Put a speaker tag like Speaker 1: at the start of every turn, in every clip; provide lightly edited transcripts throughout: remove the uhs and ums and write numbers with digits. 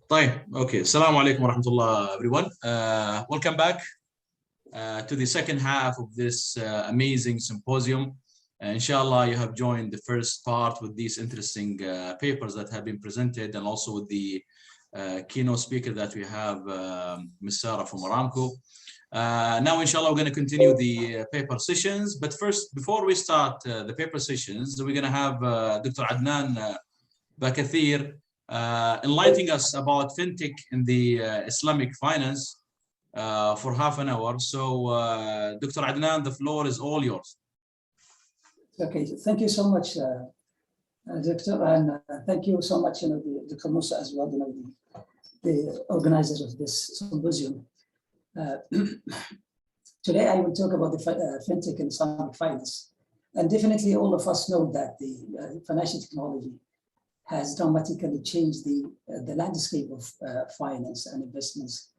Speaker 1: طيب, okay. Assalamu alaikum wa rahmatullah, everyone. Welcome back to the second half of this amazing symposium. Inshallah, you have joined the first part with these interesting papers that have been presented, and also with the keynote speaker that we have, Ms. Sarah from Aramco. Now, inshallah, we're going to continue the paper sessions. But first, before we start the paper sessions, we're going to have Dr. Adnan Bakather enlightening us about FinTech in the Islamic finance for half an hour. So, Dr. Adnan, the floor is all yours.
Speaker 2: Okay, thank you so much, Doctor, and thank you so much, Dr. Musa as well, the organizers of this symposium. Today, I will talk about the FinTech and Islamic finance, and definitely all of us know that the financial technology has dramatically changed the landscape of finance and investments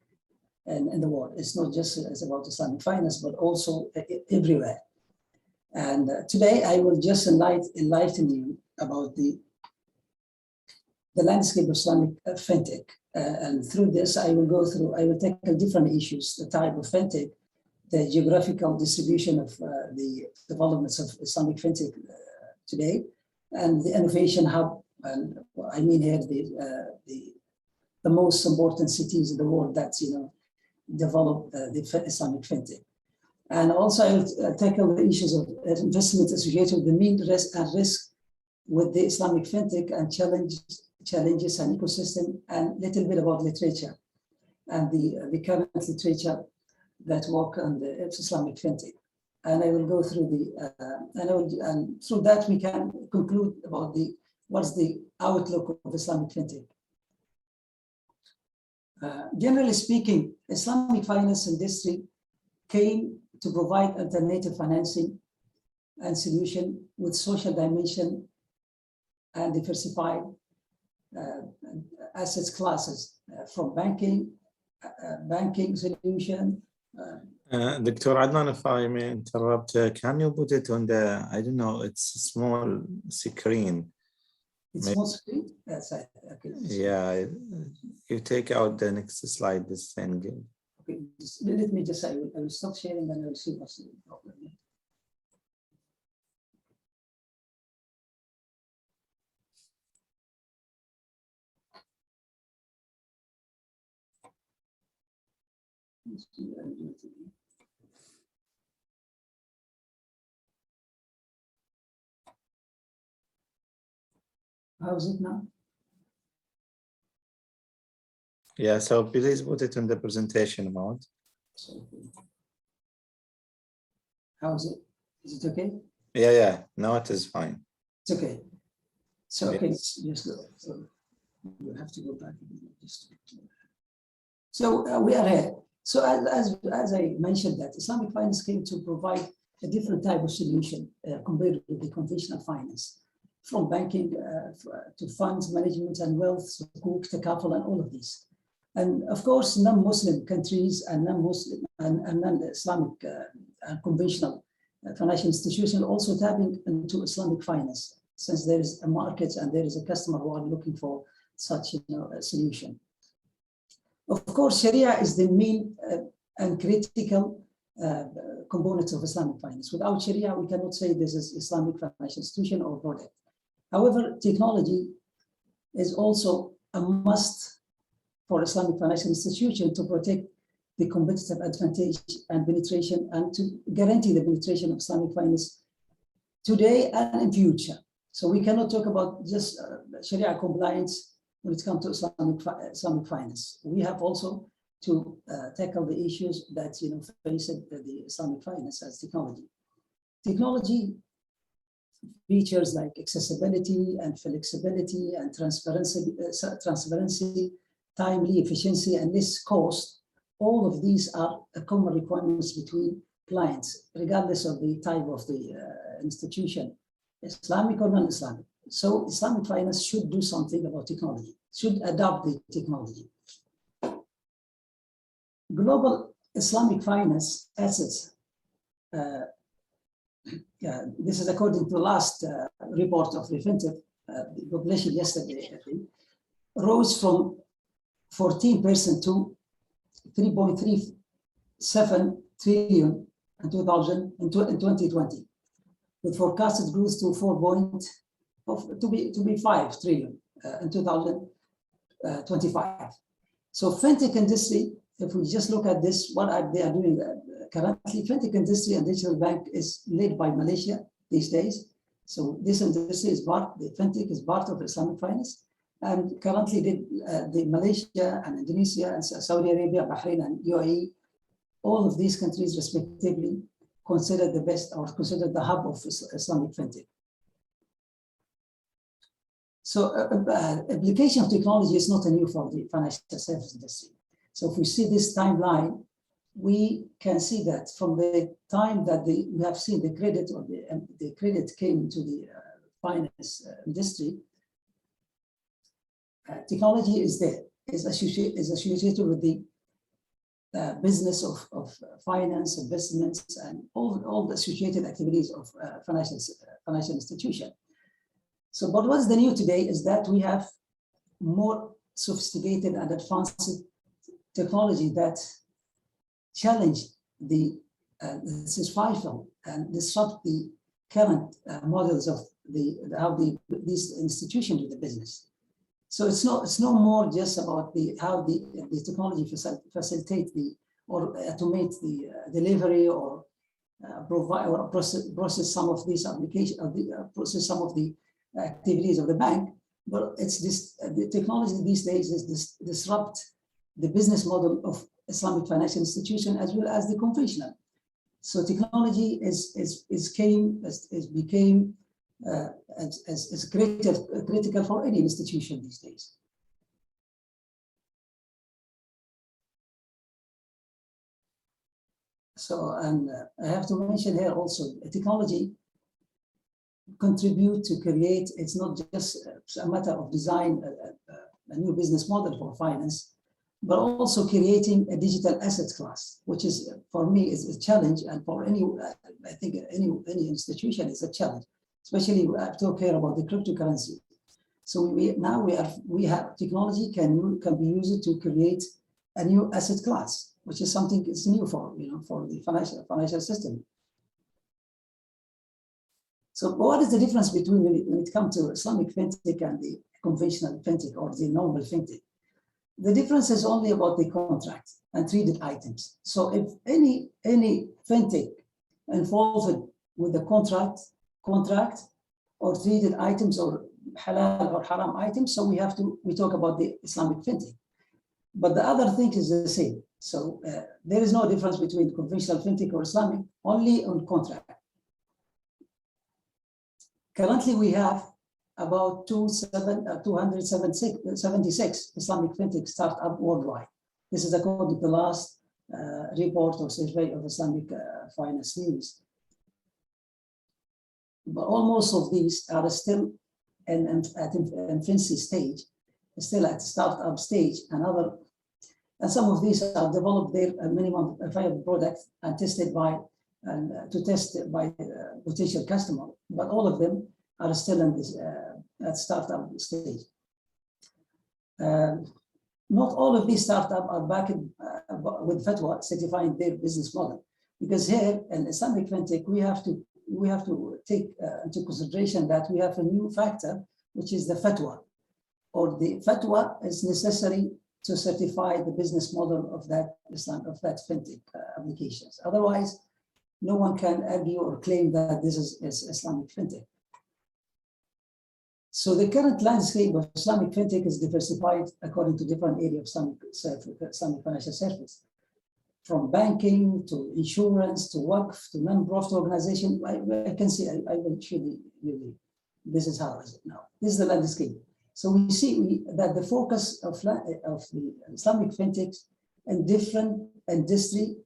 Speaker 2: in the world. It's not just about Islamic finance, but also everywhere. And today I will just enlighten you about the landscape of Islamic FinTech. And through this, I will tackle different issues: the type of FinTech, the geographical distribution of the developments of Islamic FinTech today, and the innovation hub. And I mean here the most important cities in the world that develop the Islamic FinTech. And also I will tackle the issues of investment associated with the mean risk and risk with the Islamic FinTech and challenges and ecosystem, and a little bit about literature and the current literature that work on the Islamic FinTech. And I will go through and through that we can conclude about what's the outlook of Islamic FinTech. Generally speaking, Islamic finance industry came to provide alternative financing and solution with social dimension and diversified assets classes from banking solution.
Speaker 3: Dr. Adnan, if I may interrupt, can you put it on the, I don't know, it's a small screen.
Speaker 2: It's small screen? Yes, okay.
Speaker 3: Yeah, you take out the next slide, this thing.
Speaker 2: Okay, let me just, I will stop sharing and I will see what's the problem. How's it now?
Speaker 3: Yeah, so please put it in the presentation mode.
Speaker 2: How is it? Is it okay?
Speaker 3: Yeah, now it is fine.
Speaker 2: It's okay. So, okay,
Speaker 3: Yes.
Speaker 2: just go. So you have to go back. So we are here. So as I mentioned, that Islamic finance came to provide a different type of solution compared with the conventional finance, from banking to funds management and wealth, sukuk, takaful, and all of these. And of course, non-Muslim countries and non-Muslim and non-Islamic and conventional financial institutions also tapping into Islamic finance, since there is a market and there is a customer who are looking for such a solution. Of course, Sharia is the main and critical component of Islamic finance. Without Sharia, we cannot say this is Islamic financial institution or product. However, technology is also a must for Islamic financial institution to protect the competitive advantage and penetration, and to guarantee the penetration of Islamic finance today and in future. So we cannot talk about just Sharia compliance when it comes to Islamic finance. We have also to tackle the issues that face the Islamic finance as technology. Technology features like accessibility and flexibility and transparency, timely, efficiency, and less cost. All of these are common requirements between clients, regardless of the type of the institution, Islamic or non-Islamic. So Islamic finance should do something about technology, should adopt the technology. Global Islamic finance assets, this is according to the last report of the FinTech, the population yesterday, I think, rose from 14% to 3.37 trillion in 2020, with forecasted growth to 5 trillion in 2025. So fintech industry, if we just look at this, what they are doing currently, fintech industry and digital bank is led by Malaysia these days. So this industry is the fintech is part of Islamic finance. And currently the Malaysia and Indonesia and Saudi Arabia, Bahrain and UAE, all of these countries respectively considered the best or considered the hub of Islamic fintech. So application of technology is not new for the financial service industry. So if we see this timeline, we can see that from the time that we have seen the credit or the credit came into the finance industry, technology is there, is associated with the business of finance, investments, and all the associated activities of financial institution. So, but what's the new today is that we have more sophisticated and advanced technology that challenge the societal and disrupt the current models of how these institutions do the business. So it's no more just about how the technology facilitate or automate the delivery or provide or process some of these applications, process some of the activities of the bank. But it's the technology these days is disrupt the business model of Islamic financial institution as well as the conventional. So technology became as critical for any institution these days. So, and I have to mention here also, technology contribute to create, it's not just a matter of design a new business model for finance, but also creating a digital asset class, which is, for me, is a challenge, and for I think any institution is a challenge, especially I talk here about the cryptocurrency. So we have technology can be used to create a new asset class, which is something that's new for the financial system. So what is the difference between when it comes to Islamic fintech and the conventional fintech or the normal fintech? The difference is only about the contract and traded items. So if any fintech involved with the contract or traded items or halal or haram items, so we talk about the Islamic fintech. But the other thing is the same. So there is no difference between conventional fintech or Islamic, only on contract. Currently, we have about 276 Islamic fintech startups worldwide. This is according to the last report or survey of Islamic Finance News. But almost of these are still at infancy stage, still at startup stage, and some of these are developed their minimum viable product and tested by potential customer, but all of them are still in this at startup stage. Not all of these startups are backed with fatwa certifying their business model, because here in Islamic fintech we have to take into consideration that we have a new factor, which is the fatwa, or the fatwa is necessary to certify the business model of that fintech applications. Otherwise, no one can argue or claim that this is Islamic fintech. So the current landscape of Islamic fintech is diversified according to different areas of Islamic financial service, from banking to insurance to waqf to non-profit organization. I can see, I will show you, this is how is it now. This is the landscape. So we see that the focus of the Islamic fintech in different industry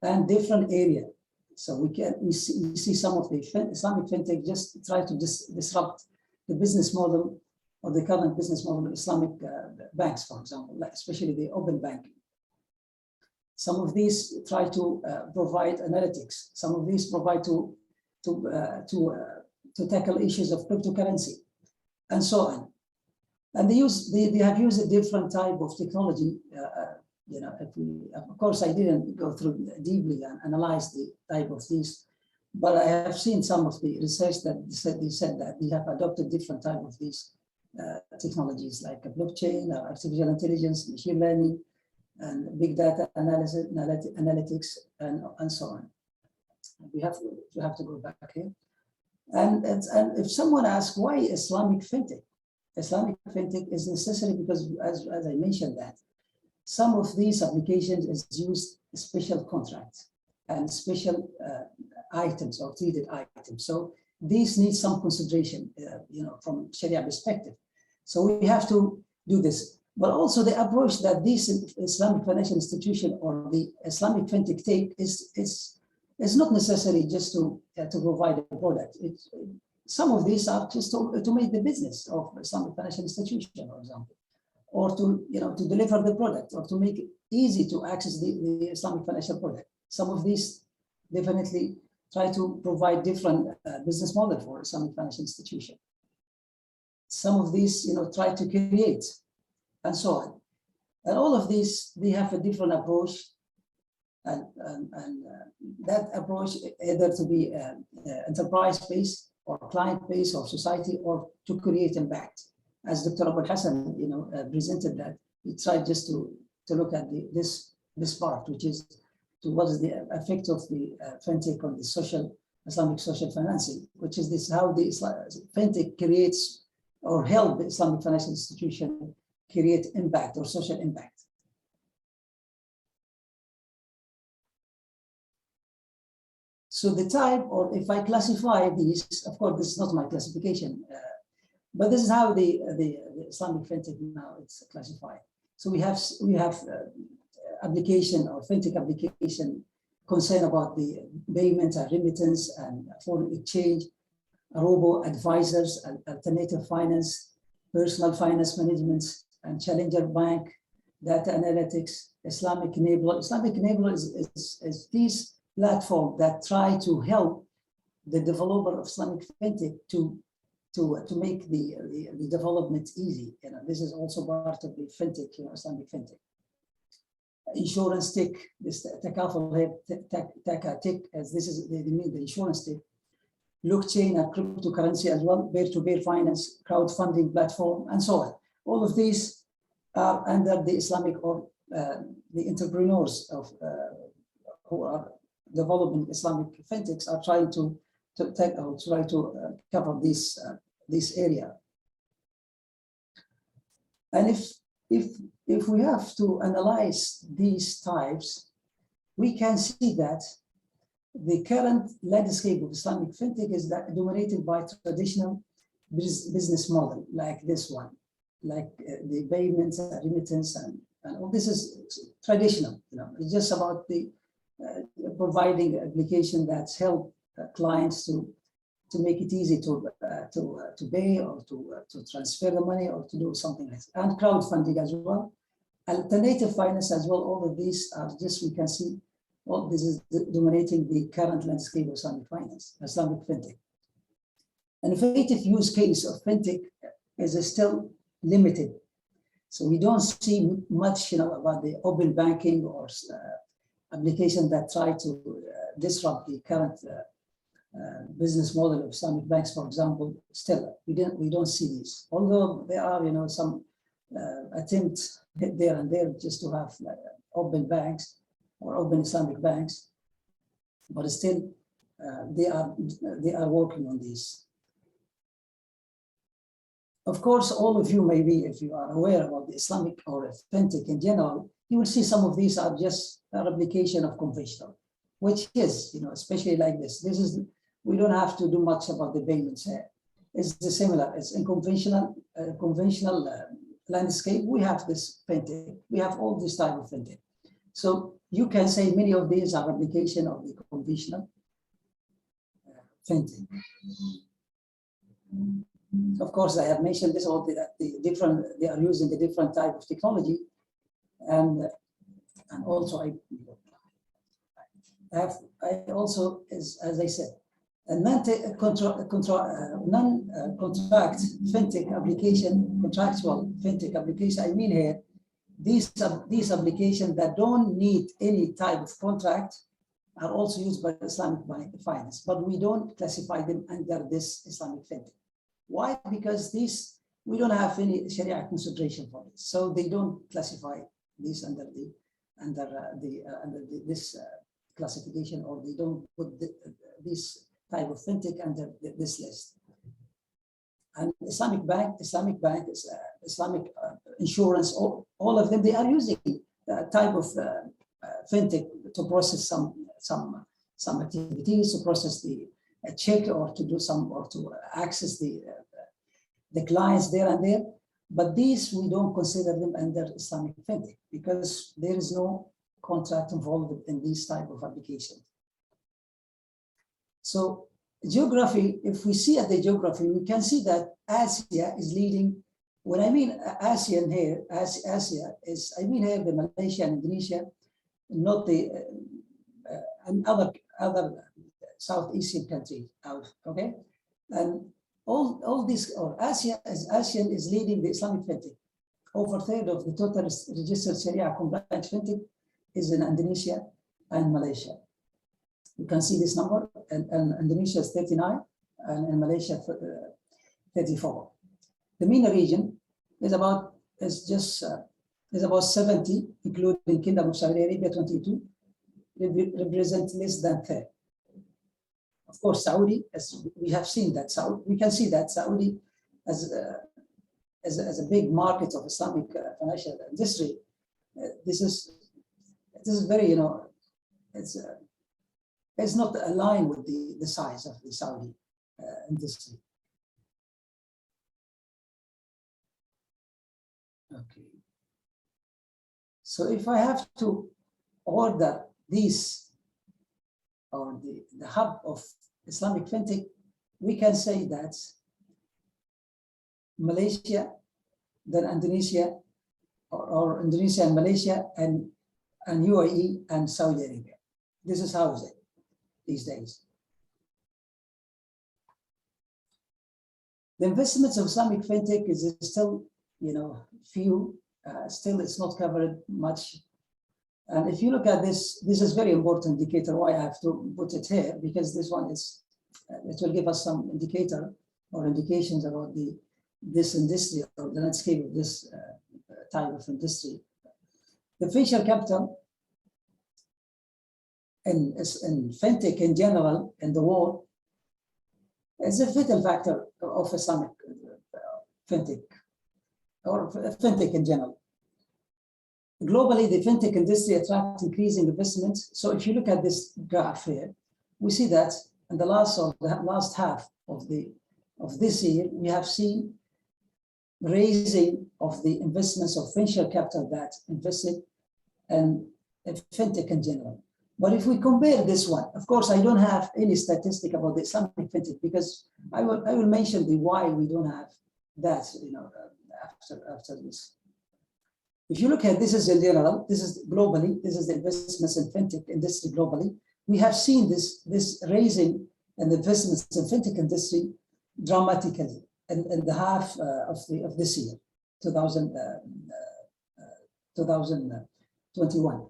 Speaker 2: and different area. So we see some of the Islamic fintech just try to disrupt the business model or the current business model of Islamic banks, for example, especially the open banking. Some of these try to provide analytics. Some of these provide to tackle issues of cryptocurrency, and so on. And they have used a different type of technology. Of course, I didn't go through deeply and analyze the type of these, but I have seen some of the research that they said that they have adopted different type of these technologies like blockchain, artificial intelligence, machine learning, and big data analytics, and so on. We have to go back here. And if someone asks why Islamic FinTech, Islamic FinTech is necessary because, as I mentioned, that some of these applications is used special contracts and special items or treated items. So these need some consideration, from Sharia perspective. So we have to do this. But also the approach that this Islamic financial institution or the Islamic FinTech take is not necessary just to provide a product. Some of these are just to make the business of Islamic financial institution, for example, or to deliver the product or to make it easy to access the Islamic financial product. Some of these definitely try to provide different business model for Islamic financial institution. Some of these, try to create, and so on. And all of these, they have a different approach, and that approach either to be enterprise-based or client-based or society, or to create impact. As Dr. Abul Hassan, presented that, he tried just to look at this part, which is what is the effect of the FinTech on the Islamic social financing, which is this how the FinTech creates or help the Islamic financial institution create impact or social impact. So the type, or if I classify these, of course, this is not my classification, but this is how the Islamic FinTech now it's classified. So we have application or FinTech application concern about the payment and remittance and foreign exchange, robo-advisors, alternative finance, personal finance management, and challenger bank, data analytics, Islamic enabler. Islamic enabler is these platforms that try to help the developer of Islamic FinTech to make the development easy. This is also part of the FinTech, Islamic FinTech. Insurance tech, this takaful tech, as this is they mean the insurance tech. Blockchain and cryptocurrency as well, peer-to-peer finance, crowdfunding platform, and so on. All of these are under the Islamic or the entrepreneurs of who are developing Islamic FinTechs are trying to cover this area. And if we have to analyze these types, we can see that the current landscape of Islamic FinTech is dominated by traditional business model like this one, like the payments, remittance, and all this is traditional. It's just about the providing application that's help clients to make it easy to pay or to transfer the money or to do something like that. And crowdfunding as well, alternative finance as well. All of these are just, we can see, all this is dominating the current landscape of Islamic finance, Islamic FinTech. And effective use case of FinTech is still limited. So we don't see much, about the open banking or application that try to disrupt the current business model of Islamic banks, for example. Still, we don't see these. Although there are, some attempts there and there just to have open banks or open Islamic banks, but still they are working on this. Of course, all of you maybe, if you are aware about the Islamic or FinTech in general, you will see some of these are just a replication of conventional, which is, especially like this. We don't have to do much about the payments here. It's similar. It's in conventional landscape. We have this FinTech. We have all this type of FinTech. So you can say many of these are replication of the conventional FinTech. Of course, I have mentioned this all they are using a different type of technology, and also I also, as I said, non-contract fintech application, contractual fintech application, I mean here, these applications that don't need any type of contract are also used by Islamic finance, but we don't classify them under this Islamic fintech. Why? Because we don't have any Sharia consideration for it, so they don't classify these under this classification, or they don't put this type of fintech under this list. And Islamic bank, Islamic insurance, all of them, they are using the type of fintech to process some activities, to process a check, or to do or to access the clients there and there. But these, we don't consider them under Islamic fintech because there is no contract involved in these type of applications. So geography, if we see at the geography, we can see that Asia is leading. When I mean ASEAN here, Asia is, I mean here the Malaysia and Indonesia, not the and other Southeastern countries, okay? And all these, or ASEAN is leading the Islamic fintech. Over a third of the total registered Sharia compliant fintech is in Indonesia and Malaysia. You can see this number, and Indonesia is 39, and in Malaysia 34. The MENA region is about 70, including Kingdom of Saudi Arabia 22, represent less than 30. Of course, Saudi, as we have seen that we can see that Saudi as a big market of Islamic financial industry. This is very, it's not aligned with the size of the Saudi industry. Okay. So if I have to order these, or the hub of Islamic fintech, we can say that Malaysia, then Indonesia, or Indonesia and Malaysia, and UAE and Saudi Arabia. This is how is it these days. The investments of Islamic fintech is still, few. Still, it's not covered much. And if you look at this, this is very important indicator. Why I have to put it here, because this one is, it will give us some indicator or indications about this industry, or the landscape of this type of industry. The venture capital in fintech in general in the world is a vital factor of Islamic fintech, or fintech in general. Globally, the fintech industry attracts increasing investments. So if you look at this graph here, we see that in the last half of this year, we have seen raising of the investments of venture capital that invested in fintech in general. But if we compare this one, of course, I don't have any statistic about the Islamic fintech, because I will mention the why we don't have that, after this. If you look at this is in general, this is globally, this is the investments in fintech industry globally. We have seen this raising in the investments in fintech industry dramatically in the half of this year, 2021.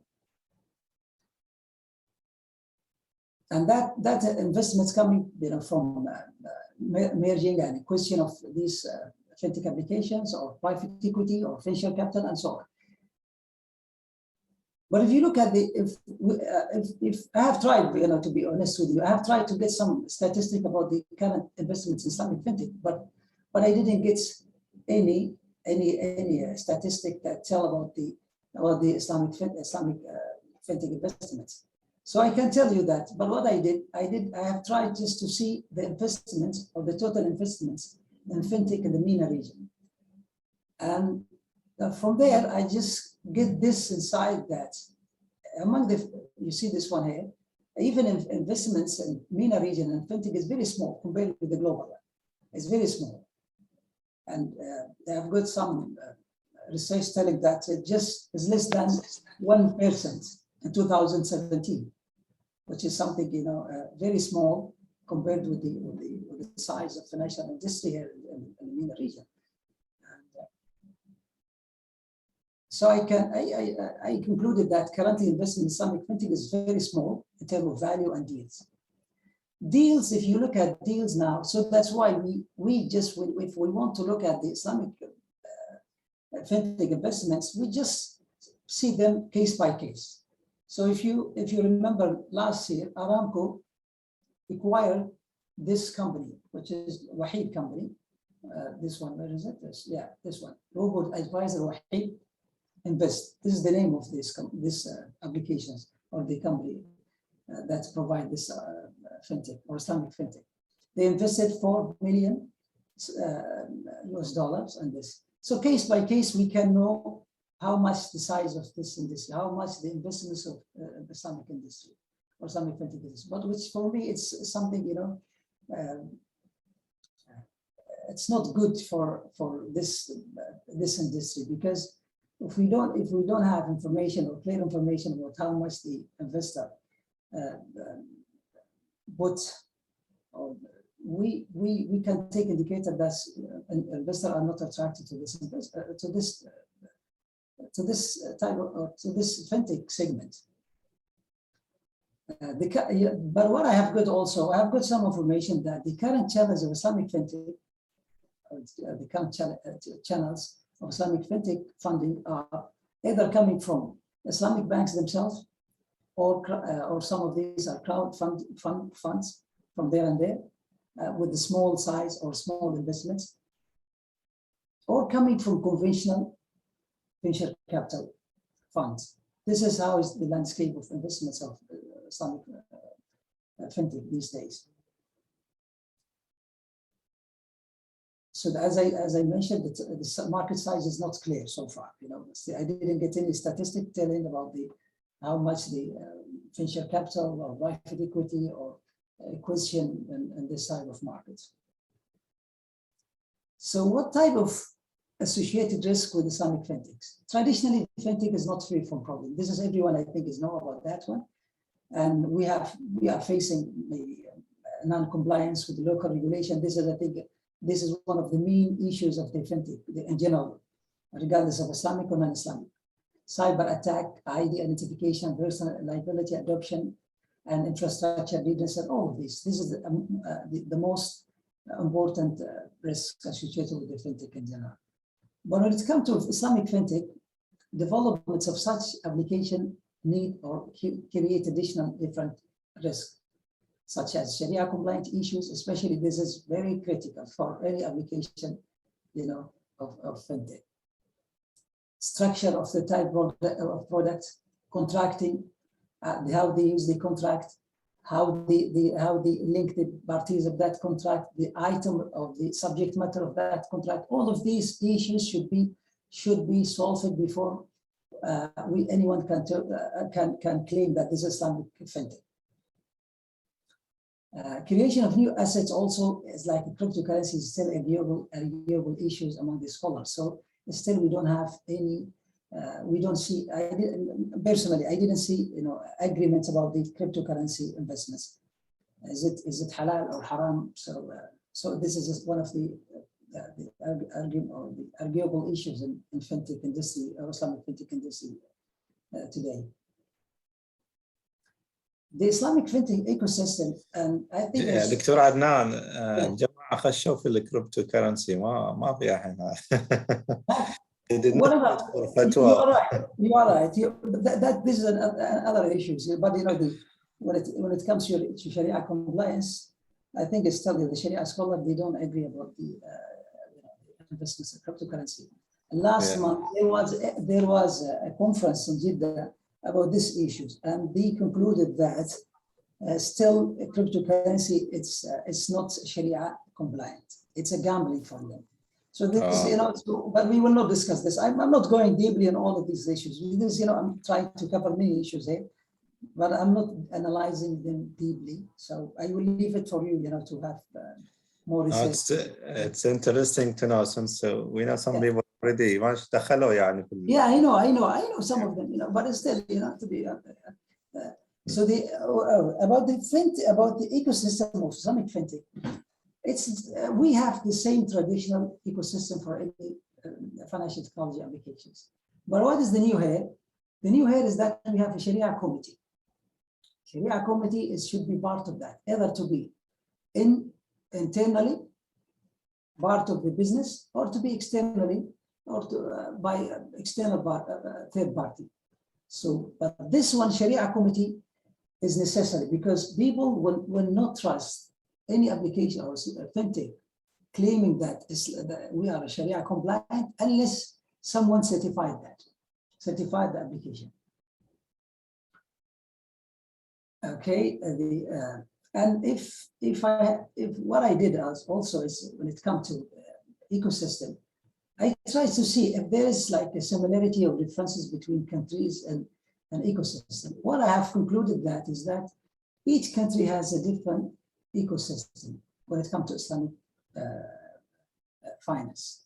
Speaker 2: And that investments coming, from merging and acquisition of these fintech applications, or private equity, or venture capital, and so on. But if you look at if I have tried, to be honest with you, I have tried to get some statistic about the current investments in Islamic fintech, but I didn't get any statistic that tell about the Islamic fintech investments. So I can tell you that. But what I have tried just to see the investments, or the total investments in fintech in the MENA region, and from there I just get this insight that among you see this one here, even investments in MENA region and fintech is very small compared with the global one. It's very small, and they have got some research telling that it just is less than 1% in 2017, which is something very small compared with the size of financial industry here in the MENA region. And, so I concluded that currently investment in Islamic fintech is very small in terms of value and deals. Deals, if you look at deals now, so that's why we just, if we want to look at the Islamic fintech investments, we just see them case by case. So if you remember last year, Aramco acquired this company, which is Wahid company. This one, where is it? This one. Robot Advisor Wahid Invest. This is the name of this applications or the company that provide this fintech or Islamic fintech. They invested $4 million US dollars on this. So case by case, we can know how much the size of this industry, how much the investments of the Islamic industry or Islamic fintech industry. But which for me, it's something, it's not good for this industry, because if we don't have information or clear information about how much the investor but we can take indicator that investors are not attracted to this type of to this fintech segment. But what I have got also, I have got some information that the current channels of Islamic fintech, the current channels of Islamic fintech funding are either coming from Islamic banks themselves, or some of these are crowd funds from there and there, with the small size or small investments, or coming from conventional venture capital funds. This is how is the landscape of investments of Islamic fintech these days. So as I mentioned, the market size is not clear so far. I didn't get any statistic telling about how much the venture capital or private equity or acquisition in this type of markets. So what type of associated risk with Islamic fintechs? Traditionally, fintech is not free from problem. This is everyone, I think, is know about that one. And we are facing maybe non-compliance with the local regulation. This is, I think, this is one of the main issues of the fintech in general, regardless of Islamic or non-Islamic. Cyber attack, ID identification, personal liability adoption, and infrastructure readiness, and all of these. This is the most important risk associated with the fintech in general. But when it comes to Islamic fintech, developments of such application need or create additional different risks, such as Sharia compliant issues. Especially this is very critical for any application, of fintech. Structure of the type of product, contracting, how they use the contract, how they link the parties of that contract, the item of the subject matter of that contract. All of these issues should be solved before anyone can claim that this is Islamic fintech. Creation of new assets also is like cryptocurrency is still arguable issues among the scholars. So still we don't have any. We don't see. Personally, I didn't see agreements about the cryptocurrency investments. Is it halal or haram? So this is just one of the arguable issues in fintech industry or Islamic fintech industry today. The Islamic fintech ecosystem, and I think
Speaker 3: دكتور عدنان الجماعة خشوا في الكريبتو كرنسي ما في الحين.
Speaker 2: You are right. This is another issue. But when it comes to Sharia compliance, I think it's still the Sharia scholar, they don't agree about the investments in cryptocurrency. Last month there was a conference in Jeddah about these issues, and they concluded that still cryptocurrency it's not Sharia compliant. It's a gambling for them. So this but we will not discuss this. I'm not going deeply on all of these issues. This, I'm trying to cover many issues here, but I'm not analyzing them deeply. So I will leave it for you, to have more research.
Speaker 3: It's interesting to know, since we know some people already ما دخلوا يعني.
Speaker 2: Yeah, I know some of them, but still, to be. So about the ecosystem of Islamic FinTech, we have the same traditional ecosystem for any financial technology applications. But what is the new here? The new here is that we have a Sharia committee. Sharia committee should be part of that, either to be internally part of the business, or to be externally, or by external third party. So, but this one Sharia committee is necessary because people will not trust any application or FinTech claiming that we are Sharia compliant unless someone certified the application. Okay, and if what I did also is when it comes to ecosystem, I try to see if there is like a similarity or differences between countries and an ecosystem. What I have concluded that is that each country has a different ecosystem when it comes to Islamic finance.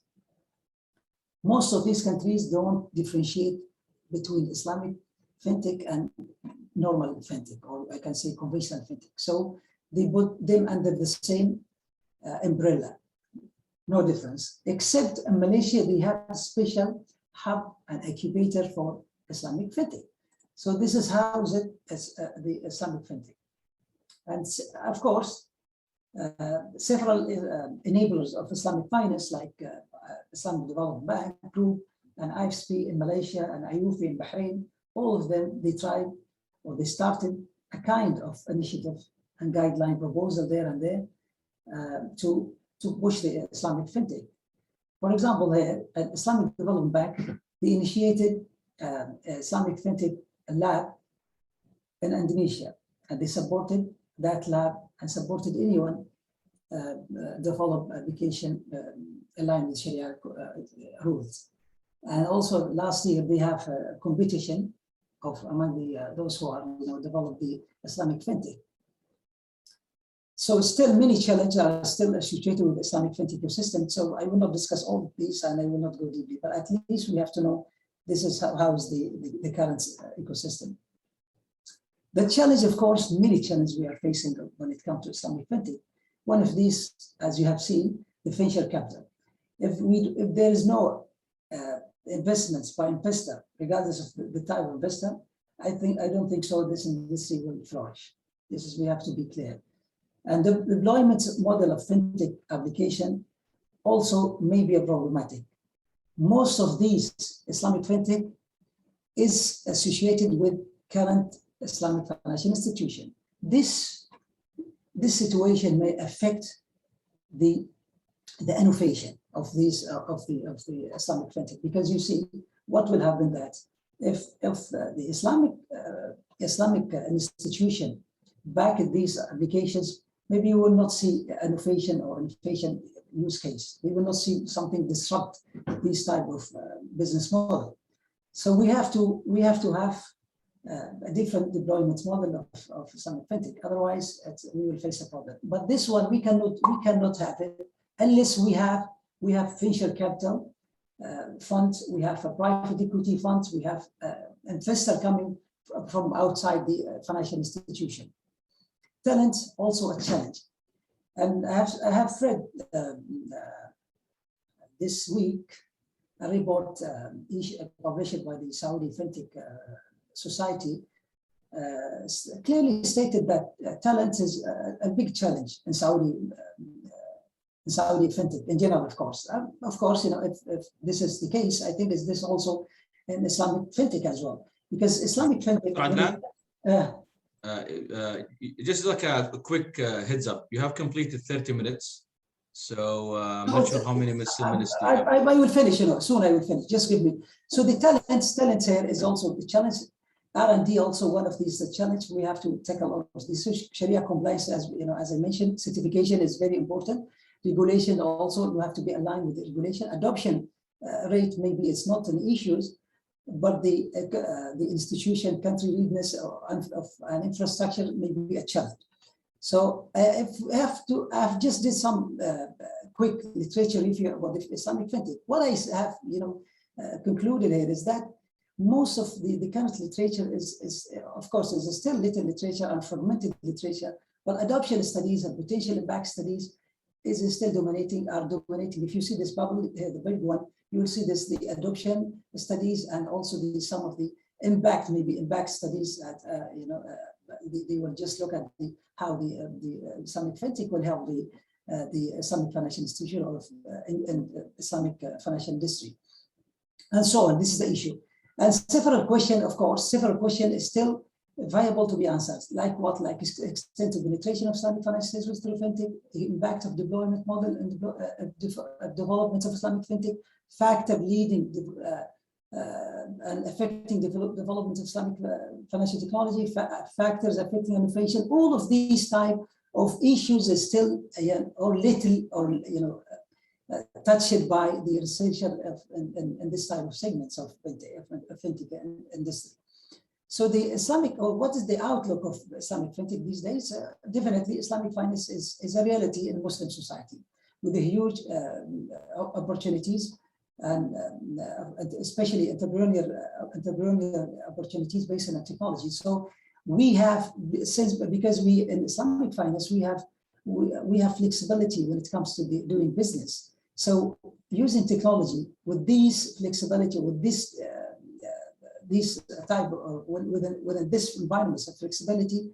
Speaker 2: Most of these countries don't differentiate between Islamic FinTech and normal FinTech, or I can say conventional FinTech. So they put them under the same umbrella. No difference, except in Malaysia, they have a special hub and incubator for Islamic FinTech. So this is housed as the Islamic FinTech. And of course, several enablers of Islamic finance like Islamic Development Bank Group and IFSP in Malaysia and IUFI in Bahrain, all of them, they tried or they started a kind of initiative and guideline proposal there and there to push the Islamic FinTech. For example, here at Islamic Development Bank, they initiated Islamic FinTech lab in Indonesia, and they supported that lab and supported anyone develop application aligned with Sharia rules. And also last year they have a competition of among those who are develop the Islamic FinTech. So still many challenges are still associated with the Islamic FinTech ecosystem. So I will not discuss all of these and I will not go deeply, but at least we have to know this is how is the current ecosystem. The challenge, of course, many challenges we are facing when it comes to Islamic FinTech. One of these, as you have seen, the venture capital. If there is no investments by investor, regardless of the type of investor, I don't think so. This industry will flourish. We have to be clear. And the deployment model of FinTech application also may be problematic. Most of these Islamic FinTech is associated with current Islamic financial institution. This situation may affect the innovation of these of the Islamic FinTech, because you see what will happen that if the Islamic institution back at these applications, maybe you will not see innovation or innovation use case. We will not see something disrupt this type of business model. So we have to have a different deployment model of Islamic FinTech. Otherwise, we will face a problem. But this one we cannot have it unless we have venture capital funds, we have a private equity funds, we have investor coming from outside the financial institution. Talent also a challenge, and I have read this week a report published by the Saudi FinTech Society clearly stated that talent is a big challenge in Saudi FinTech in general, of course. Of course, if this is the case, I think is this also in Islamic FinTech as well, because Islamic FinTech.
Speaker 1: Just like a quick heads up, you have completed 30 minutes, so I'm not sure how many minutes do you have.
Speaker 2: I will finish, soon I will finish, just give me. So the talent here is also the challenge. R&D also one of these challenge we have to tackle. All of this Sharia compliance, as I mentioned, certification is very important. Regulation also, you have to be aligned with the regulation. Adoption rate, maybe it's not an issue, but the institution, country readiness of an infrastructure may be a challenge. So I've just did some quick literature review about the Islamic FinTech. What I have concluded here is that most of the current literature is of course, is still little literature and fragmented literature, but adoption studies and potential impact studies is still dominating. If you see this bubble, the big one, you will see this, the adoption studies, and also some of the impact studies that, they will just look at how the Islamic FinTech will help the Islamic financial institution or Islamic financial industry, and so on. This is the issue. And several questions is still viable to be answered, like what, like extent of penetration of Islamic financial services through FinTech, the impact of deployment model and development of Islamic FinTech, factor leading and affecting development of Islamic financial technology, factors affecting innovation. All of these type of issues is still touched by the researcher in this type of segments of FinTech industry. So the Islamic, or what is the outlook of Islamic FinTech these days? Definitely, Islamic finance is a reality in Muslim society with the huge opportunities, and especially entrepreneurial opportunities based on technology. So we have, because we in Islamic finance, we have flexibility when it comes to doing business. So using technology with these flexibility, with this type of, within this environment of flexibility,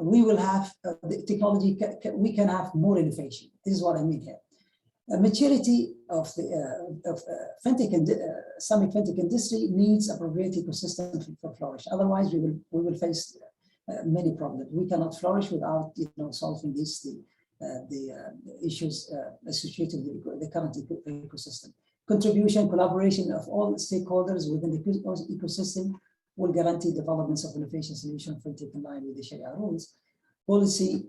Speaker 2: we will have the technology, we can have more innovation. This is what I mean here. A maturity of the FinTech and Islamic FinTech industry needs appropriate ecosystem for flourish. Otherwise, we will face many problems. We cannot flourish without solving the issues associated with the current ecosystem. Contribution, collaboration of all stakeholders within the ecosystem will guarantee developments of innovation solution FinTech in line with the Sharia rules. Policy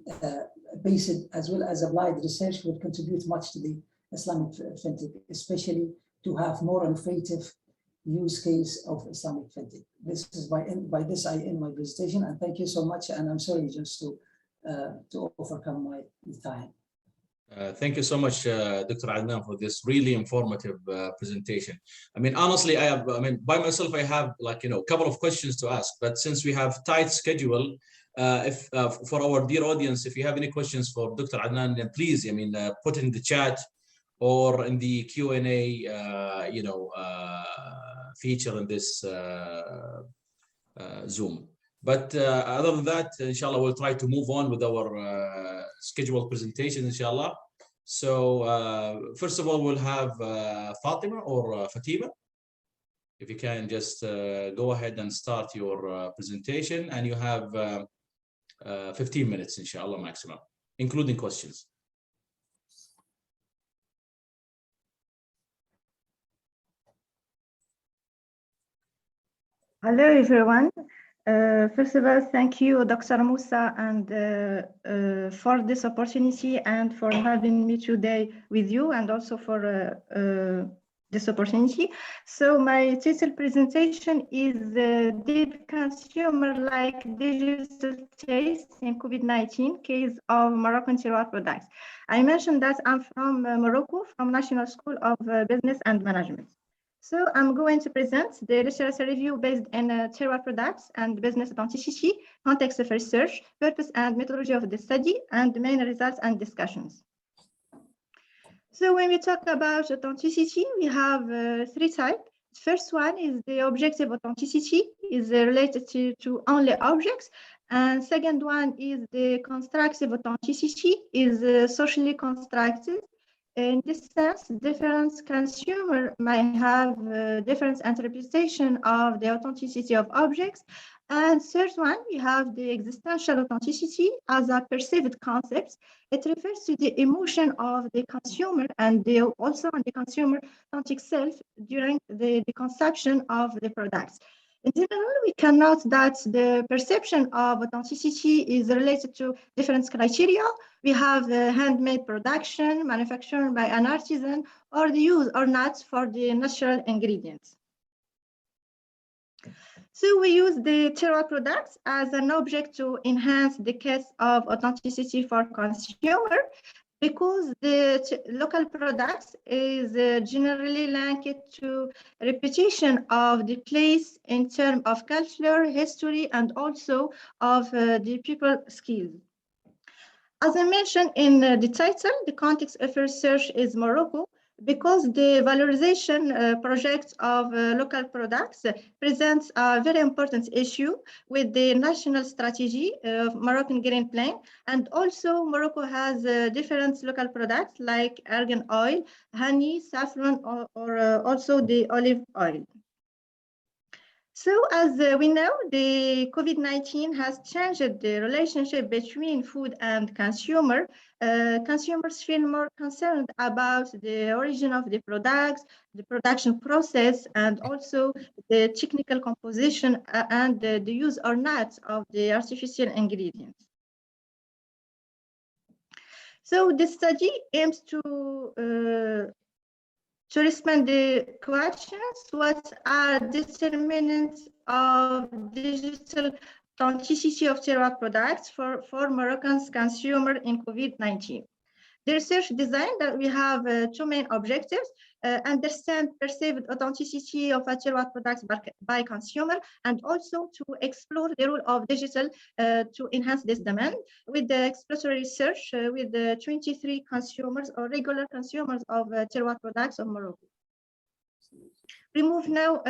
Speaker 2: based as well as applied research will contribute much to the Islamic FinTech, especially to have more innovative use case of Islamic FinTech. This is by this I end my presentation, and thank you so much. And I'm sorry just to overcome my time.
Speaker 1: Thank you so much, Dr. Adnan, for this really informative presentation. I mean, honestly, by myself, I have a couple of questions to ask, but since we have tight schedule, if for our dear audience, if you have any questions for Dr. Adnan, then please, put it in the chat or in the Q&A, feature in this Zoom. But other than that, inshallah, we'll try to move on with our scheduled presentation, inshallah. So first of all, we'll have Fatima or Fatima. If you can just go ahead and start your presentation, and you have 15 minutes, inshallah, maximum, including questions.
Speaker 4: Hello, everyone. First of all, thank you, Dr. Musa, and for this opportunity and for having me today with you, and also for this opportunity. So my title presentation is Did Consumer-like Digital Taste in COVID-19 Case of Moroccan Terroir Products? I mentioned that I'm from Morocco, from National School of Business and Management. So I'm going to present the literature review based on terroir products and business authenticity, context of research, purpose and methodology of the study, and the main results and discussions. So when we talk about authenticity, we have three types. First one is the objective authenticity, is related to only objects. And second one is the constructive authenticity, is socially constructed. In this sense, different consumers might have different interpretation of the authenticity of objects. And third one, we have the existential authenticity as a perceived concept. It refers to the emotion of the consumer and also on the consumer authentic self during the consumption of the products. In general, we can note that the perception of authenticity is related to different criteria. We have handmade production, manufactured by an artisan, or the use or not for the natural ingredients. So we use the terroir products as an object to enhance the case of authenticity for consumer. because the local products is generally linked to reputation of the place in terms of culture, history, and also of the people skills. As I mentioned in the title, the context of research is Morocco, because the valorization project of local products presents a very important issue with the national strategy of Moroccan Green Plan. And also Morocco has different local products like argan oil, honey, saffron, or also the olive oil. So as we know, the COVID-19 has changed the relationship between food and consumer. Consumers feel more concerned about the origin of the products, the production process, and also the technical composition and the use or not of the artificial ingredients. So the study aims to respond the questions: what are determinants of digital authenticity of terroir products for Moroccan's consumer in COVID-19? The research design that we have two main objectives: understand perceived authenticity of a terroir products by consumer, and also to explore the role of digital to enhance this demand with the exploratory research with the 23 consumers or regular consumers of terroir products of Morocco. We move now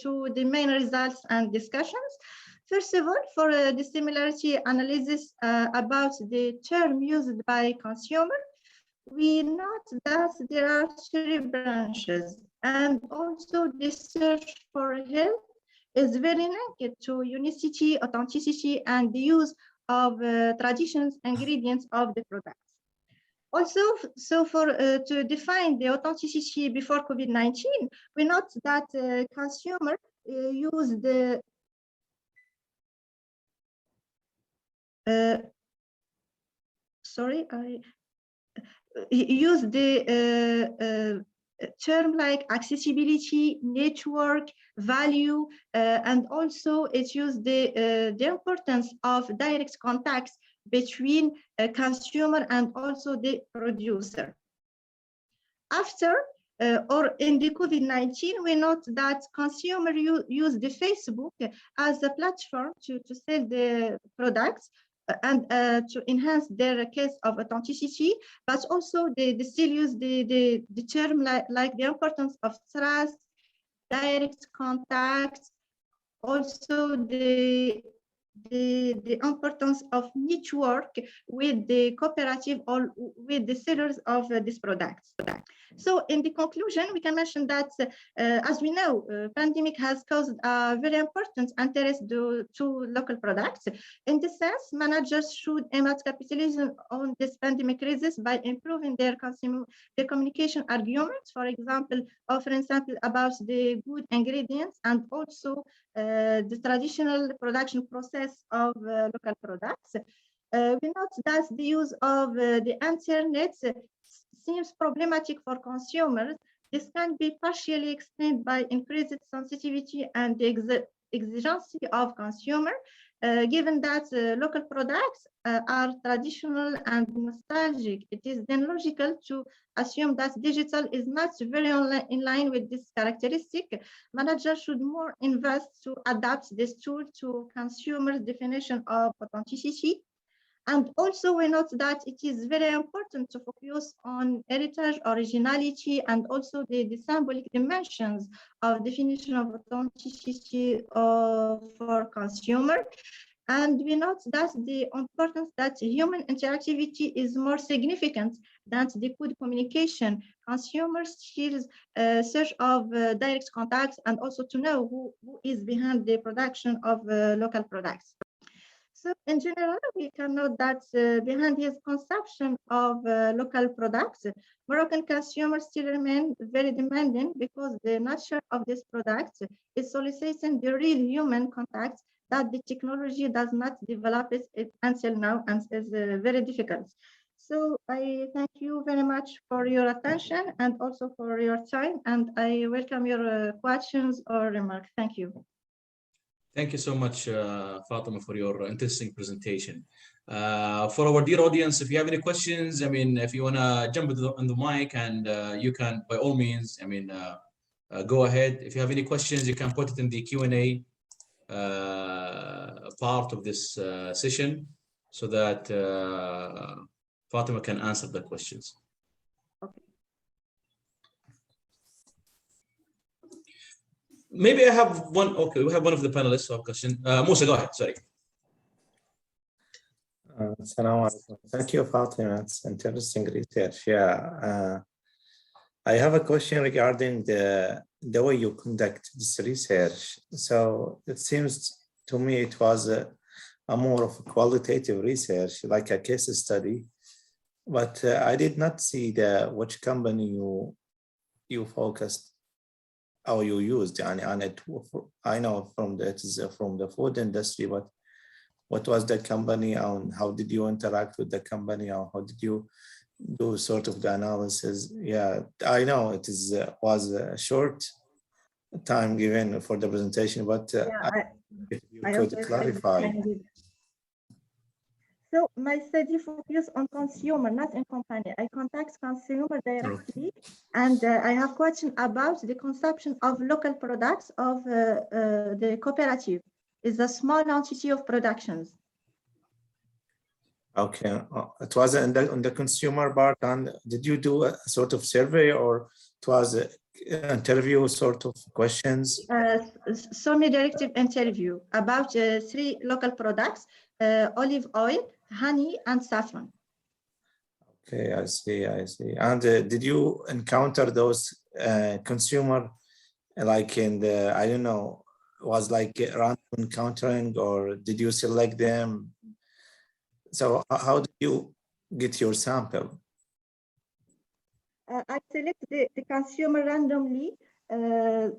Speaker 4: to the main results and discussions. First of all, for the similarity analysis about the term used by consumer, we note that there are three branches, and also the search for health is very linked to unicity, authenticity, and the use of traditional ingredients of the products. Also, so for to define the authenticity before COVID-19, we note that consumer use the use the term like accessibility, network, value, and also it used the importance of direct contacts between a consumer and also the producer. After or in the COVID-19, we note that consumer use the Facebook as a platform to sell the products and to enhance their case of authenticity, but also they still use the term like the importance of trust, direct contact, also the importance of network with the cooperative or with the sellers of these products. So in the conclusion, we can mention that, as we know, pandemic has caused a very important interest to local products. In this sense, managers should aim at capitalism on this pandemic crisis by improving their communication arguments, for example, offering samples about the good ingredients and also the traditional production process of local products. We note that the use of the internet seems problematic for consumers. This can be partially explained by increased sensitivity and the exigency of consumer, given that local products are traditional and nostalgic. It is then logical to assume that digital is not very in line with this characteristic. Managers should more invest to adapt this tool to consumers' definition of authenticity. And also we note that it is very important to focus on heritage, originality, and also the symbolic dimensions of definition of authenticity for consumer. And we note that the importance that human interactivity is more significant than the code communication. Consumers still search of direct contacts and also to know who is behind the production of local products. So in general, we can note that behind his consumption of local products, Moroccan consumers still remain very demanding because the nature of these products is soliciting the real human contacts that the technology does not develop it until now and is very difficult. So I thank you very much for your attention and also for your time, and I welcome your questions or remarks. Thank you.
Speaker 1: Thank you so much, Fatima, for your interesting presentation. For our dear audience, if you have any questions, I mean, if you want to jump on the mic, and you can, by all means, I mean, go ahead. If you have any questions, you can put it in the Q&A part of this session, so that Fatima can answer the questions.
Speaker 4: Okay.
Speaker 1: Maybe I have one. Okay, we have one of the panelists who have a question. Musa, go ahead. Sorry.
Speaker 3: Assalamu alaikum. Thank you, Fatima. It's interesting research. Yeah. I have a question regarding the way you conduct this research. So it seems to me it was a more of a qualitative research, like a case study. But I did not see which company you focused or you used on it. I know it is from the food industry, but what was the company, and how did you interact with the company, or how did you do sort of the analysis? Yeah, I know it was a short time given for the presentation, but if you could clarify.
Speaker 4: So my study focused on consumer, not in company. I contact consumer directly, and I have question about the consumption of local products of the cooperative. Is a small quantity of productions.
Speaker 3: Okay, it was on the consumer part. And did you do a sort of survey, or it was an interview sort of questions?
Speaker 4: Semi-directive interview about 3 local products: olive oil, honey, and saffron.
Speaker 3: Okay, I see. And did you encounter those consumer, like in the, I don't know, was like random encountering, or did you select them? So how did you get your sample?
Speaker 4: I select the consumer randomly. I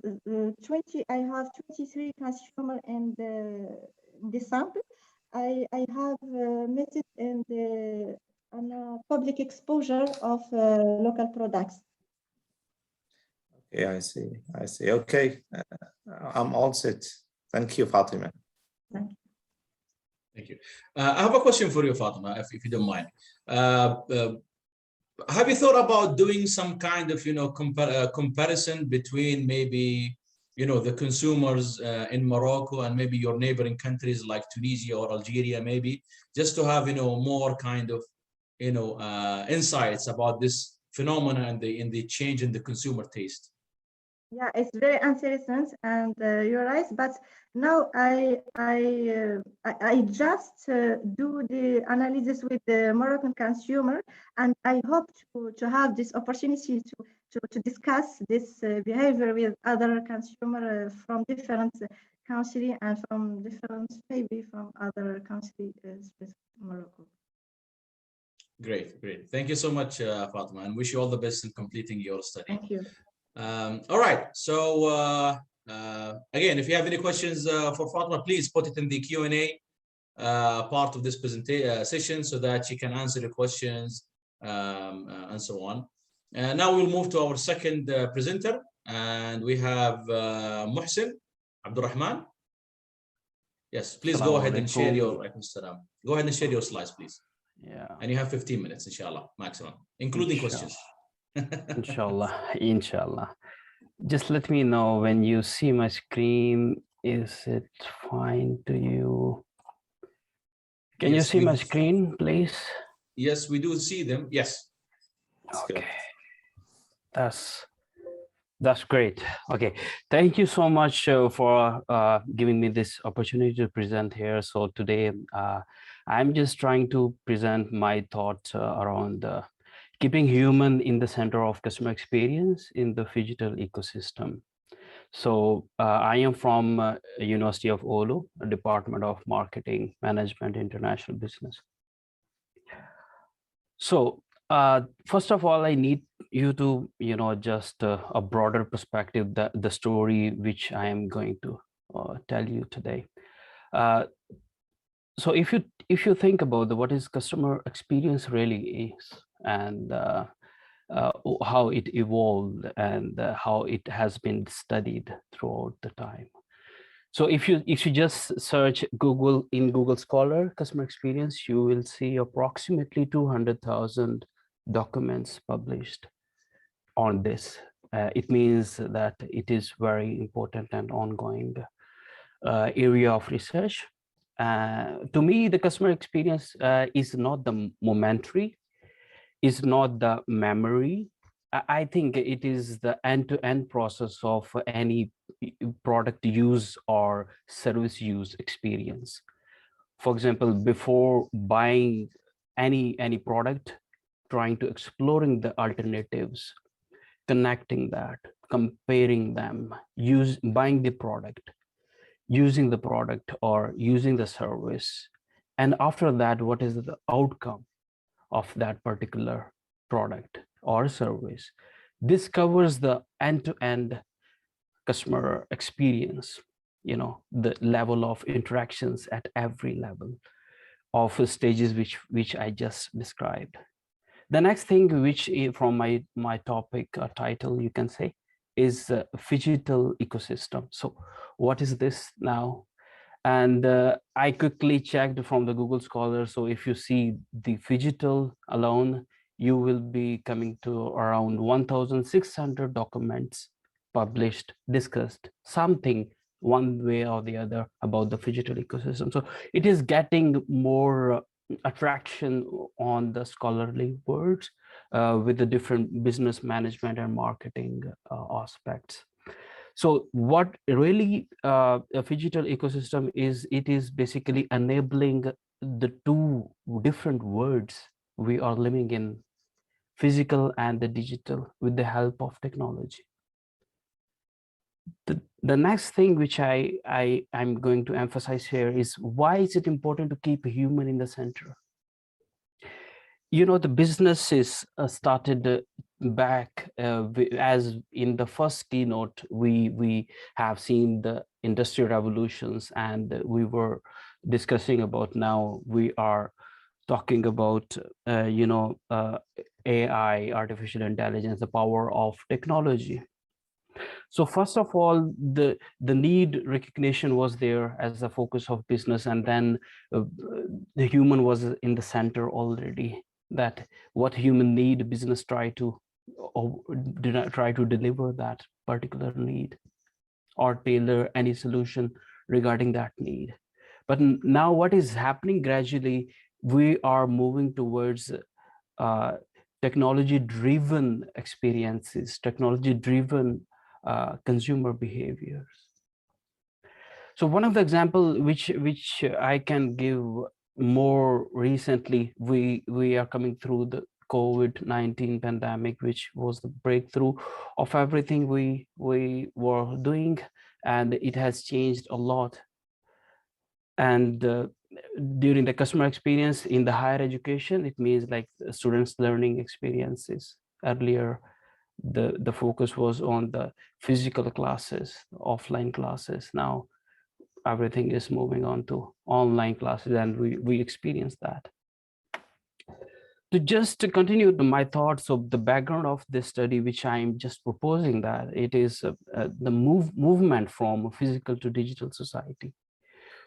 Speaker 4: have 23 consumer in the sample. I have met it in the public exposure of local products.
Speaker 3: Okay, I see. Okay, I'm all set. Thank you, Fatima.
Speaker 1: Thank you. I have a question for you, Fatima, if you don't mind. Have you thought about doing some kind of, comparison between maybe, the consumers in Morocco and maybe your neighboring countries like Tunisia or Algeria, maybe, just to have, more kind of, insights about this phenomenon and the change in the consumer taste?
Speaker 4: Yeah, it's very interesting, and you're right. But now I just do the analysis with the Moroccan consumer, and I hope to have this opportunity to discuss this behavior with other consumer from different country and from different, maybe from other country, Morocco.
Speaker 1: Great. Thank you so much, Fatima, and wish you all the best in completing your study.
Speaker 4: Thank you.
Speaker 1: All right, so again, if you have any questions for Fatima, please put it in the Q&A part of this presentation session, so that she can answer the questions and so on. Now we'll move to our second presenter, and we have Mohsin Abdurrahman. Yes, please go ahead and share your slides, please.
Speaker 5: Yeah.
Speaker 1: And you have 15 minutes, inshallah, maximum, including questions.
Speaker 5: Inshallah. Just let me know when you see my screen. Is it fine to you? Can you see my screen, please?
Speaker 1: Yes, we do see them. Yes.
Speaker 5: Okay. That's great. Okay. Thank you so much for giving me this opportunity to present here. So today, I'm just trying to present my thoughts around keeping human in the center of customer experience in the Phygital ecosystem. So I am from University of Oulu, Department of Marketing, Management, International Business. So first of all, I need you to, just a broader perspective, the story which I am going to tell you today. So if you think about what is customer experience really is, and how it evolved, and how it has been studied throughout the time. So if you just search Google in Google Scholar customer experience, you will see approximately 200,000 documents published on this. It means that it is very important and ongoing area of research. To me, the customer experience is not the momentary, is not the memory. I think it is the end-to-end process of any product use or service use experience. For example, before buying any product, trying to exploring the alternatives, connecting that, comparing them, buying the product, using the product or using the service. And after that, what is the outcome of that particular product or service? This covers the end-to-end customer experience, the level of interactions at every level of stages which I just described. The next thing, which from my topic title, you can say, is Phygital ecosystem. So what is this now? And I quickly checked from the Google Scholar. So if you see the Phygital alone, you will be coming to around 1,600 documents published, discussed, something one way or the other about the Phygital ecosystem. So it is getting more attraction on the scholarly words with the different business management and marketing aspects. So what really a Phygital ecosystem is, it is basically enabling the two different worlds we are living in, physical and the digital, with the help of technology. The next thing which I'm going to emphasize here is, why is it important to keep a human in the center? The business is started back as in the first keynote, we have seen the industrial revolutions, and we were discussing about, now we are talking about AI, artificial intelligence, the power of technology. So first of all, the need recognition was there as a focus of business, and then the human was in the center already. That what human need, business try to deliver that particular need or tailor any solution regarding that need. But now what is happening gradually, we are moving towards technology-driven experiences, technology-driven consumer behaviors. So one of the example which I can give more recently, we are coming through the COVID-19 pandemic, which was the breakthrough of everything we were doing, and it has changed a lot. And during the customer experience in the higher education, it means like students learning experiences. Earlier, the focus was on the physical classes, offline classes. Now everything is moving on to online classes, and we experience that. To continue my thoughts of the background of this study, which I'm just proposing, that it is the movement from physical to digital society.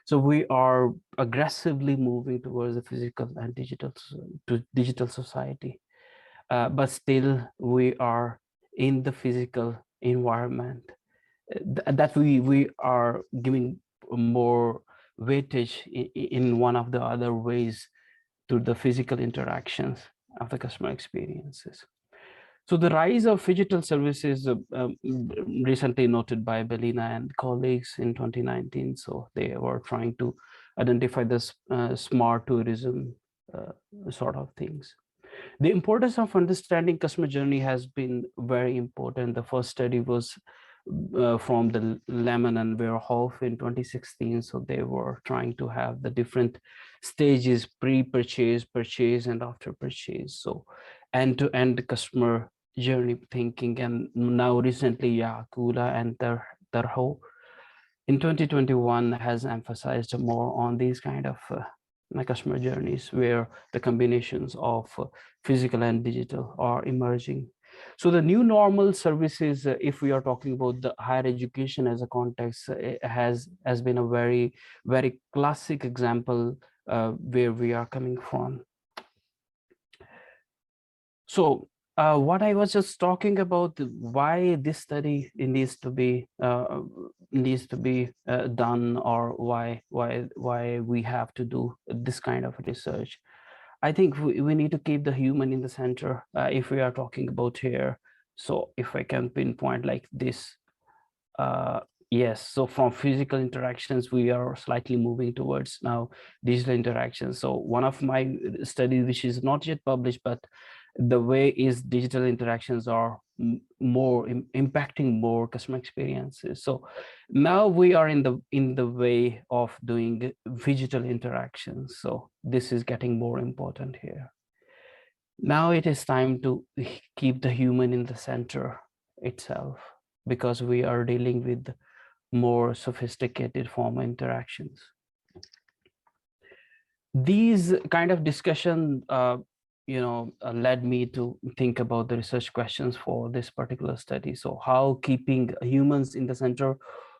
Speaker 5: So we are aggressively moving towards the physical and digital society, but still we are in the physical environment. That we are giving more weightage in one of the other ways to the physical interactions of the customer experiences. So the rise of phygital services, recently noted by Belina and colleagues in 2019. So they were trying to identify this smart tourism sort of things. The importance of understanding customer journey has been very important. The first study was from the Lehman and Verhoef in 2016. So they were trying to have the different stages: pre-purchase, purchase, and after purchase. So end-to-end customer journey thinking. And now recently, Kula and Terhoir in 2021 has emphasized more on these kind of customer journeys, where the combinations of physical and digital are emerging. So the new normal services, if we are talking about the higher education as a context, has been a very, very classic example where we are coming from. So what I was just talking about, why this study needs to be done, or why we have to do this kind of research. I think we need to keep the human in the center if we are talking about here. So if I can pinpoint like this, yes, so from physical interactions, we are slightly moving towards now digital interactions. So one of my studies, which is not yet published, but the way is digital interactions are more impacting more customer experiences. So now we are in the way of doing digital interactions. So this is getting more important here. Now it is time to keep the human in the center itself, because we are dealing with more sophisticated form of interactions. These kind of discussion led me to think about the research questions for this particular study. So how keeping humans in the center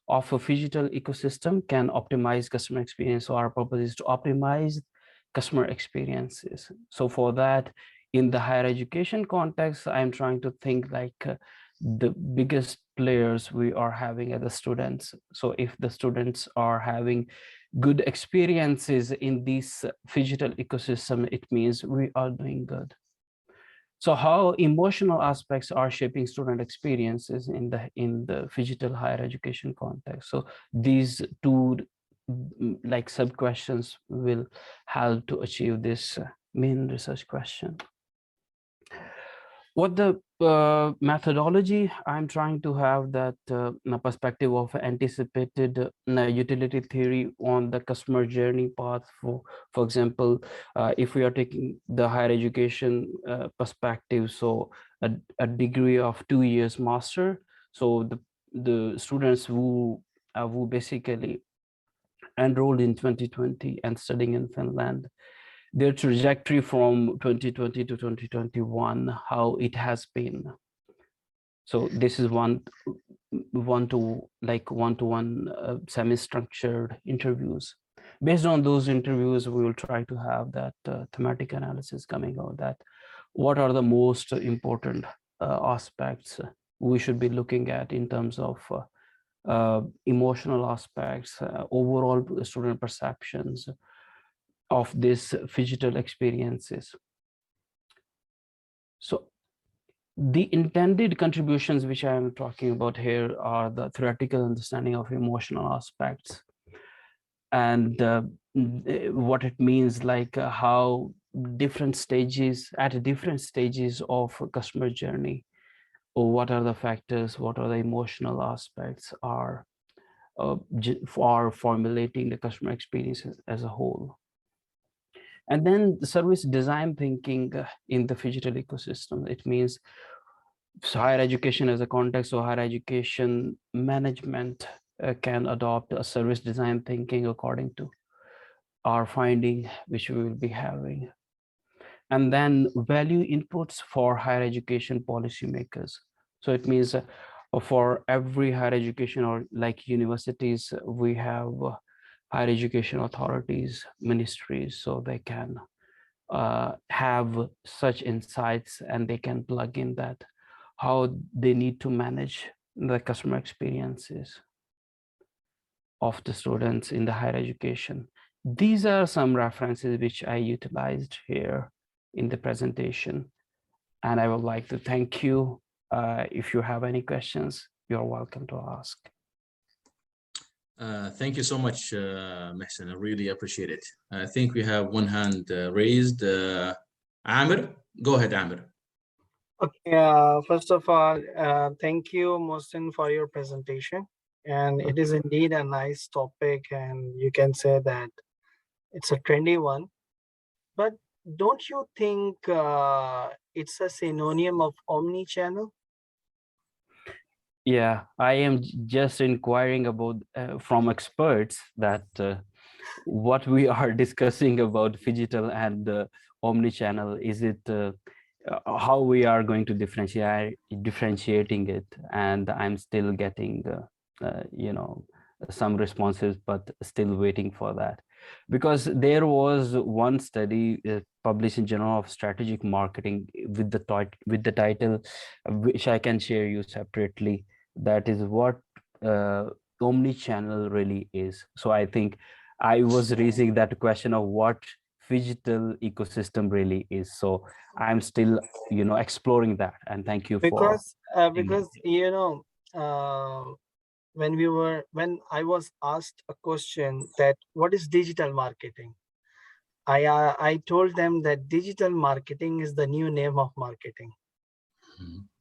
Speaker 5: of a phygital ecosystem can optimize customer experience. So our purpose is to optimize customer experiences. So for that, in the higher education context, I'm trying to think like the biggest players we are having as the students. So if the students are having good experiences in this phygital ecosystem, it means we are doing good. So how emotional aspects are shaping student experiences in the phygital higher education context. So these two like sub questions will help to achieve this main research question. What the methodology I'm trying to have that perspective of anticipated utility theory on the customer journey path. For example, if we are taking the higher education perspective, so a degree of 2 years master, so the students who basically enrolled in 2020 and studying in Finland, their trajectory from 2020 to 2021, how it has been. So this is one-to-one semi-structured interviews. Based on those interviews, we will try to have that thematic analysis coming out, that what are the most important aspects we should be looking at in terms of emotional aspects, overall student perceptions of these phygital experiences. So the intended contributions which I am talking about here are the theoretical understanding of emotional aspects, and what it means, like how different stages of a customer journey, or what are the factors, what are the emotional aspects are for formulating the customer experience as a whole. And then the service design thinking in the phygital ecosystem. It means higher education as a context, or higher education management can adopt a service design thinking according to our finding, which we will be having. And then value inputs for higher education policymakers. So it means for every higher education, or like universities, we have higher education authorities, ministries, so they can have such insights, and they can plug in that how they need to manage the customer experiences of the students in the higher education. These are some references which I utilized here in the presentation, and I would like to thank you. If you have any questions, you're welcome to ask.
Speaker 1: Thank you so much, Mohsin. I really appreciate it. I think we have one hand raised. Amir, go ahead, Amir.
Speaker 6: Okay, first of all, thank you, Mohsin, for your presentation. And it is indeed a nice topic, and you can say that it's a trendy one. But don't you think it's a synonym of omni-channel?
Speaker 5: Yeah, I am just inquiring about from experts that what we are discussing about phygital and omni-channel, is it how we are going to differentiating it, and I'm still getting you know, some responses, but still waiting for that. Because there was one study published in Journal of Strategic Marketing with the title, which I can share you separately, that is what omni-channel really is. So I think I was raising that question of what Phygital ecosystem really is. So I'm still, you know, exploring that, and thank you for
Speaker 6: Because you know, when I was asked a question that what is digital marketing, I told them that digital marketing is the new name of marketing.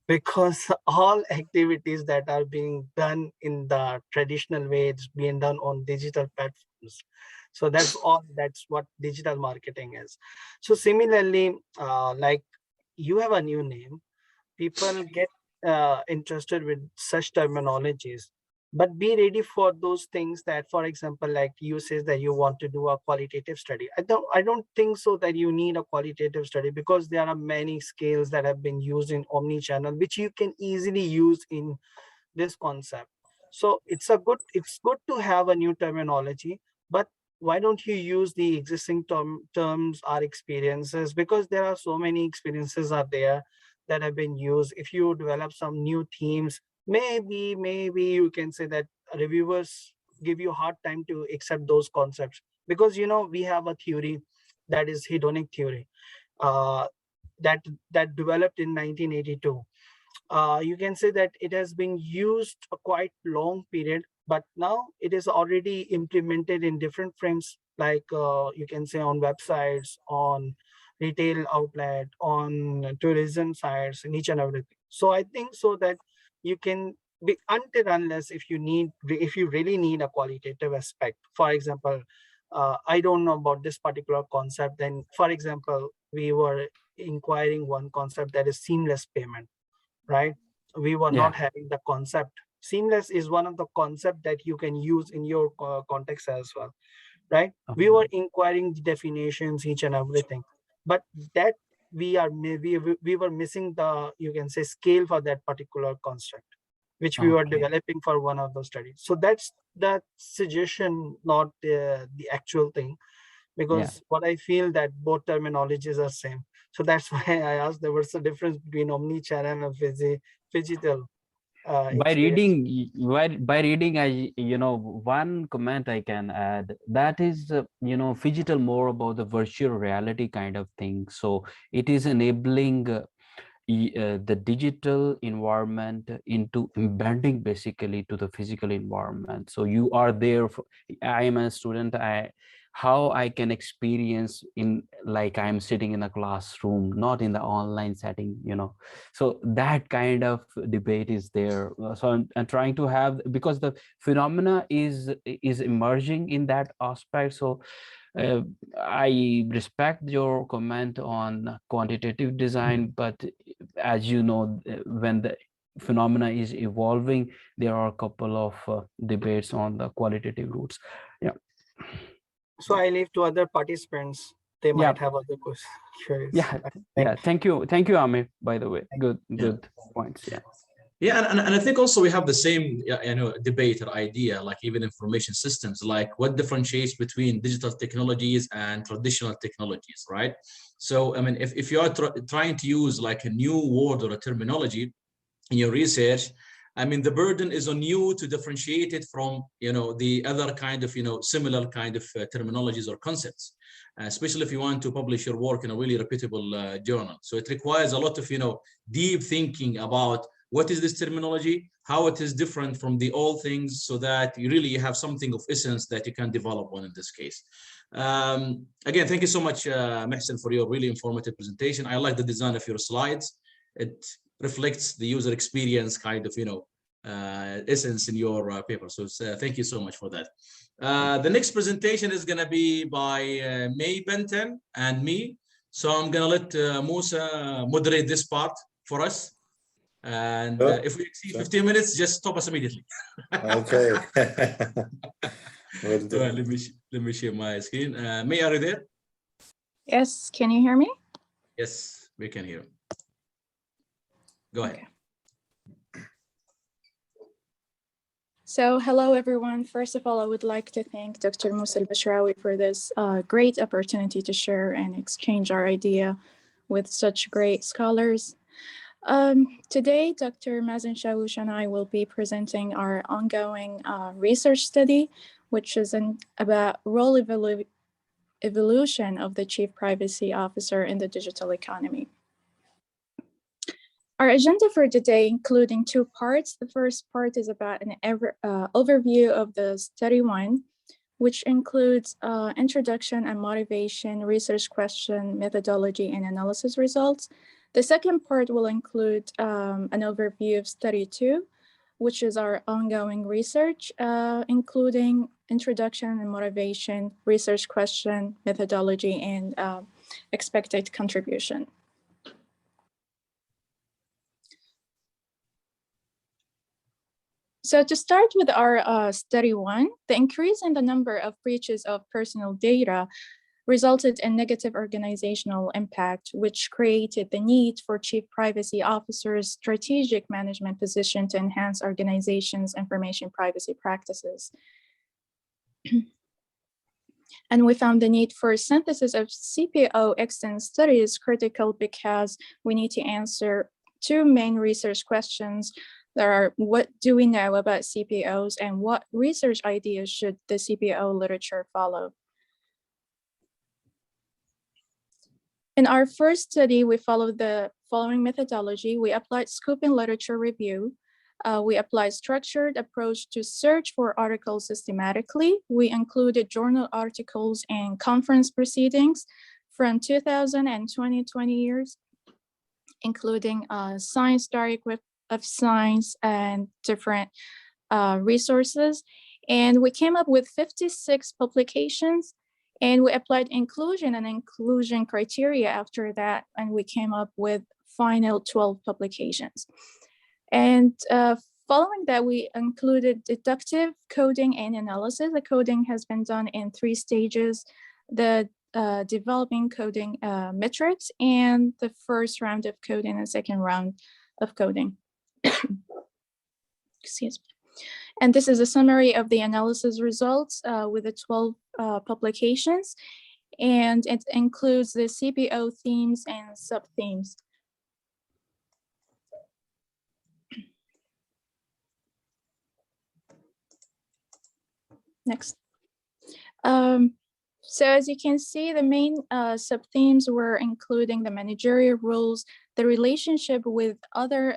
Speaker 6: Because all activities that are being done in the traditional way, it's being done on digital platforms. So that's what digital marketing is. So similarly, like you have a new name, people get interested with such terminologies, but be ready for those things that, for example, like you says that you want to do a qualitative study. I don't think so that you need a qualitative study, because there are many scales that have been used in omni-channel, which you can easily use in this concept. So it's good to have a new terminology, but why don't you use the existing terms or experiences, because there are so many experiences are there that have been used. If you develop some new themes, maybe you can say that reviewers give you a hard time to accept those concepts, because you know we have a theory that is hedonic theory that developed in 1982. You can say that it has been used a quite long period, but now it is already implemented in different frames, like you can say on websites, on retail outlet, on tourism sites, and each and everything. So I think so that you can be, until unless if you really need a qualitative aspect. For example, I don't know about this particular concept. Then, for example, we were inquiring one concept, that is seamless payment, right? We were not having the concept. Seamless is one of the concept that you can use in your context as well, right? We were inquiring the definitions, each and everything, but that we were missing the, you can say, scale for that particular construct, which we were developing for one of those studies. So that's that suggestion, not the actual thing, because what I feel that both terminologies are same. So that's why I asked there was a difference between omni-channel and phygital
Speaker 5: by
Speaker 6: experience.
Speaker 5: reading, I, you know, one comment I can add, that is you know, Phygital more about the virtual reality kind of thing. So it is enabling the digital environment into embedding basically to the physical environment. So you are there for, I am a student, how I can experience in, like I'm sitting in a classroom, not in the online setting, you know. So that kind of debate is there. So I'm trying to have, because the phenomena is emerging in that aspect. So I respect your comment on quantitative design, but as you know, when the phenomena is evolving, there are a couple of debates on the qualitative routes. Yeah.
Speaker 6: So I leave to other participants. They might have other questions.
Speaker 5: Yeah. Thank you, Amir. By the way, good points. Yeah.
Speaker 1: Yeah, and I think also we have the same, you know, debate or idea, like even information systems, like what differentiates between digital technologies and traditional technologies, right? So, I mean, if you are trying to use like a new word or a terminology in your research, I mean, the burden is on you to differentiate it from, you know, the other kind of, you know, similar kind of terminologies or concepts, especially if you want to publish your work in a really reputable journal. So it requires a lot of, you know, deep thinking about what is this terminology, how it is different from the old things, so that you really have something of essence that you can develop on in this case. Again, thank you so much, Mohsin, for your really informative presentation. I like the design of your slides. It reflects the user experience kind of, you know, essence in your paper. So thank you so much for that. The next presentation is going to be by May Bantan and me. So I'm going to let Musa moderate this part for us. And if we exceed 15 minutes, just stop us immediately.
Speaker 3: Okay.
Speaker 1: Let me share my screen. May, are you there?
Speaker 7: Yes, can you hear me?
Speaker 1: Yes, we can hear. Go ahead.
Speaker 7: Okay. So hello, everyone. First of all, I would like to thank Dr. Mohsin Bashrawi for this great opportunity to share and exchange our idea with such great scholars. Today, Dr. Mazen Shawosh and I will be presenting our ongoing research study, which is about role evolution of the Chief Privacy Officer in the digital economy. Our agenda for today, including two parts. The first part is about an overview of the study one, which includes introduction and motivation, research question, methodology, and analysis results. The second part will include an overview of study two, which is our ongoing research, including introduction and motivation, research question, methodology, and expected contribution. So to start with our study one, the increase in the number of breaches of personal data resulted in negative organizational impact, which created the need for Chief Privacy Officers' strategic management position to enhance organizations' information privacy practices. And we found the need for synthesis of CPO extent studies critical because we need to answer two main research questions. There are, what do we know about CPOs, and what research ideas should the CPO literature follow? In our first study, we followed the following methodology. We applied scope and literature review. We applied structured approach to search for articles systematically. We included journal articles and conference proceedings from 2000 and 2020 years, including Science Direct Web of Science and different resources. And we came up with 56 publications, and we applied inclusion and inclusion criteria after that, and we came up with final 12 publications. And following that, we included deductive coding and analysis. The coding has been done in 3 stages: the developing coding metrics, and the first round of coding and second round of coding. Excuse me. And this is a summary of the analysis results with the 12 publications, and it includes the CPO themes and sub-themes. Next. So as you can see, the main sub-themes were including the managerial roles, the relationship with other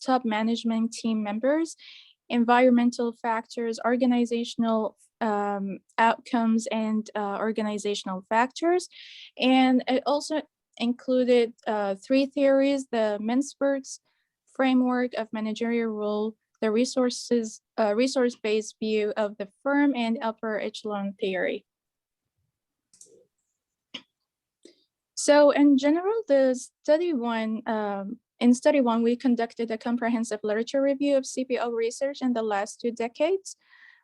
Speaker 7: top management team members, environmental factors, organizational outcomes, and organizational factors. And it also included 3 theories: the Mintzberg's framework of managerial role, the resource-based view of the firm, and upper echelon theory. So in general, the study one, in study one, we conducted a comprehensive literature review of CPO research in the last 2 decades.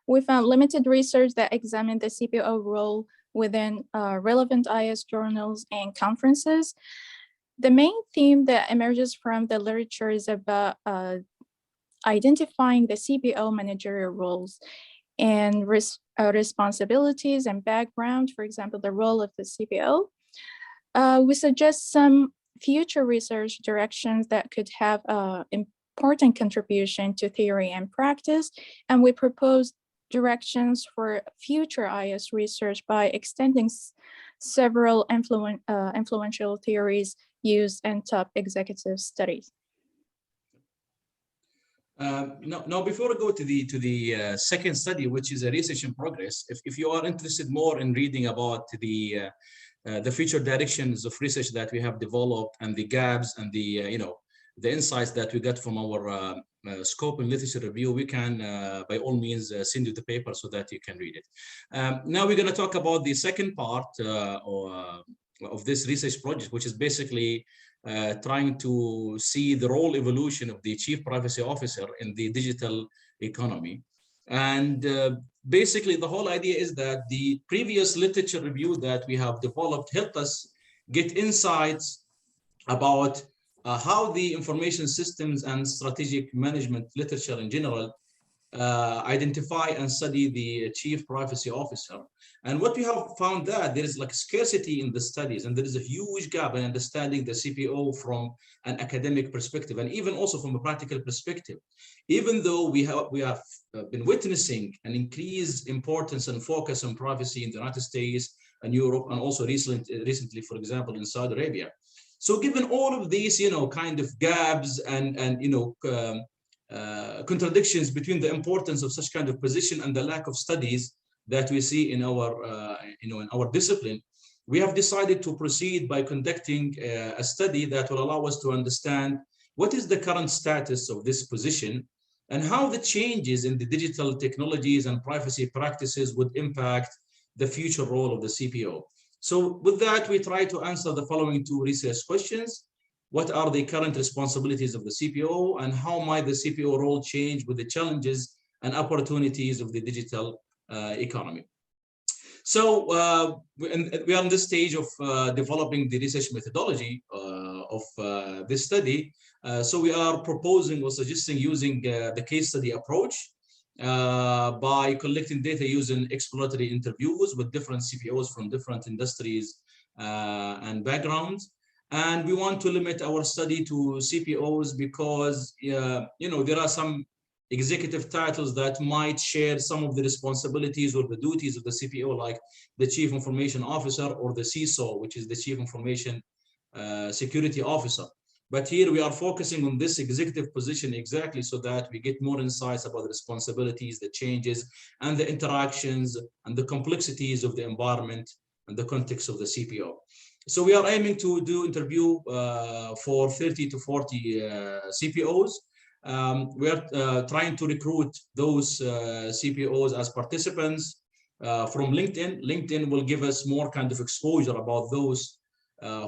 Speaker 7: We found limited research that examined the CPO role within relevant IS journals and conferences. The main theme that emerges from the literature is about identifying the CPO managerial roles and responsibilities and background, for example, the role of the CPO. We suggest some future research directions that could have important contribution to theory and practice, and we propose directions for future IS research by extending several influential theories used in top executive studies.
Speaker 1: Now, before we go to the second study, which is a research in progress, if you are interested more in reading about the future directions of research that we have developed and the gaps and the the insights that we got from our scope and literature review, we can by all means send you the paper so that you can read it. Now we're going to talk about the second part of this research project, which is basically trying to see the role evolution of the Chief Privacy Officer in the digital economy. And basically, the whole idea is that the previous literature review that we have developed helped us get insights about how the information systems and strategic management literature in general identify and study the chief privacy officer. And what we have found that there is like scarcity in the studies, and there is a huge gap in understanding the CPO from an academic perspective, and even also from a practical perspective. Even though we have been witnessing an increased importance and focus on privacy in the United States and Europe, and also recently, for example, in Saudi Arabia. So given all of these, kind of gaps and contradictions between the importance of such kind of position and the lack of studies that we see in our, in our discipline, we have decided to proceed by conducting a study that will allow us to understand what is the current status of this position and how the changes in the digital technologies and privacy practices would impact the future role of the CPO. So with that, we try to answer the following two research questions. What are the current responsibilities of the CPO, and how might the CPO role change with the challenges and opportunities of the digital economy? So we are in this stage of developing the research methodology of this study. So we are proposing or suggesting using the case study approach by collecting data using exploratory interviews with different CPOs from different industries and backgrounds. And we want to limit our study to CPOs because, there are some executive titles that might share some of the responsibilities or the duties of the CPO, like the Chief Information Officer or the CISO, which is the Chief Information Security Officer. But here we are focusing on this executive position exactly so that we get more insights about the responsibilities, the changes, and the interactions and the complexities of the environment and the context of the CPO. So we are aiming to do interview for 30 to 40 CPOs. We are trying to recruit those CPOs as participants from LinkedIn. LinkedIn will give us more kind of exposure about those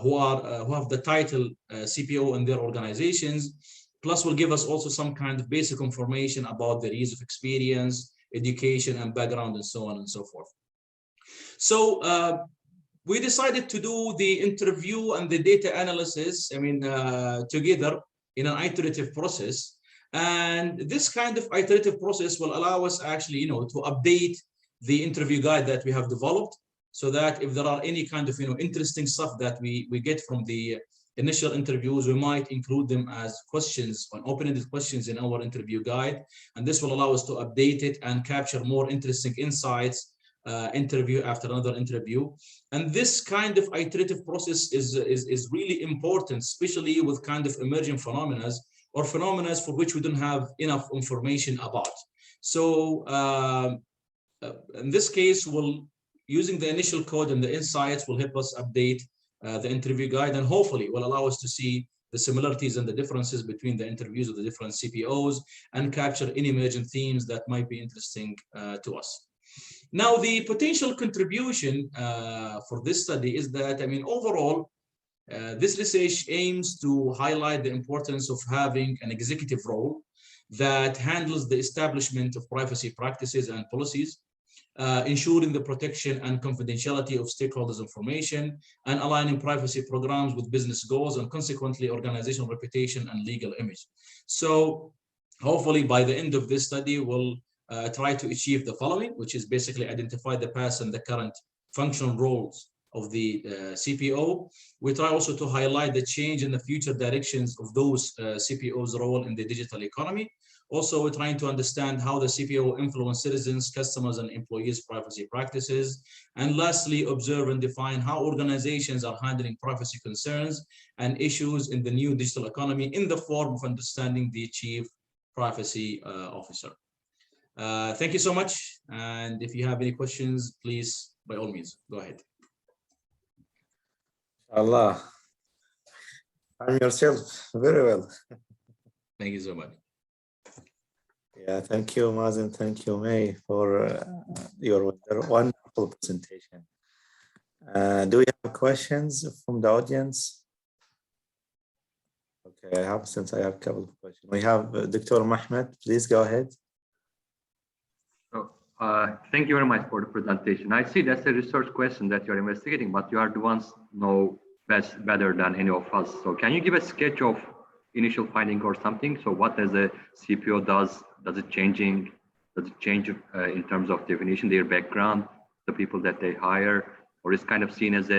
Speaker 1: who have the title CPO in their organizations. Plus, will give us also some kind of basic information about their years of experience, education, and background, and so on and so forth. So we decided to do the interview and the data analysis, together in an iterative process. And this kind of iterative process will allow us actually, to update the interview guide that we have developed, so that if there are any kind of, interesting stuff that we get from the initial interviews, we might include them as questions, on open-ended questions in our interview guide. And this will allow us to update it and capture more interesting insights interview after another interview. And this kind of iterative process is really important, especially with kind of emerging phenomena or phenomena for which we don't have enough information about. So in this case, using the initial code and the insights will help us update the interview guide, and hopefully will allow us to see the similarities and the differences between the interviews of the different CPOs and capture any emerging themes that might be interesting to us. Now, the potential contribution for this study is that, overall, this research aims to highlight the importance of having an executive role that handles the establishment of privacy practices and policies, ensuring the protection and confidentiality of stakeholders' information, and aligning privacy programs with business goals and consequently organizational reputation and legal image. So hopefully by the end of this study, we'll try to achieve the following, which is basically identify the past and the current functional roles of the CPO. We try also to highlight the change in the future directions of those CPO's role in the digital economy. Also, we're trying to understand how the CPO influence citizens, customers, and employees' privacy practices. And lastly, observe and define how organizations are handling privacy concerns and issues in the new digital economy in the form of understanding the Chief Privacy Officer. Thank you so much. And if you have any questions, please, by all means, go ahead.
Speaker 3: Allah, I'm yourself very well.
Speaker 1: Thank you so much.
Speaker 3: Yeah, thank you, Mazen. Thank you, May, for your wonderful presentation. Do we have questions from the audience? Okay, I have a couple of questions. We have Dr. Mahmoud. Please go ahead.
Speaker 8: Thank you very much for the presentation. I see that's a research question that you're investigating, but you are the ones know better than any of us. So can you give a sketch of initial finding or something? So what does a CPO does? Does it change in terms of definition, their background, the people that they hire, or is kind of seen as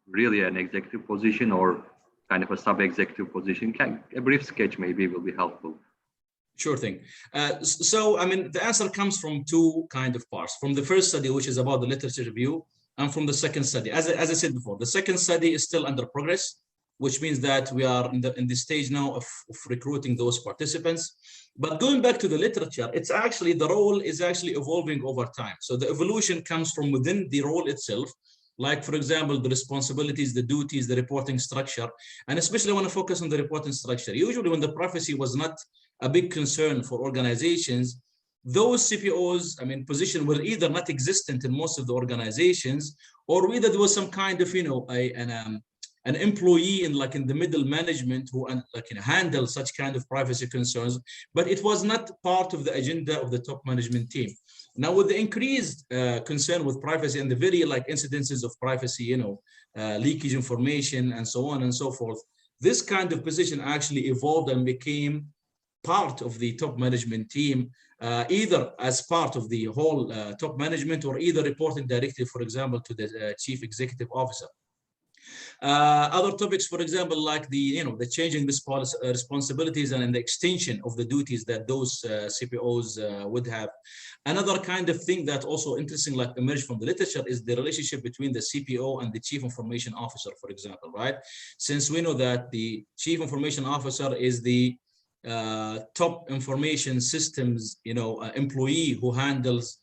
Speaker 8: really an executive position or kind of a sub-executive position? A brief sketch maybe will be helpful.
Speaker 1: Sure thing. So, I mean, the answer comes from two kind of parts. From the first study, which is about the literature review, and from the second study. As I said before, the second study is still under progress, which means that we are in the stage now of recruiting those participants. But going back to the literature, it's actually, the role is actually evolving over time. So the evolution comes from within the role itself, like, for example, the responsibilities, the duties, the reporting structure. And especially I want to focus on the reporting structure. Usually when the privacy was not a big concern for organizations, those CPOs, I mean, position were either not existent in most of the organizations, or whether there was some kind of, you know, an employee in the middle management who handle such kind of privacy concerns, but it was not part of the agenda of the top management team. Now, with the increased concern with privacy and the very incidences of privacy, you know, leakage information and so on and so forth, this kind of position actually evolved and became part of the top management team, either as part of the whole top management or either reporting directly, for example, to the chief executive officer. Other topics, for example, like the changing responsibilities and the extension of the duties that those CPOs would have. Another kind of thing that also interesting, emerged from the literature, is the relationship between the CPO and the chief information officer, for example, right? Since we know that the chief information officer is the top information systems, employee who handles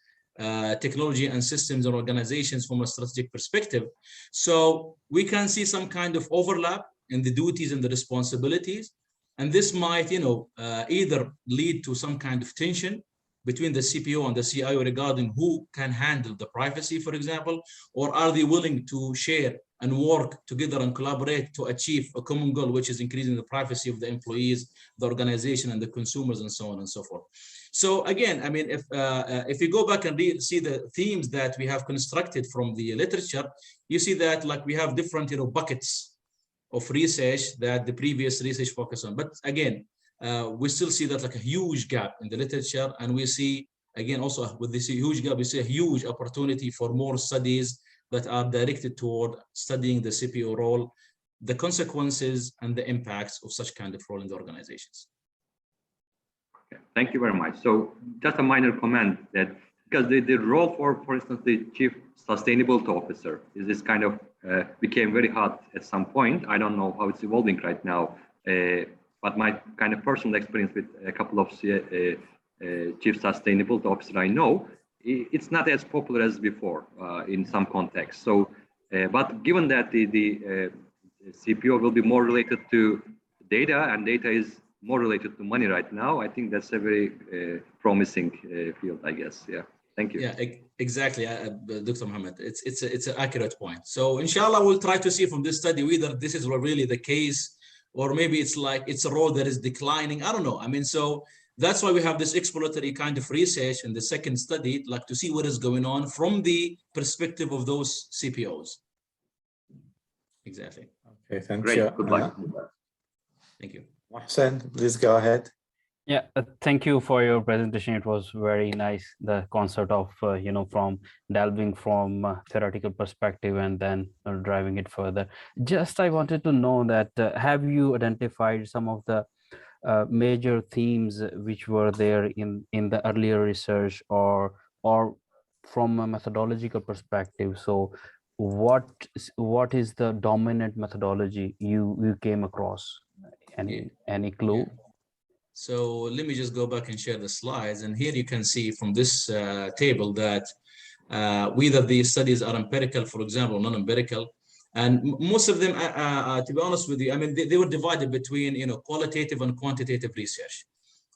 Speaker 1: technology and systems and organizations from a strategic perspective. So we can see some kind of overlap in the duties and the responsibilities. And this might, either lead to some kind of tension between the CPO and the CIO regarding who can handle the privacy, for example, or are they willing to share and work together and collaborate to achieve a common goal, which is increasing the privacy of the employees, the organization, and the consumers, and so on and so forth. So again, I mean, if you go back and see the themes that we have constructed from the literature, you see that we have different buckets of research that the previous research focused on. But again, we still see that a huge gap in the literature, and we see again also with this huge gap, we see a huge opportunity for more studies that are directed toward studying the CPO role, the consequences and the impacts of such kind of role in the organizations.
Speaker 8: Okay, thank you very much. So just a minor comment that because the role for instance, the chief sustainability officer is this kind of became very hot at some point. I don't know how it's evolving right now, but my kind of personal experience with a couple of chief sustainability officer I know, it's not as popular as before in some contexts. So, but given that the CPO will be more related to data, and data is more related to money right now, I think that's a very promising field, I guess. Yeah, thank you.
Speaker 1: Yeah, exactly, Dr. Mohammed. It's an accurate point. So, inshallah, we'll try to see from this study whether this is really the case, or maybe it's a role that is declining. I don't know. I mean, so that's why we have this exploratory kind of research in the second study, to see what is going on from the perspective of those CPOs. Exactly.
Speaker 3: Okay, thank
Speaker 8: Great.
Speaker 3: you.
Speaker 8: Good luck.
Speaker 3: Thank you. Mohsin, please go ahead.
Speaker 5: Yeah, thank you for your presentation. It was very nice, the concept of, from delving from theoretical perspective and then driving it further. Just I wanted to know that, have you identified some of the major themes which were there in the earlier research, or from a methodological perspective? So what is the dominant methodology you came across? Any clue?
Speaker 1: Yeah. So let me just go back and share the slides. And here you can see from this table that whether the studies are empirical, for example, non-empirical. And most of them, to be honest with you, I mean, they were divided between, qualitative and quantitative research.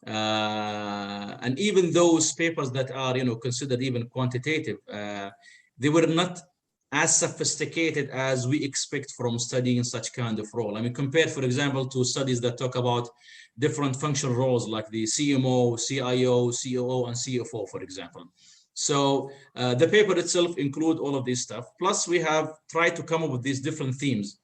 Speaker 1: And even those papers that are, considered even quantitative, they were not as sophisticated as we expect from studying such kind of role. I mean, compared, for example, to studies that talk about different functional roles like the CMO, CIO, COO, and CFO, for example. So the paper itself includes all of this stuff. Plus, we have tried to come up with these different themes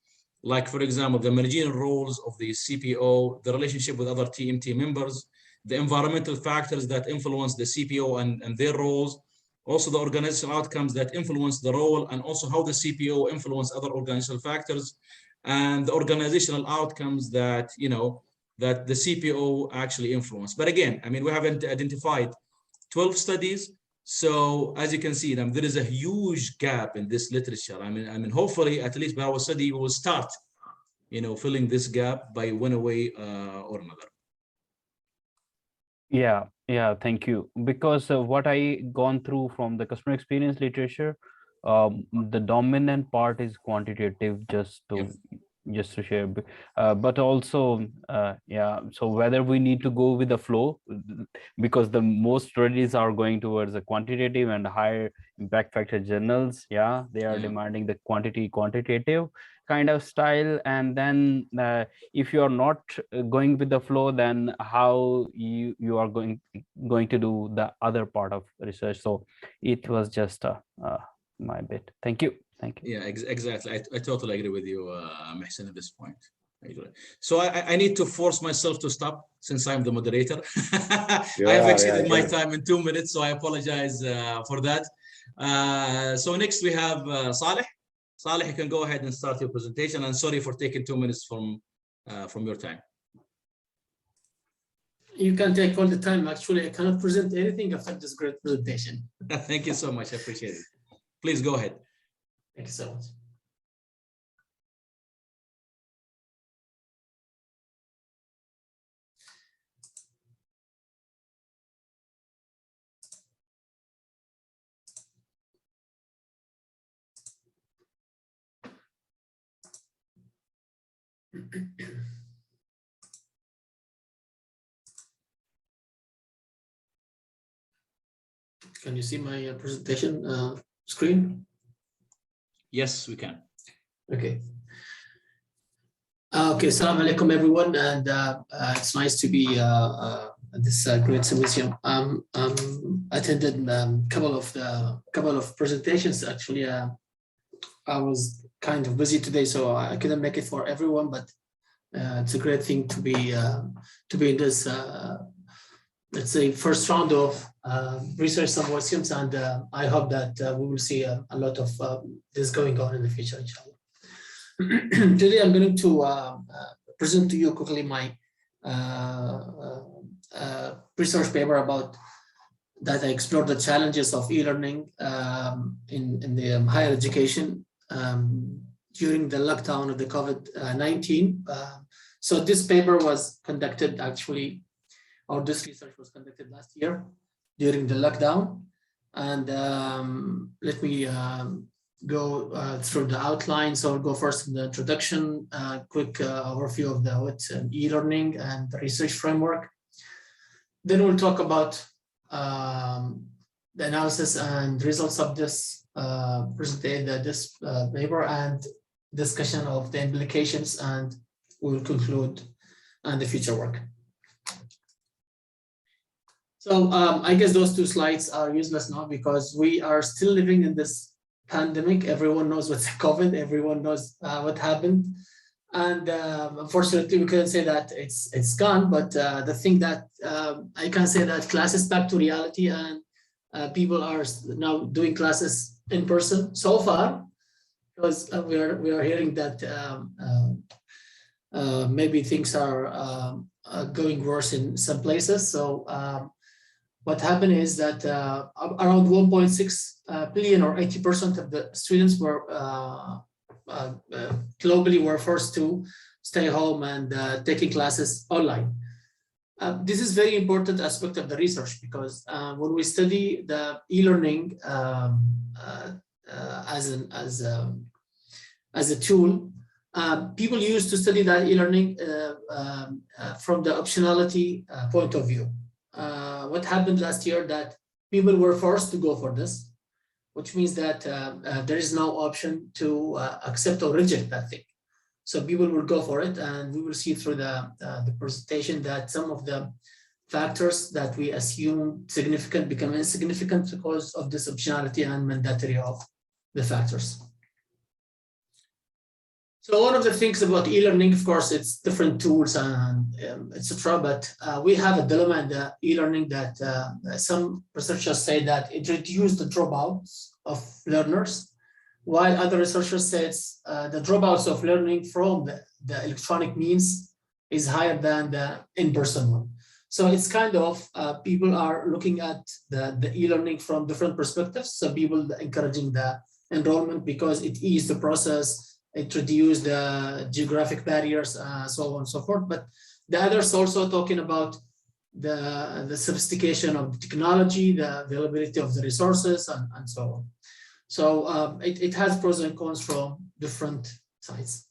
Speaker 1: like, for example, the managerial roles of the CPO, the relationship with other TMT members, the environmental factors that influence the CPO and their roles, also the organizational outcomes that influence the role, and also how the CPO influence other organizational factors, and the organizational outcomes that, you know, that the CPO actually influence. But again, I mean, we haven't identified 12 studies. So as you can see, there is a huge gap in this literature. I mean, hopefully, at least by our study, we will start, you know, filling this gap by one way or another.
Speaker 5: Yeah, thank you. Because what I gone through from the customer experience literature, the dominant part is quantitative, just to share, but also yeah, so whether we need to go with the flow, because the most studies are going towards the quantitative and higher impact factor journals, yeah, they are demanding the quantitative kind of style. And then if you are not going with the flow, then how you are going to do the other part of research. So it was just my bit. Thank you.
Speaker 1: Yeah, exactly. I totally agree with you, Mohsin, at this point. So I need to force myself to stop since I'm the moderator. I have exceeded my time in 2 minutes, so I apologize for that. So next we have Saleh. Saleh, you can go ahead and start your presentation. And sorry for taking 2 minutes from your time.
Speaker 9: You can take all the time. Actually, I cannot present anything after this great presentation.
Speaker 1: Thank you so much. I appreciate it. Please go ahead.
Speaker 9: Thank you so much. Can you see my presentation screen?
Speaker 1: Yes, we can.
Speaker 9: Okay. Okay, Assalamu alaikum everyone, and it's nice to be at this great symposium. Attended couple of presentations. Actually, I was kind of busy today, so I couldn't make it for everyone. But it's a great thing to be in this let's say first round of research symposiums, and I hope that we will see a lot of this going on in the future, inshallah. Today I'm going to present to you quickly my research paper about that I explored the challenges of e-learning in the higher education during the lockdown of the COVID-19. So this paper was conducted actually, or this research was conducted last year during the lockdown. And let me go through the outline. So I'll go first in the introduction, quick overview of what's e-learning and the research framework. Then we'll talk about the analysis and results of this paper and discussion of the implications, and we'll conclude on the future work. So I guess those two slides are useless now because we are still living in this pandemic. Everyone knows what's COVID. Everyone knows what happened. And unfortunately, we couldn't say that it's gone. But the thing that I can say that class is back to reality, and people are now doing classes in person so far, because we are hearing that maybe things are going worse in some places. So what happened is that around 1.6 billion, or 80% of the students were globally were forced to stay home and taking classes online. This is very important aspect of the research, because when we study the e-learning as a tool, people used to study that e-learning from the optionality point of view. What happened last year that people were forced to go for this, which means that there is no option to accept or reject that thing. So people will go for it, and we will see through the presentation that some of the factors that we assume significant become insignificant because of this optionality and mandatory of the factors. So one of the things about e-learning, of course, it's different tools and etc. But we have a dilemma in the e-learning that some researchers say that it reduced the dropouts of learners, while other researchers say the dropouts of learning from the electronic means is higher than the in-person one. So it's kind of people are looking at the e-learning from different perspectives. So people encouraging the enrollment because it eased the process. It reduced the geographic barriers, so on and so forth. But the others also talking about the sophistication of the technology, the availability of the resources, and so on. So it has pros and cons from different sides.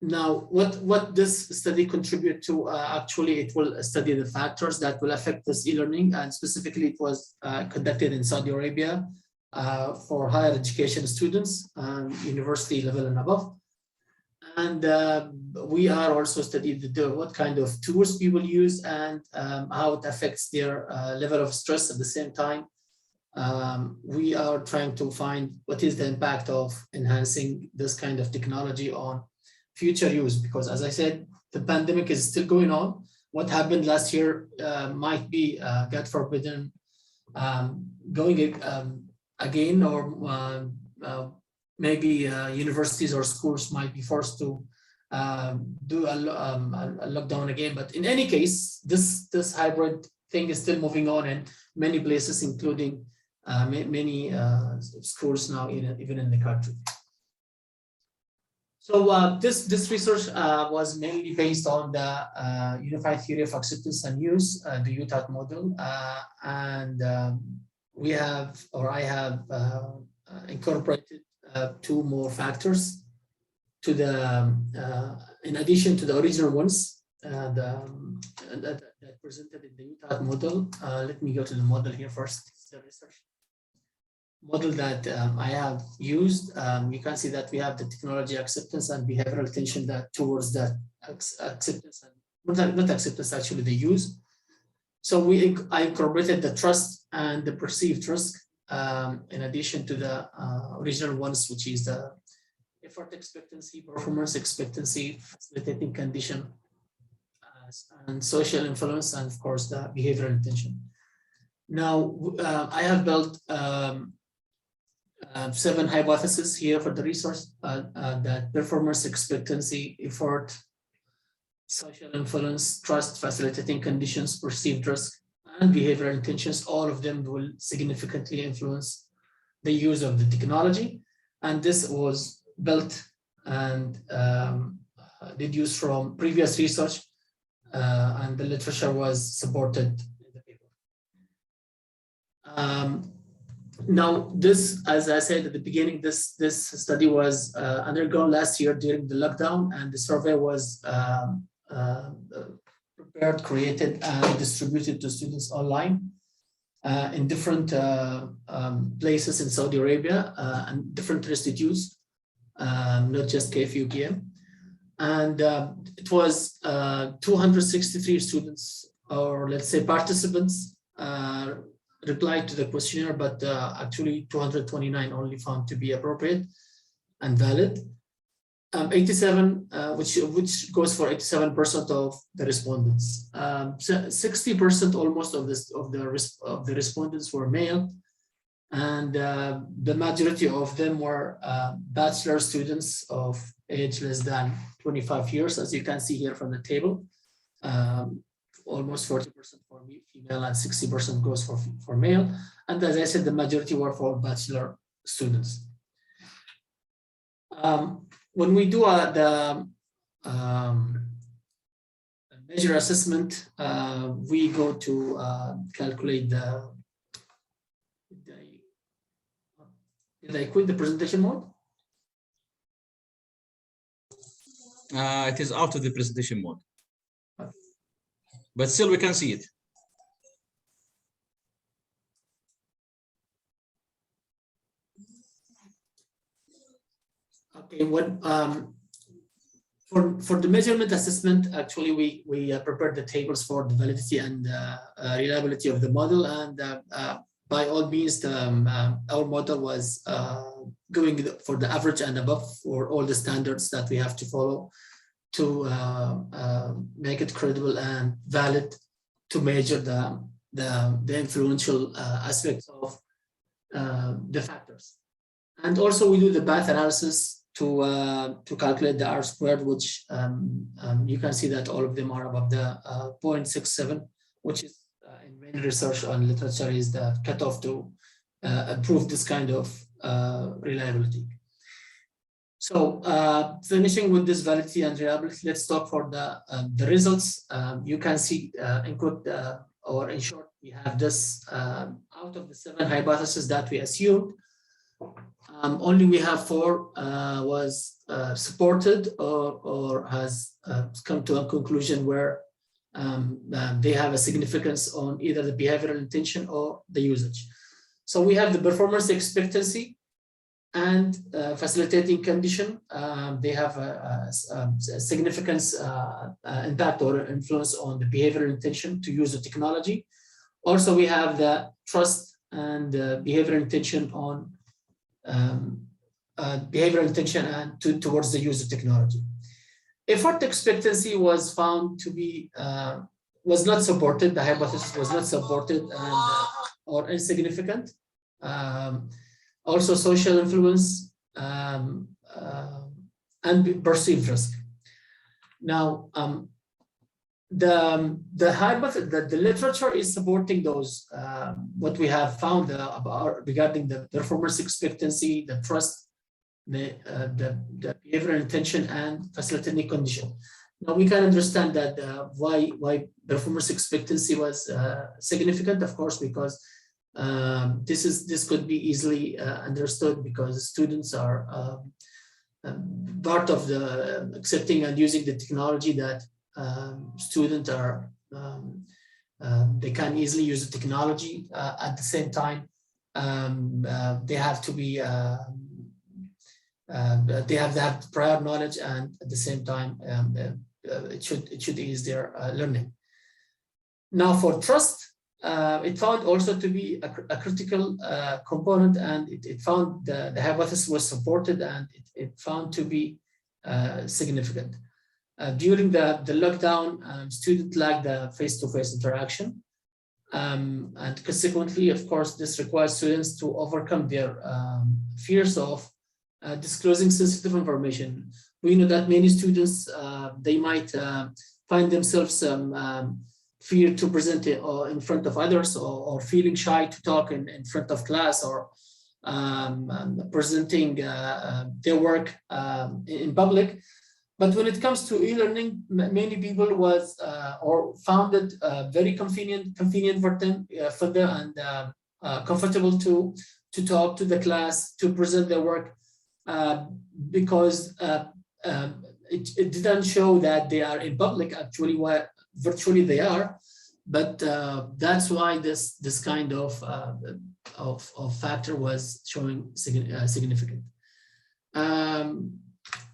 Speaker 9: Now, what this study contribute to? Actually, it will study the factors that will affect this e-learning, and specifically, it was conducted in Saudi Arabia. For higher education students, university level and above. And we are also studying what kind of tools people use and how it affects their level of stress at the same time. We are trying to find what is the impact of enhancing this kind of technology on future use, because as I said, the pandemic is still going on. What happened last year might be, God forbidden, going again, or maybe universities or schools might be forced to do a lockdown again. But in any case, this hybrid thing is still moving on in many places, including many schools now, even in the country. So this research was mainly based on the Unified Theory of Acceptance and Use, the UTAT model, and we have, or I have, incorporated 2 more factors to the, in addition to the original ones that presented in the UTAT model. Let me go to the model here first. The research model that I have used. You can see that we have the technology acceptance and behavioral attention that towards that acceptance and not acceptance, actually the use. So I incorporated the trust and the perceived risk in addition to the original ones, which is the effort expectancy, performance expectancy, facilitating condition, and social influence, and of course the behavioral intention. Now I have built 7 hypotheses here for the research that performance expectancy, effort, social influence, trust, facilitating conditions, perceived risk, and behavioral intentions, all of them will significantly influence the use of the technology. And this was built and deduced from previous research, and the literature was supported in the paper. Now, this, as I said at the beginning, this study was undergone last year during the lockdown, and the survey was prepared, created, and distributed to students online in different places in Saudi Arabia and different institutes, not just KFUPM. And it was 263 students, or let's say participants, replied to the questionnaire, but actually 229 only found to be appropriate and valid. 87, which goes for 87% of the respondents. 60% almost of the respondents were male, and the majority of them were bachelor students of age less than 25 years, as you can see here from the table. Almost 40% for female and 60% goes for male. And as I said, the majority were for bachelor students. When we do the measure assessment, we go to calculate the, did I quit the presentation mode?
Speaker 1: It is out of the presentation mode, but still we can see it.
Speaker 9: Okay, what for the measurement assessment, actually we prepared the tables for the validity and reliability of the model, and by all means our model was going for the average and above for all the standards that we have to follow to make it credible and valid to measure the influential aspects of the factors. And also we do the path analysis to calculate the R-squared, which you can see that all of them are above the 0.67, which is in many research and literature is the cutoff to prove this kind of reliability. So finishing with this validity and reliability, let's talk for the results. You can see or in short, we have this out of the 7 hypotheses that we assumed, only we have 4 was supported or has come to a conclusion where they have a significance on either the behavioral intention or the usage. So we have the performance expectancy and facilitating condition. They have a significance impact or influence on the behavioral intention to use the technology. Also, we have the trust and behavioral intention on behavioral intention and towards the use of technology. Effort expectancy was found to be was not supported. The hypothesis was not supported and or insignificant. Also, social influence and perceived risk. Now, the literature is supporting those what we have found about regarding the performance expectancy, the trust, the behavioral intention, and facilitating condition. Now we can understand that why performance expectancy was significant, of course, because this could be easily understood because students are part of the accepting and using the technology that students are they can easily use the technology. At the same time, they have to be they have to have prior knowledge, and at the same time it should ease their learning. Now for trust, it found also to be a critical component, and it found the hypothesis was supported, and it found to be significant. During the lockdown, students lacked the face-to-face interaction, and consequently, of course, this requires students to overcome their fears of disclosing sensitive information. We know that many students, they might find themselves fear to present it in front of others, or feeling shy to talk in front of class, or presenting their work in public. But when it comes to e-learning, many people was or found it very convenient for them and comfortable to talk to the class, to present their work, because it didn't show that they are in public. Actually, what virtually they are, but that's why this kind of factor was showing significant.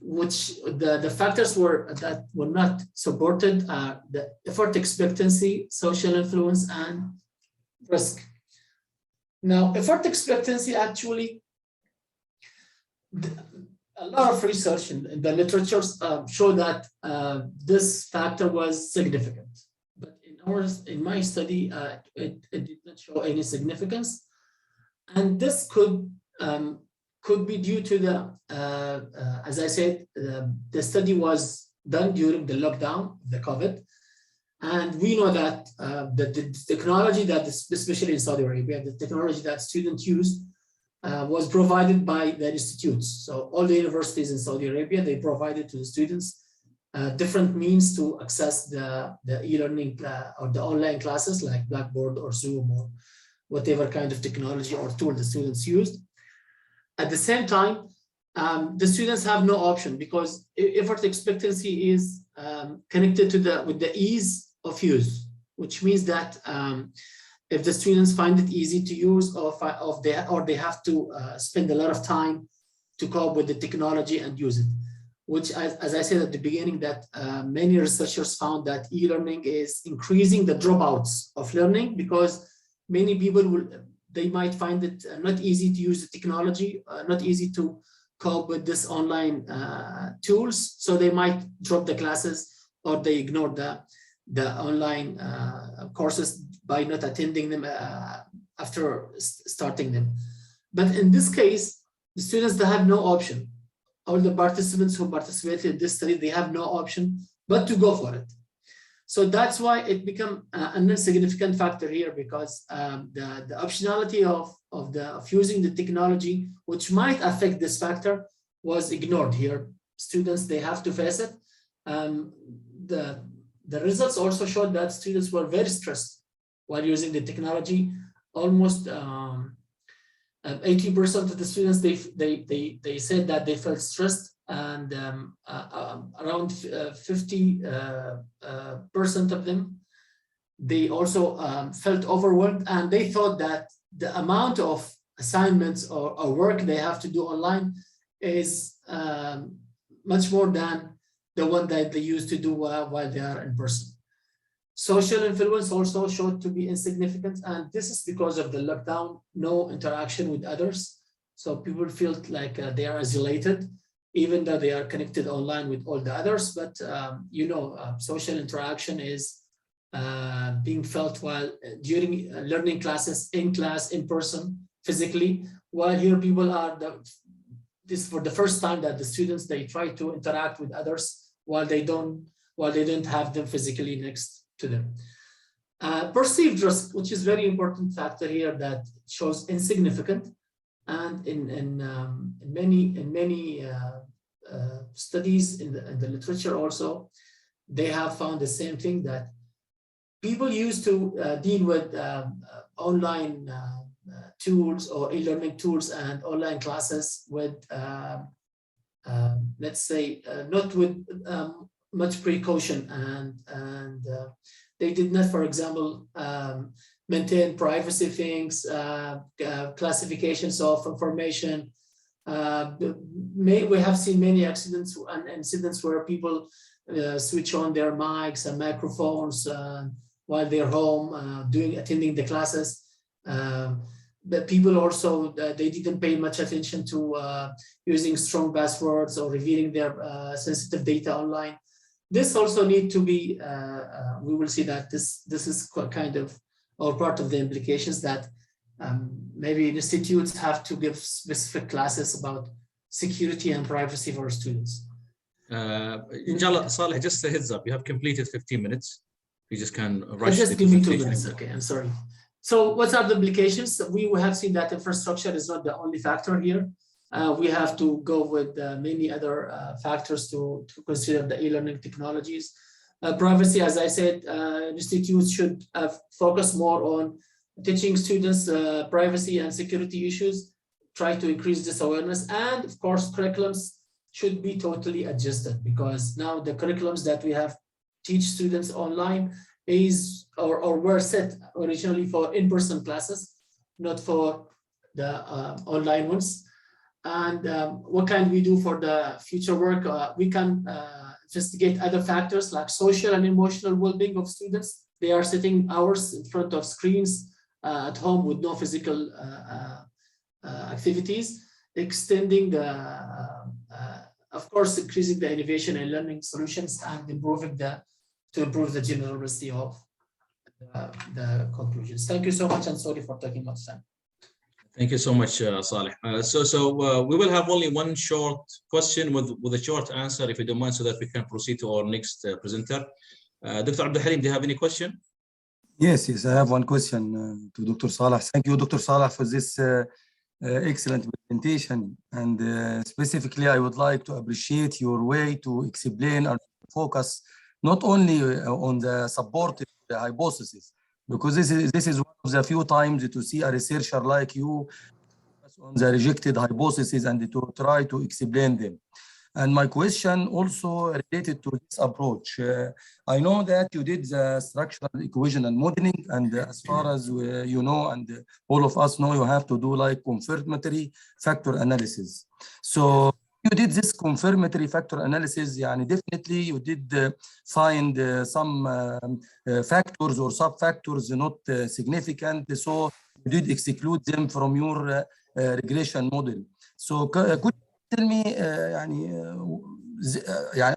Speaker 9: Which the factors that were not supported are the effort expectancy, social influence, and risk. Now, effort expectancy, actually, a lot of research in the literature show that this factor was significant. But in my study, it did not show any significance, and this could be due to the, as I said, the study was done during the lockdown, the COVID, and we know that the technology that, especially in Saudi Arabia, the technology that students used was provided by the institutes. So all the universities in Saudi Arabia, they provided to the students different means to access the e-learning or the online classes like Blackboard or Zoom or whatever kind of technology or tool the students used. At the same time, the students have no option, because effort expectancy is connected with the ease of use, which means that if the students find it easy to use, or they have to spend a lot of time to cope with the technology and use it, which, as I said at the beginning, that many researchers found that e-learning is increasing the dropouts of learning, because many people they might find it not easy to use the technology, not easy to cope with this online tools. So they might drop the classes, or they ignore the online courses by not attending them after starting them. But in this case, the students, they have no option. All the participants who participated in this study, they have no option but to go for it. So that's why it became an insignificant factor here, because the optionality of using the technology, which might affect this factor, was ignored here. Students, they have to face it. The results also showed that students were very stressed while using the technology. Almost 80% of the students, they said that they felt stressed, and around 50% of them, they also felt overwhelmed, and they thought that the amount of assignments or work they have to do online is much more than the one that they used to do while they are in person. Social influence also showed to be insignificant, and this is because of the lockdown, no interaction with others. So people felt like they are isolated, even though they are connected online with all the others. But social interaction is being felt while during learning classes, in class, in person, physically, while here people are this for the first time that the students, they try to interact with others while they don't have them physically next to them. Perceived risk, which is very important factor here that shows insignificant, and in many studies in the literature also, they have found the same thing, that people used to deal with online tools or e-learning tools and online classes with let's say not with much precaution, and they did not, for example, maintain privacy things, classifications of information. We have seen many accidents and incidents where people switch on their mics and microphones while they're home attending the classes. But people also, they didn't pay much attention to using strong passwords or revealing their sensitive data online. This also need to be, we will see that this is kind of, or part of the implications that maybe institutes have to give specific classes about security and privacy for students.
Speaker 1: Inshallah, Saleh, just a heads up, you have completed 15 minutes. You just can rush.
Speaker 9: Just give me 2 minutes, okay, I'm sorry. So what are the implications? We have seen that infrastructure is not the only factor here. We have to go with many other factors to consider the e-learning technologies. Privacy, as I said, institutes should focus more on teaching students privacy and security issues, try to increase this awareness, and of course, curriculums should be totally adjusted, because now the curriculums that we have teach students online is or were set originally for in-person classes, not for the online ones. And what can we do for the future work? We can investigate other factors like social and emotional well-being of students. They are sitting hours in front of screens at home with no physical activities, extending the, of course, increasing the innovation and learning solutions, and improving to improve the generosity of the conclusions. Thank you so much, and sorry for taking much time.
Speaker 1: Thank you so much, Saleh. So we will have only one short question with a short answer, if you don't mind, so that we can proceed to our next presenter. Dr. Abdul Halim, do you have any question?
Speaker 10: Yes, I have one question to Dr. Saleh. Thank you, Dr. Saleh, for this excellent presentation. And specifically, I would like to appreciate your way to explain and focus not only on the supportive hypothesis, because this is one of the few times to see a researcher like you on the rejected hypothesis and to try to explain them. And my question also related to this approach. I know that you did the structural equation and modeling, and as far as you know, and all of us know, you have to do like confirmatory factor analysis. So you did this confirmatory factor analysis, definitely you did find some factors or sub-factors not significant, so you did exclude them from your regression model. So could you tell me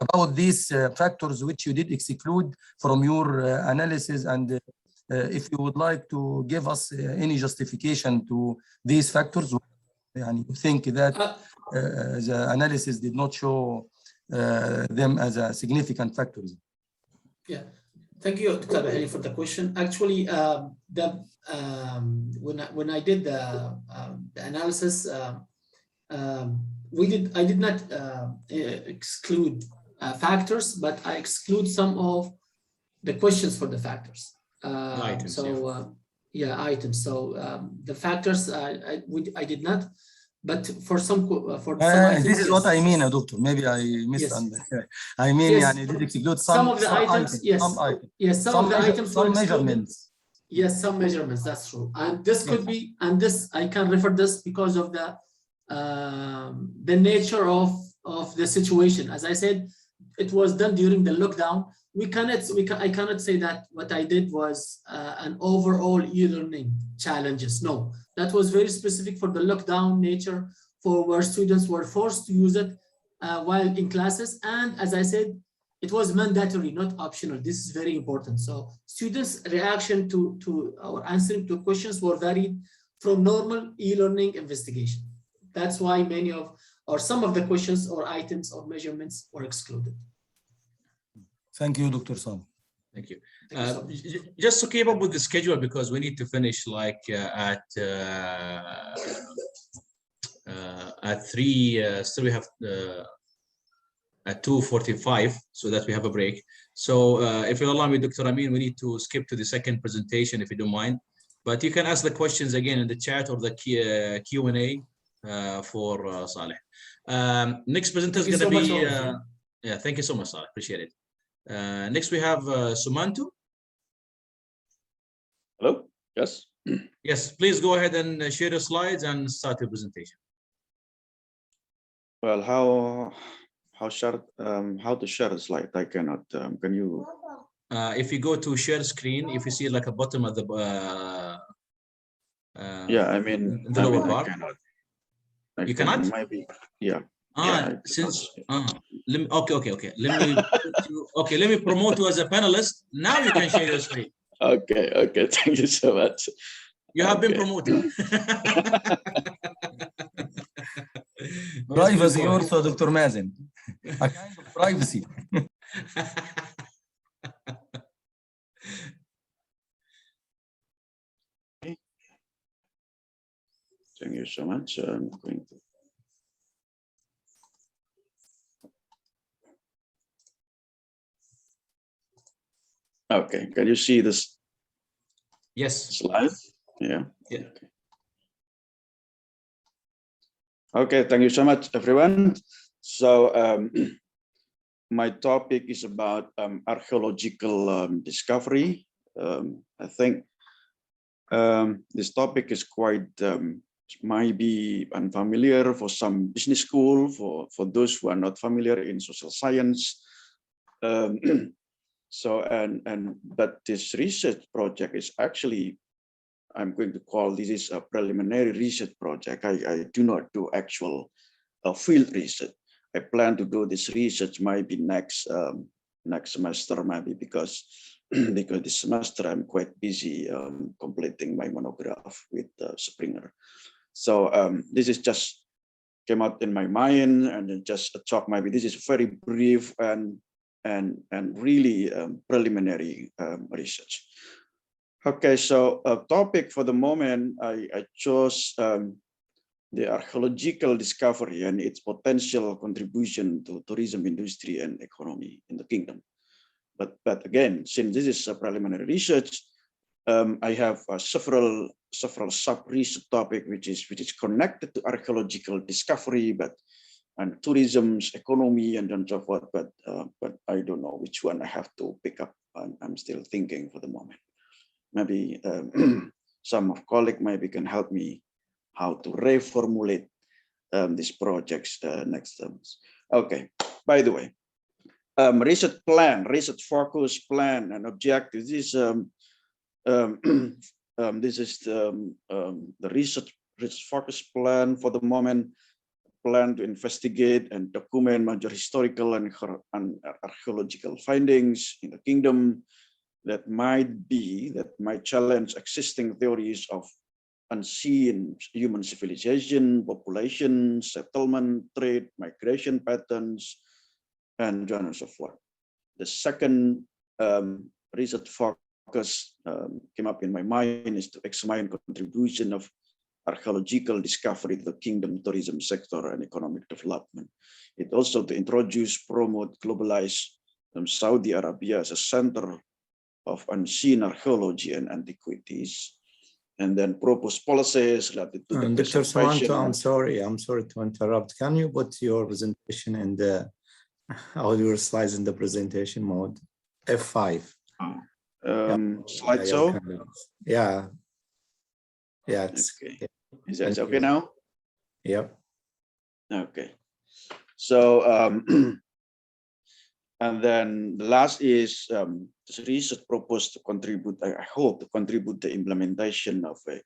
Speaker 10: about these factors which you did exclude from your analysis, and if you would like to give us any justification to these factors, you think that the analysis did not show them as a significant factors?
Speaker 9: Yeah, thank you, Dr. Alwahaishi, for the question. Actually, when I did the analysis, I did not exclude factors, but I exclude some of the questions for the factors.
Speaker 1: Items,
Speaker 9: items. So the factors I did not, but for some
Speaker 10: items, this is what I mean, Doctor. Maybe I misunderstood. Yes. I mean, you did exclude some
Speaker 9: of the items. Yes, some items. Yes, some of the items.
Speaker 10: Some measurements.
Speaker 9: Yes, some measurements. That's true. And this could be, and this I can refer this because of the nature of the situation. As I said, it was done during the lockdown. I cannot say that what I did was an overall e-learning challenges. No, that was very specific for the lockdown nature, for where students were forced to use it while in classes. And as I said, it was mandatory, not optional. This is very important. So students' reaction to our answering to questions were varied from normal e-learning investigation. That's why many of, or some of the questions or items or measurements were excluded.
Speaker 10: Thank you, Dr. Saleh.
Speaker 1: Thank you. Just to keep up with the schedule, because we need to finish like at 3. Still we have at 2:45, so that we have a break. So if you allow me, Dr. Amin, we need to skip to the second presentation, if you don't mind. But you can ask the questions again in the chat or the Q&A for Saleh. Next presenter is going to be. Yeah, thank you so much, Saleh. Appreciate it. Next, we have Sumanto.
Speaker 11: Hello. Yes.
Speaker 1: Yes, please go ahead and share your slides and start your presentation.
Speaker 11: Well, how to share a slide? I cannot. Can you?
Speaker 1: If you go to share screen, if you see like a bottom of the
Speaker 11: yeah, I mean
Speaker 1: the lower bar. You cannot.
Speaker 11: Maybe. Yeah.
Speaker 1: Since okay. Let me promote you as a panelist. Now you can share your screen.
Speaker 11: Okay. Thank you so much.
Speaker 1: You have been promoted.
Speaker 10: Privacy also, Dr. Mazen. A kind of privacy.
Speaker 11: Thank you so much. I'm going to. Okay, can you see this?
Speaker 1: Yes.
Speaker 11: Slide? Yeah.
Speaker 1: Yeah.
Speaker 11: Okay, thank you so much, everyone. So my topic is about archaeological discovery. I think this topic is quite might be unfamiliar for some business school, for those who are not familiar in social science. But this research project is actually, I'm going to call this is a preliminary research project. I do not do actual field research. I plan to do this research maybe next semester, maybe because this semester I'm quite busy completing my monograph with Springer. So this is just came out in my mind, and just a talk. Maybe this is very brief and really preliminary research. Okay, so a topic for the moment, I chose the archaeological discovery and its potential contribution to tourism industry and economy in the kingdom. But again, since this is a preliminary research, I have several sub-research topics which is connected to archaeological discovery, and tourism's economy and so forth. But I don't know which one I have to pick up. I'm still thinking for the moment. Maybe some of colleagues maybe can help me how to reformulate these projects next term. Okay, by the way, research plan, research focus plan and objectives. This is the research focus plan for the moment. Plan to investigate and document major historical and archaeological findings in the kingdom that might challenge existing theories of unseen human civilization, population, settlement, trade, migration patterns, and so on and so forth. The second research focus came up in my mind is to examine contribution of archaeological discovery to the kingdom tourism sector and economic development. It also to introduce, promote, globalize Saudi Arabia as a center of unseen archaeology and antiquities, and then propose policies related to the
Speaker 3: Dr.
Speaker 11: preservation.
Speaker 3: Sumanto, I'm sorry to interrupt. Can you put your presentation in the all your slides in the presentation mode? F5.
Speaker 11: Slideshow.
Speaker 3: Yeah. Yeah.
Speaker 11: Okay. Is that okay now?
Speaker 3: Yep.
Speaker 11: Okay. So and then the last is this research proposed to contribute. I hope to contribute the implementation of the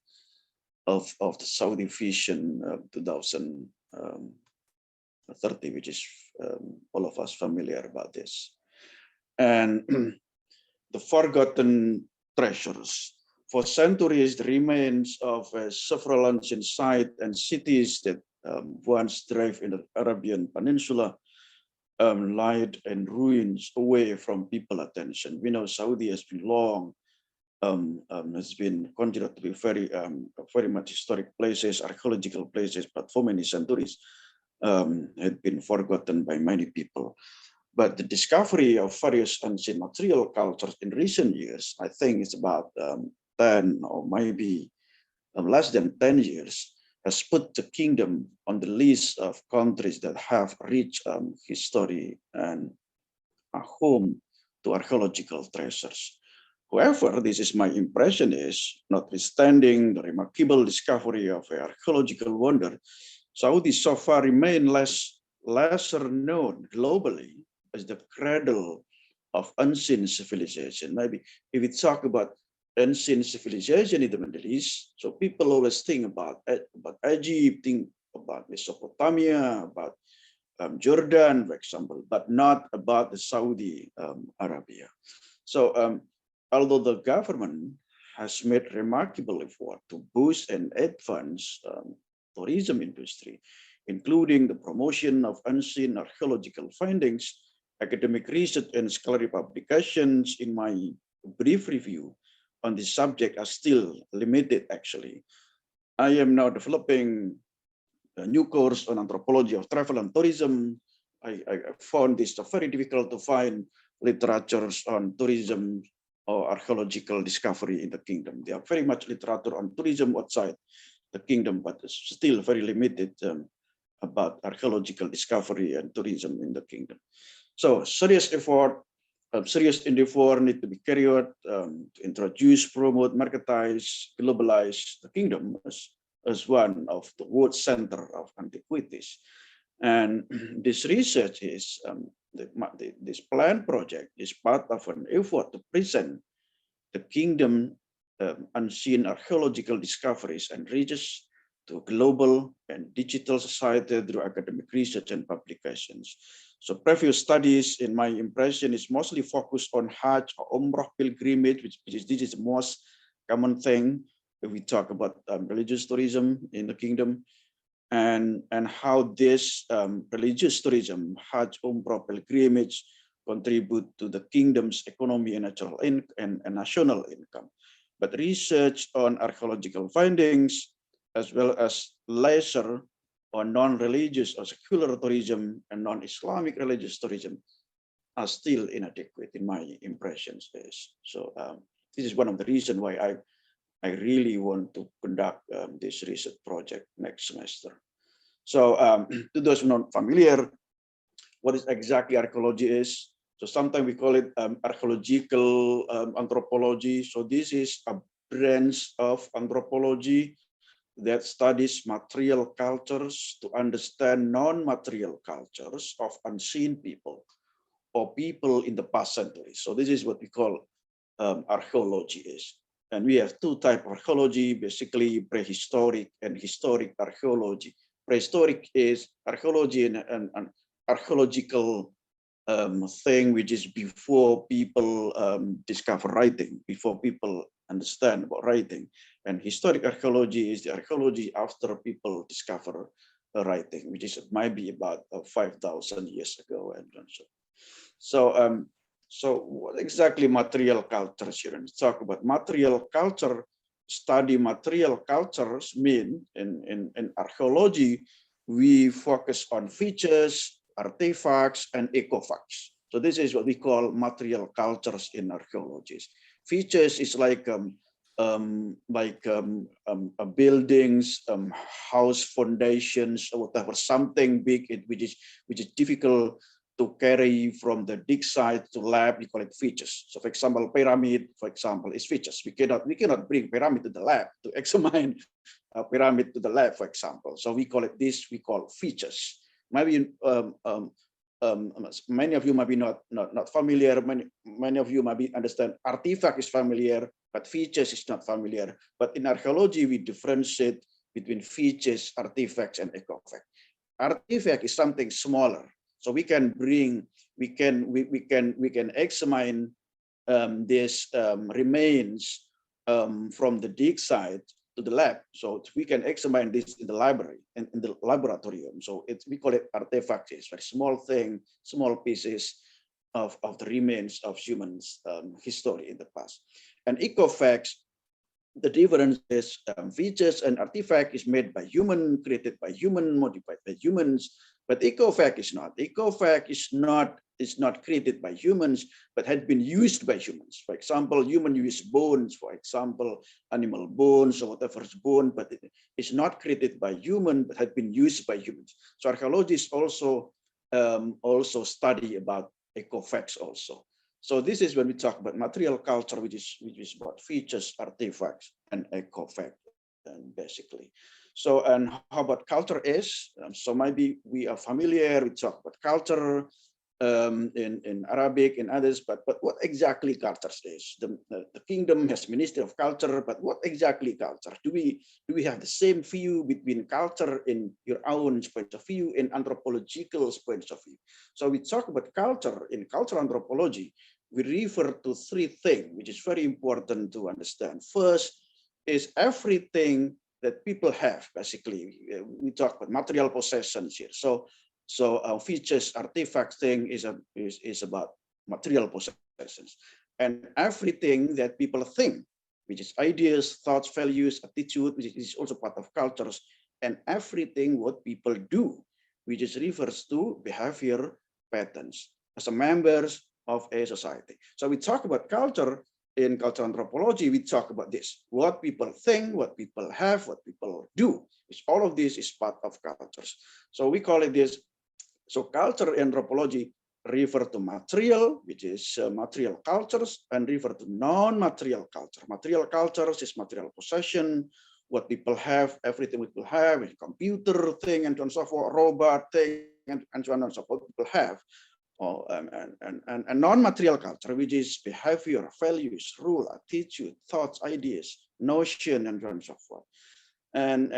Speaker 11: Saudi Vision 2030, which is all of us familiar about this, and the forgotten treasures. For centuries, the remains of several ancient sites and cities that once thrived in the Arabian Peninsula lied in ruins away from people's attention. We know Saudi has been long, has been considered to be very much historic places, archaeological places, but for many centuries had been forgotten by many people. But the discovery of various ancient material cultures in recent years, I think it's about 10 or maybe less than 10 years, has put the kingdom on the list of countries that have rich history and a home to archaeological treasures. However, this is my impression is, notwithstanding the remarkable discovery of archaeological wonder, Saudi so far remain lesser known globally as the cradle of unseen civilization. Maybe if we talk about ancient civilization in the Middle East, so people always think about Egypt, think about Mesopotamia, about Jordan, for example, but not about the Saudi Arabia. So although the government has made remarkable effort to boost and advance tourism industry, including the promotion of unseen archaeological findings, academic research and scholarly publications, in my brief review on this subject are still limited, actually. I am now developing a new course on anthropology of travel and tourism. I found this very difficult to find literatures on tourism or archaeological discovery in the kingdom. There are very much literature on tourism outside the kingdom, but it's still very limited about archaeological discovery and tourism in the kingdom. So serious effort, serious endeavor need to be carried out to introduce, promote, marketize, globalize the kingdom as one of the world center of antiquities. And this research is, this plan project is part of an effort to present the kingdom unseen archaeological discoveries and reaches to global and digital society through academic research and publications. So previous studies, in my impression, is mostly focused on Hajj or Umrah pilgrimage, which is the most common thing when we talk about religious tourism in the kingdom, and how this religious tourism, Hajj, Umrah pilgrimage, contribute to the kingdom's economy and national income. But research on archaeological findings, as well as leisure or non-religious or secular tourism and non-Islamic religious tourism, are still inadequate in my impressions. So this is one of the reasons why I really want to conduct this research project next semester. So to those who are not familiar, what is exactly archaeology is? So sometimes we call it archaeological anthropology. So this is a branch of anthropology that studies material cultures to understand non-material cultures of unseen people or people in the past centuries. So this is what we call archaeology is. And we have two types of archaeology, basically prehistoric and historic archaeology. Prehistoric is archaeology and an archaeological thing which is before people discover writing, before people understand about writing. And historic archaeology is the archaeology after people discover writing, which is might be about 5,000 years ago. And so, so what exactly material cultures here? And talk about material culture. Study material cultures mean in archaeology, we focus on features, artifacts, and ecofacts. So this is what we call material cultures in archaeology. Features is like buildings, house foundations, or whatever, something big which is difficult to carry from the dig site to lab. We call it features. So, for example, pyramid, for example, is features. We cannot bring pyramid to the lab to examine a pyramid to the lab, for example. So we call it this. We call features. Maybe many of you might be not familiar. Many of you might be understand artifact is familiar, but features is not familiar. But in archaeology, we differentiate between features, artifacts, and ecofact. Artifact is something smaller. So we can bring, we can examine these remains from the dig site to the lab. So we can examine this in the library and in the laboratorium. So we call it artifacts. It's very small thing, small pieces of the remains of humans' history in the past. And ecofacts, the difference is features and artifact is made by human, created by human, modified by humans. But ecofact is not. Ecofact is not created by humans, but had been used by humans. For example, human use bones, for example, animal bones or whatever's bone, but it is not created by human, but had been used by humans. So archaeologists also study about ecofacts also. So this is when we talk about material culture, which is about features, artifacts, and ecofact, and basically. So, and how about culture is? So maybe we are familiar, we talk about culture in Arabic and others, but what exactly culture is? The kingdom has Ministry of Culture, but what exactly culture? Do we have the same view between culture in your own point of view and anthropological points of view? So we talk about culture in cultural anthropology. We refer to three things, which is very important to understand. First is everything that people have, basically. We talk about material possessions here. So features, artifacts thing is about material possessions. And everything that people think, which is ideas, thoughts, values, attitude, which is also part of cultures, and everything what people do, which is refers to behavior patterns as a members of a society. So we talk about culture. In cultural anthropology, we talk about this: what people think, what people have, what people do. All of this is part of cultures. So we call it this. So culture anthropology refer to material, which is material cultures, and refer to non-material culture. Material cultures is material possession, what people have, everything people have, a computer thing, and so forth, robot thing, and so on and so forth, people have. And non-material culture, which is behavior, values, rule, attitude, thoughts, ideas, notion, and so on and so forth. And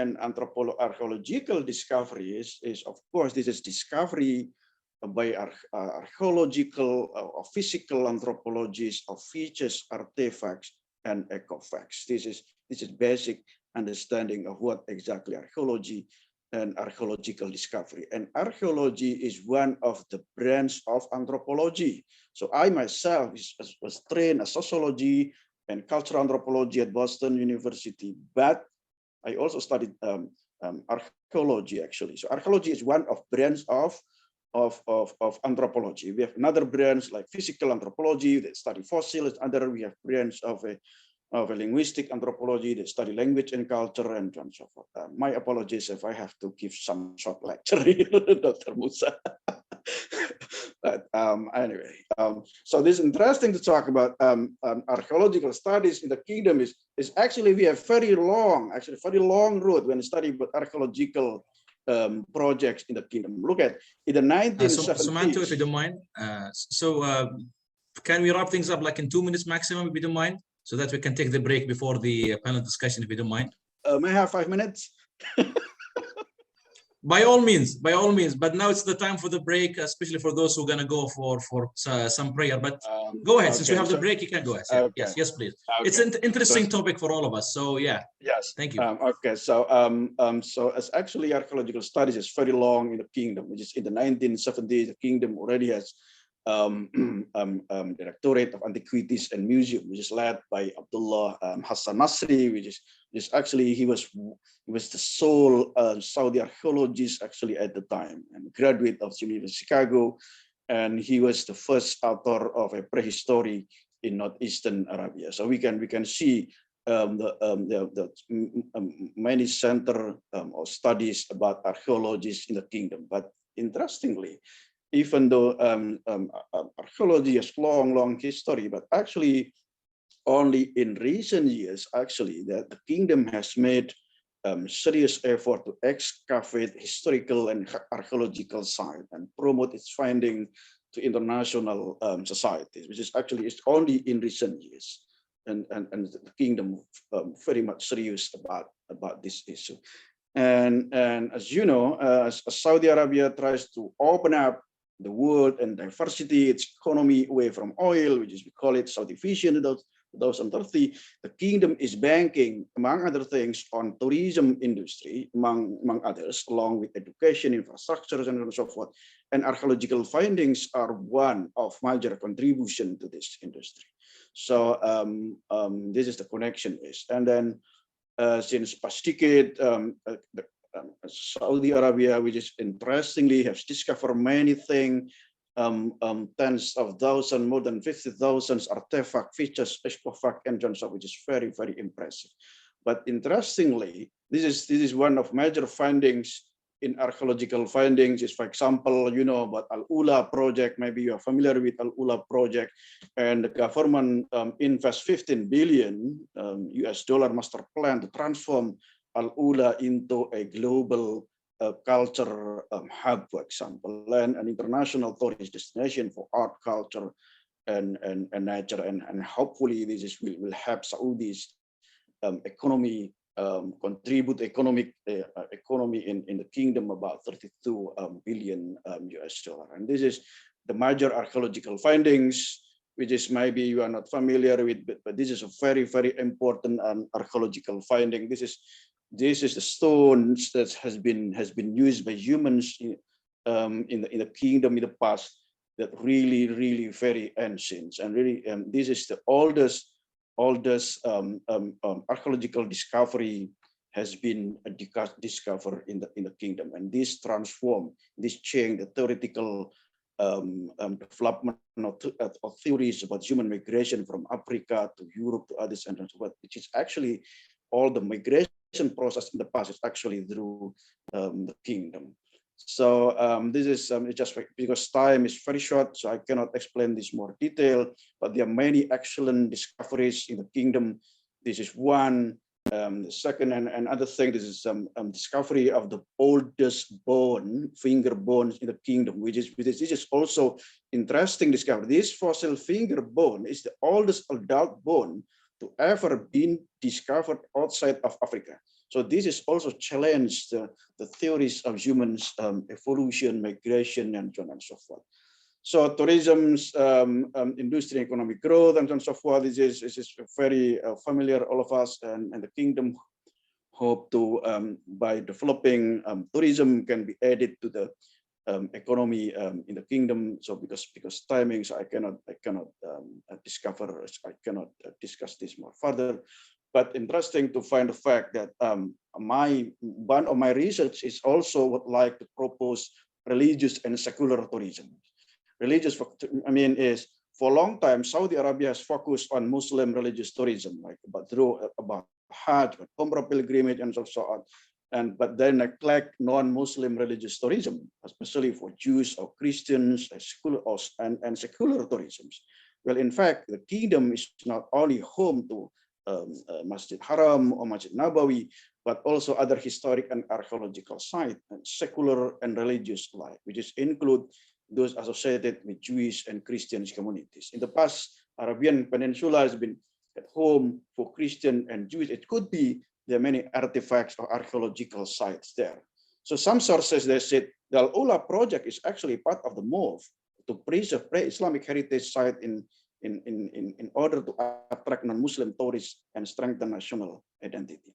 Speaker 11: archaeological discovery is of course, this is discovery by archaeological or physical anthropologists of features, artifacts, and ecofacts. This is basic understanding of what exactly archaeology and archaeological discovery. And archaeology is one of the branches of anthropology. So I myself was trained as sociology and cultural anthropology at Boston University, but I also studied archaeology actually. So archaeology is one of branches of anthropology. We have another branch like physical anthropology that study fossils. We have branch of a linguistic anthropology that study language and culture and so forth. My apologies if I have to give some short lecture here, Dr. Musa. But anyway, so this is interesting to talk about archaeological studies in the kingdom is actually we have very long road when studying about archaeological projects in the kingdom. Look at in the 1970s.
Speaker 1: Sumanto, if you don't mind. Can we wrap things up like in 2 minutes maximum, if you don't mind, so that we can take the break before the panel discussion, if you don't mind?
Speaker 11: May I have 5 minutes?
Speaker 1: By all means. But now it's the time for the break, especially for those who are gonna go for some prayer. But go ahead, since we have the break, you can go ahead.
Speaker 11: Okay.
Speaker 1: Yes, please.
Speaker 11: Okay.
Speaker 1: It's an interesting topic for all of us. So yeah.
Speaker 11: Yes.
Speaker 1: Thank you.
Speaker 11: Okay. So so as actually archaeological studies is very long in the kingdom, which is in the 1970s, the kingdom already has Directorate of Antiquities and Museum, which is led by Abdullah Hassan Nasri, which is actually he was the sole Saudi archaeologist actually at the time, and graduate of the University of Chicago, and he was the first author of a prehistory in northeastern Arabia. So we can see the many center of studies about archaeologists in the kingdom. But interestingly, even though archaeology has long history, but actually only in recent years, actually, that the kingdom has made serious effort to excavate historical and archaeological sites and promote its finding to international societies, which is actually it's only in recent years, and the kingdom very much serious about this issue. And as you know, as Saudi Arabia tries to open up the world and diversity its economy away from oil, which is we call it Saudi Vision 2030, the kingdom is banking, among other things, on tourism industry, among others, along with education, infrastructure, and so forth. And archaeological findings are one of major contribution to this industry. So this is the connection is. And then since past decade, Saudi Arabia, which is interestingly has discovered many things, tens of thousands, more than 50,000 artifact features, artifact and so, which is very impressive. But interestingly, this is one of major findings in archaeological findings. Is, for example, you know about Al-Ula project. Maybe you are familiar with Al-Ula project, and the government invests $15 billion US dollar master plan to transform Al-Ula into a global culture hub, for example, and an international tourist destination for art, culture, and nature, and hopefully this will help Saudi's economy contribute economy in the kingdom about 32 billion US dollar. And this is the major archaeological findings, which is maybe you are not familiar with, but this is a very important archaeological finding. This is the stones that has been used by humans in the kingdom in the past, that really very ancient, and really this is the oldest archaeological discovery has been discovered in the kingdom, and this changed the theoretical development of theories about human migration from Africa to Europe to others, and so forth, which is actually all the migration process in the past is actually through the kingdom. So this is just because time is very short, so I cannot explain this more detail, but there are many excellent discoveries in the kingdom. This is one. The second and other thing, this is discovery of the oldest finger bones in the kingdom, which is also interesting discovery. This fossil finger bone is the oldest adult bone to ever been discovered outside of Africa. So this is also challenged the theories of humans, evolution, migration, and so on and so forth. So tourism's industry, economic growth, and so on and so forth. This is very familiar, all of us, and the kingdom hope to by developing tourism can be added to the economy in the kingdom. So because timing, so I cannot discuss this more further. But interesting to find the fact that one of my research is also would like to propose religious and secular tourism. Religious, is for a long time Saudi Arabia has focused on Muslim religious tourism, like about Hajj, Umrah pilgrimage, and so on. but they neglect non-Muslim religious tourism, especially for Jews or Christians and secular tourism. Well, in fact, the kingdom is not only home to Masjid Haram or Masjid Nabawi, but also other historic and archaeological sites, and secular and religious life, which include those associated with Jewish and Christian communities. In the past, Arabian Peninsula has been at home for Christian and Jewish. It could be there are many artifacts or archaeological sites there. So some sources, they said the Al-Ula project is actually part of the move to preserve pre-Islamic heritage site in order to attract non-Muslim tourists and strengthen national identity.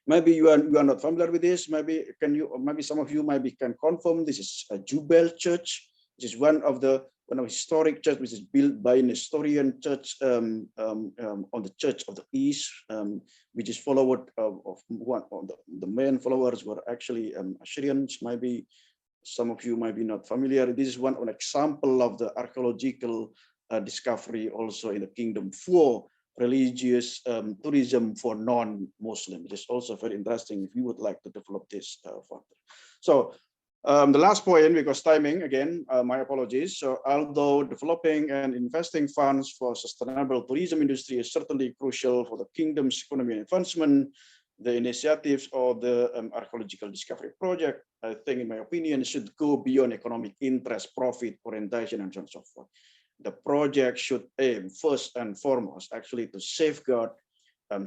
Speaker 11: Maybe you are not familiar with this. Maybe some of you can confirm this is a Jubel Church. This is one of the historic church which is built by an Nestorian church on the Church of the East, which is followed of one of the main followers were actually Assyrians. Maybe some of you might be not familiar. This is one example of the archaeological discovery also in the kingdom for religious tourism for non-Muslim. It is also very interesting if you would like to develop this further. So the last point, because timing, again, my apologies. So although developing and investing funds for sustainable tourism industry is certainly crucial for the kingdom's economy advancement, the initiatives of the archaeological discovery project, I think, in my opinion, should go beyond economic interest, profit, orientation, and so on and so forth. The project should aim first and foremost actually to safeguard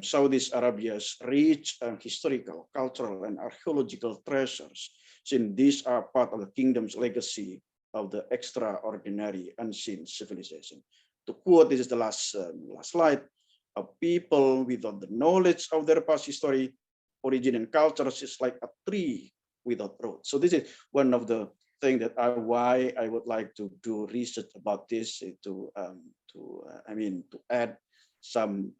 Speaker 11: Saudi Arabia's rich historical, cultural, and archaeological treasures, since these are part of the kingdom's legacy of the extraordinary unseen civilization. To quote, this is the last slide, a people without the knowledge of their past history, origin, and cultures is like a tree without roots. So this is one of the things that why I would like to do research about this, to add some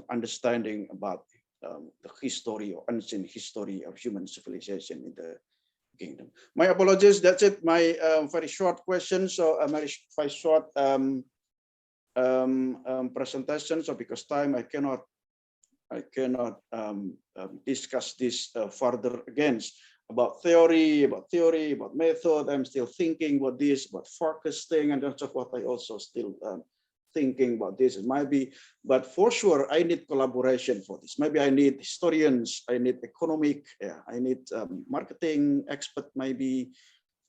Speaker 11: understanding about the history or unseen history of human civilization in the kingdom. My apologies. That's it. My very short question. So a very short presentation. So because time, I cannot discuss this further again about theory, about method. I'm still thinking about this, about forecasting, and that's what I also still thinking about this. It might be, but for sure, I need collaboration for this. Maybe I need historians, I need economic, I need marketing expert, maybe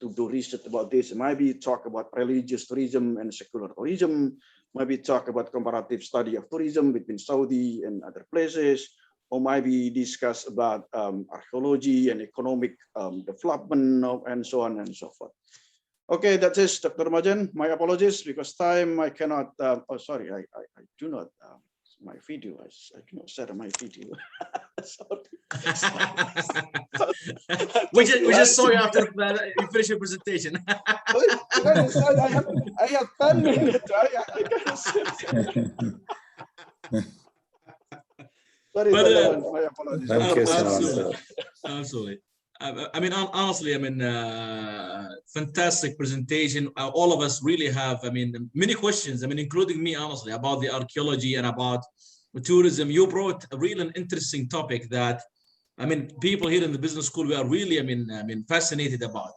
Speaker 11: to do research about this. Maybe talk about religious tourism and secular tourism. Maybe talk about comparative study of tourism between Saudi and other places, or maybe discuss about archaeology and economic development and so on and so forth. Okay, that's it, Dr. Mazen. My apologies because time I cannot. Oh, sorry, I do not. My video, I do not share my video. Sorry.
Speaker 1: we just saw you after you finish your presentation.
Speaker 11: I have 10 minutes. I cannot sorry, my apologies.
Speaker 3: Thank you so much.
Speaker 1: Absolutely. I mean, honestly, I mean, fantastic presentation. All of us really have, I mean, many questions, I mean, including me, honestly, about the archaeology and about tourism. You brought a real and interesting topic that, I mean, people here in the business school, we are really, I mean, fascinated about.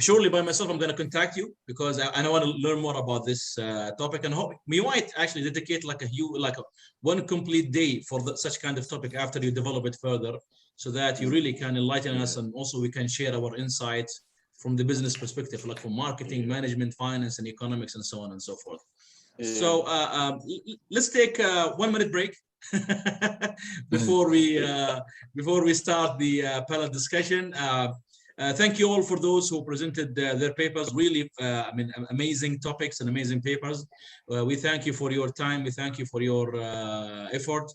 Speaker 1: Surely by myself, I'm going to contact you because I want to learn more about this topic, and hope we might actually dedicate like one complete day for such kind of topic after you develop it further, so that you really can enlighten us, and also we can share our insights from the business perspective, like from marketing, management, finance, and economics, and so on and so forth. Yeah. So let's take a 1 minute break before we start the panel discussion. Thank you all for those who presented their papers. Really, I mean, amazing topics and amazing papers. We thank you for your time. We thank you for your effort.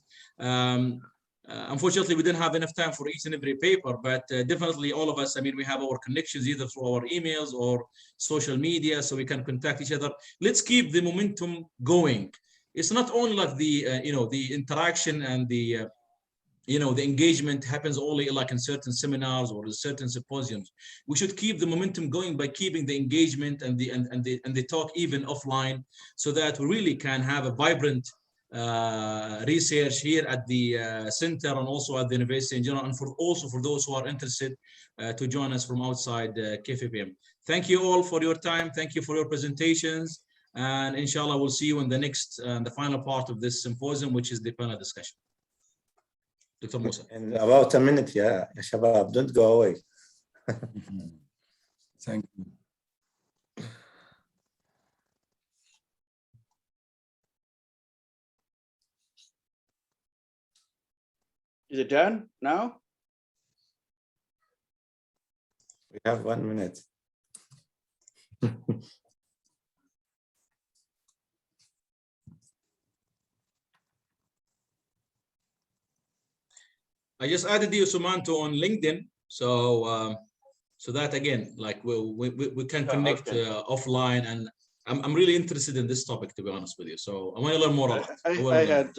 Speaker 1: Unfortunately, we didn't have enough time for each and every paper, but definitely all of us, I mean, we have our connections either through our emails or social media, so we can contact each other. Let's keep the momentum going. It's not only like the, the interaction and the, the engagement happens only like in certain seminars or in certain symposiums. We should keep the momentum going by keeping the engagement and the talk even offline, so that we really can have a vibrant research here at the center and also at the university in general, and also for those who are interested to join us from outside KFUPM. Thank you all for your time. Thank you for your presentations. And inshallah, we'll see you in the next, the final part of this symposium, which is the panel discussion. Dr. Musa.
Speaker 3: In about a minute, yeah, Shabab, don't go away.
Speaker 10: Thank you.
Speaker 11: Is it done now?
Speaker 3: We have 1 minute.
Speaker 1: I just added you, Sumanto, on LinkedIn, so so that again, like we can connect offline, and I'm really interested in this topic, to be honest with you. So I want to learn more about it.
Speaker 11: I had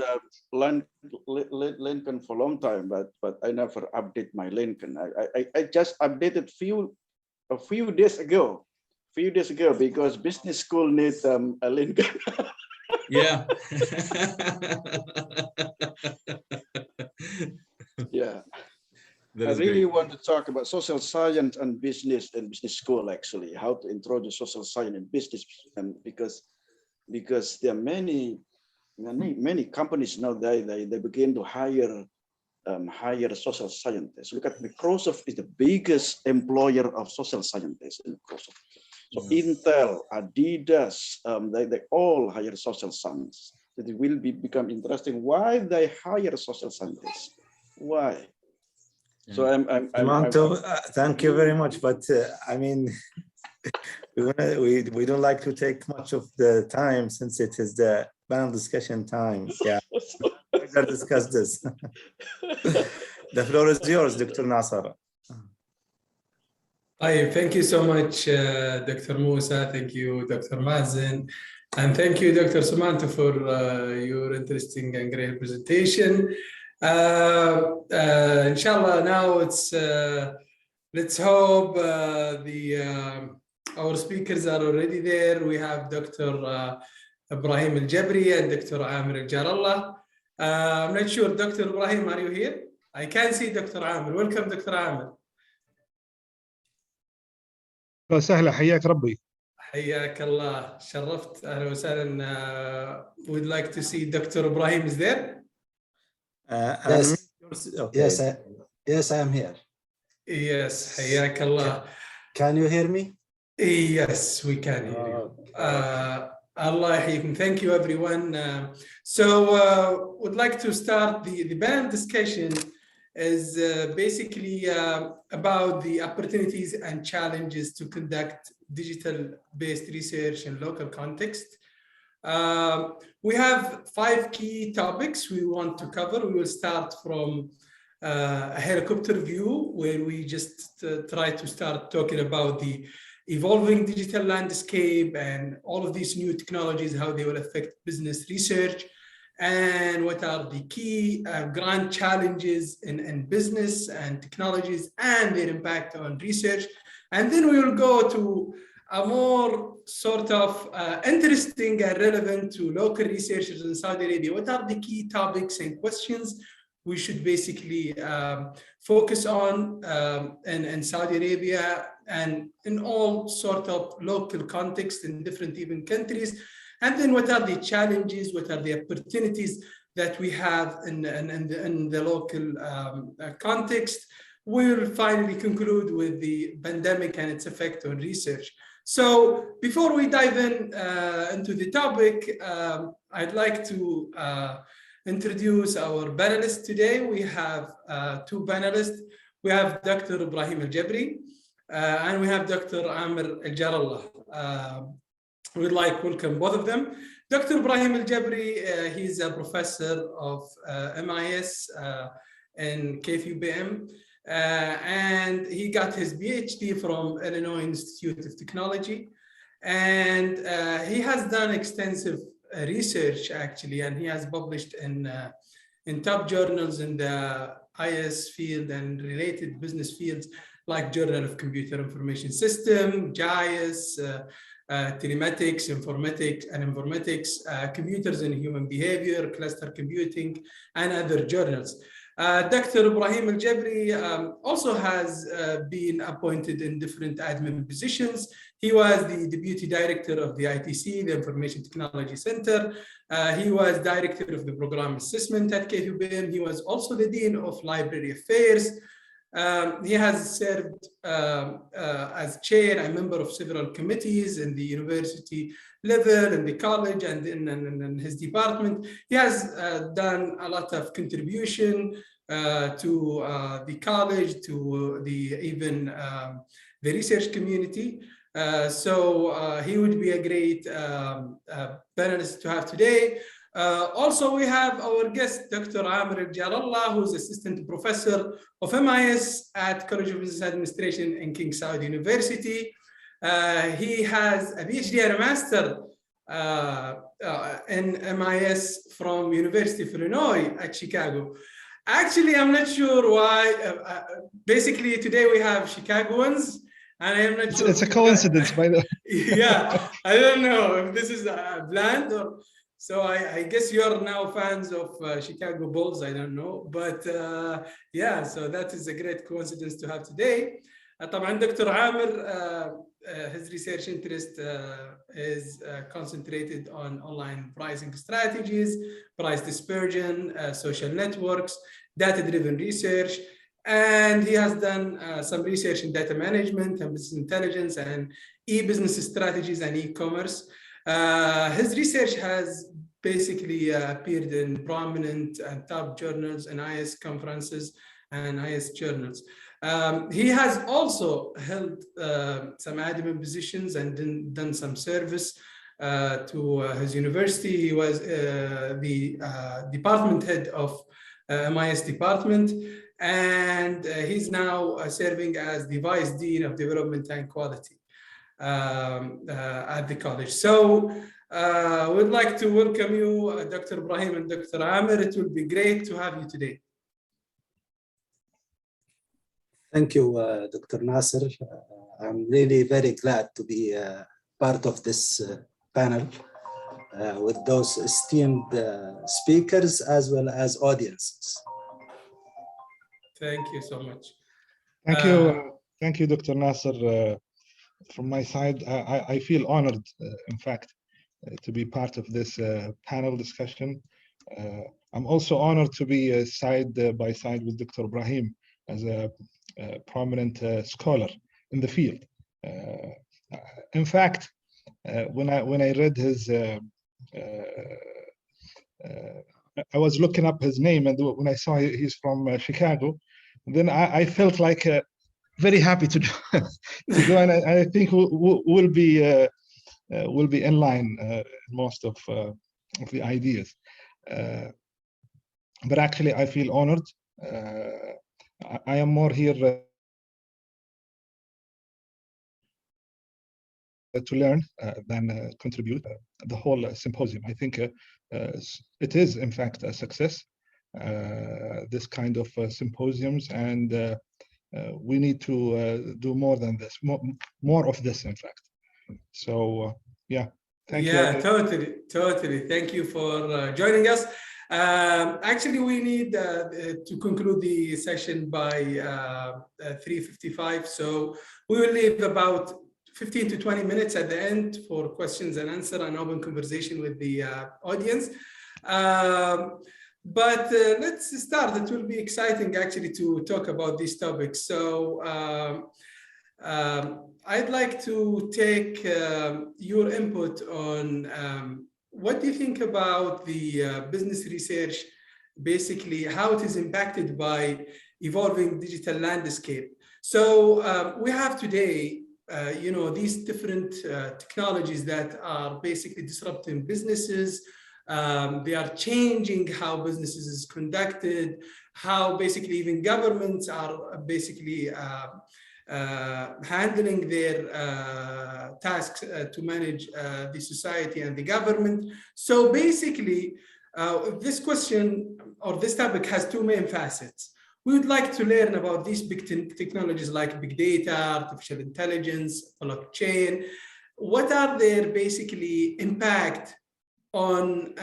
Speaker 11: LinkedIn for a long time, but I never update my LinkedIn. I just updated a few days ago. Because business school needs a LinkedIn.
Speaker 1: Yeah.
Speaker 11: Yeah. I really want to talk about social science and business school, actually, how to introduce social science and business, and because there are many companies now, they begin to hire social scientists. Look at Microsoft is the biggest employer of social scientists in Microsoft. So Intel, Adidas, they all hire social scientists. It will become interesting why they hire social scientists. Why? So
Speaker 3: thank you very much, but I mean, we don't like to take much of the time since it is the panel discussion time. Yeah, we'll discuss this. The floor is yours, Dr. Nasser.
Speaker 12: Hi, thank you so much, Dr. Musa. Thank you, Dr. Mazen. And thank you, Dr. Sumanto, for your interesting and great presentation. Inshallah, now it's let's hope our speakers are already there. We have Dr. Ibrahim Al-Jabri and Dr. Amir Al-Jarallah. I'm not sure, Dr. Ibrahim, are you here? I can see Dr. Amir. Welcome, Dr. Amir.
Speaker 13: سهلا حياك ربي.
Speaker 12: حياك الله, شرفت, أهلا وسهلا. We'd like to see Dr. Ibrahim is there.
Speaker 14: Yes. Okay. Yes, I am here.
Speaker 12: Yes, حياك الله.
Speaker 14: Can you hear me?
Speaker 12: Yes, we can hear you. Allah yahyikum. Thank you, everyone. So would like to start the panel discussion is basically about the opportunities and challenges to conduct digital-based research in local context. We have 5 key topics we want to cover. We will start from a helicopter view, where we just try to start talking about the evolving digital landscape and all of these new technologies, how they will affect business research, and what are the key grand challenges in business and technologies and their impact on research. And then we will go to a more sort of interesting and relevant to local researchers in Saudi Arabia. What are the key topics and questions we should basically focus on in Saudi Arabia and in all sort of local context in different even countries? And then what are the challenges, what are the opportunities that we have in the local context? We'll finally conclude with the pandemic and its effect on research. So before we dive into the topic, I'd like to introduce our panelists today. We have 2 panelists. We have Dr. Ibrahim Al-Jabri and we have Dr. Amir Al-Jarallah. We'd like to welcome both of them. Dr. Ibrahim Al-Jabri, he's a professor of MIS in KFUPM, and he got his PhD from Illinois Institute of Technology. And he has done extensive research, actually, and he has published in top journals in the IS field and related business fields like Journal of Computer Information System, JIS, telematics, informatics, computers and human behavior, cluster computing, and other journals. Dr. Ibrahim Al-Jabri also has been appointed in different admin positions. He was the Deputy Director of the ITC, the Information Technology Center. He was Director of the Program Assessment at KFUPM. He was also the Dean of Library Affairs. He has served as chair and member of several committees in the university level, in the college, and in his department. He has done a lot of contribution to the college, to even the research community. So he would be a great panelist to have today. Also, we have our guest, Dr. Amir Al-Jalallah, who's Assistant Professor of MIS at College of Business Administration in King Saud University. He has a PhD and a Master in MIS from University of Illinois at Chicago. Actually, I'm not sure why. Basically, today we have Chicagoans, and I'm not sure.
Speaker 13: It's a coincidence, by the way.
Speaker 12: Yeah, I don't know if this is planned or. So I guess you're now fans of Chicago Bulls. I don't know, but yeah. So that is a great coincidence to have today. طبعا Dr. Amir, his research interest is concentrated on online pricing strategies, price dispersion, social networks, data-driven research, and he has done some research in data management and business intelligence and e-business strategies and e-commerce. His research has basically appeared in prominent and top journals and IS conferences and IS journals. He has also held some admin positions and done some service to his university. He was the department head of MIS department, and he's now serving as the Vice Dean of Development and Quality at the college. So we'd like to welcome you, Dr. Ibrahim and Dr. Amir. It will be great to have you today.
Speaker 14: Thank you, Dr. Nasser. I'm really very glad to be part of this panel with those esteemed speakers as well as audiences.
Speaker 12: Thank you so much.
Speaker 13: Thank you, Dr. Nasser. From my side, I feel honored, in fact, to be part of this panel discussion. I'm also honored to be side by side with Dr. Ibrahim as a prominent scholar in the field. In fact, when I read his, I was looking up his name, and when I saw he's from Chicago, then I felt like very happy to join. I think we'll be in line most of the ideas. But actually, I feel honored. I am more here to learn than contribute the whole symposium. I think it is, in fact, a success, this kind of symposiums, and we need to do more than this, more of this, in fact. So, yeah, thank you.
Speaker 12: Yeah, totally. Thank you for joining us. Actually, we need to conclude the session by 3:55. So we will leave about 15 to 20 minutes at the end for questions and answer and open conversation with the audience. But let's start. It will be exciting actually to talk about these topics. So I'd like to take your input on what do you think about the business research, basically how it is impacted by evolving digital landscape. So we have today, these different technologies that are basically disrupting businesses. They are changing how businesses is conducted, how basically even governments are basically handling their tasks to manage the society and the government. So basically, this question or this topic has two main facets. We would like to learn about these big technologies like big data, artificial intelligence, blockchain, what are their basically impact on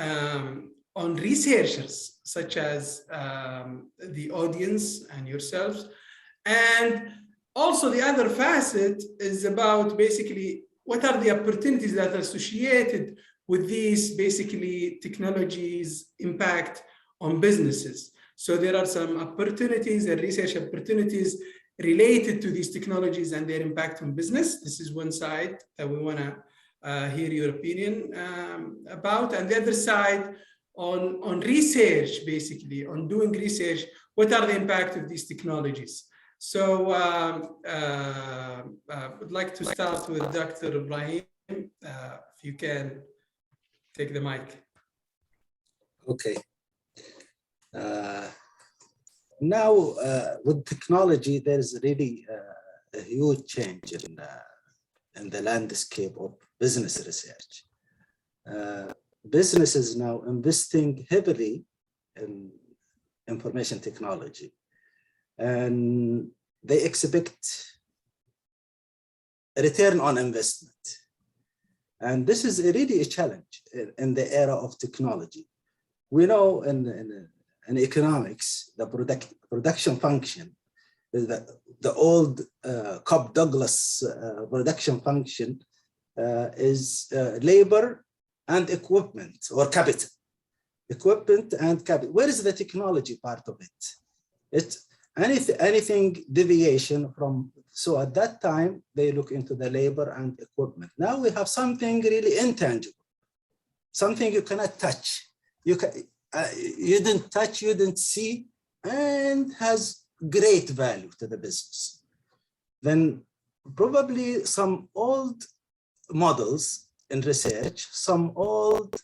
Speaker 12: researchers such as the audience and yourselves? And also the other facet is about basically what are the opportunities that are associated with these basically technologies impact on businesses. So there are some opportunities and research opportunities related to these technologies and their impact on business. This is one side that we want to hear your opinion about. And the other side on research, basically, on doing research, what are the impact of these technologies? So I'd like to start with Dr. Ibrahim, if you can take the mic.
Speaker 14: Okay. Now, with technology, there's really a huge change in the landscape of business research. Businesses now investing heavily in information technology, and they expect a return on investment. And this is really a challenge in the era of technology. We know in economics, the production function, the old Cobb-Douglas production function is labor and equipment or capital. Equipment and capital. Where is the technology part of it? It's anything deviation from, so at that time, they look into the labor and equipment. Now we have something really intangible, something you cannot touch. You didn't touch, you didn't see, and has great value to the business. Then probably some old models in research, some old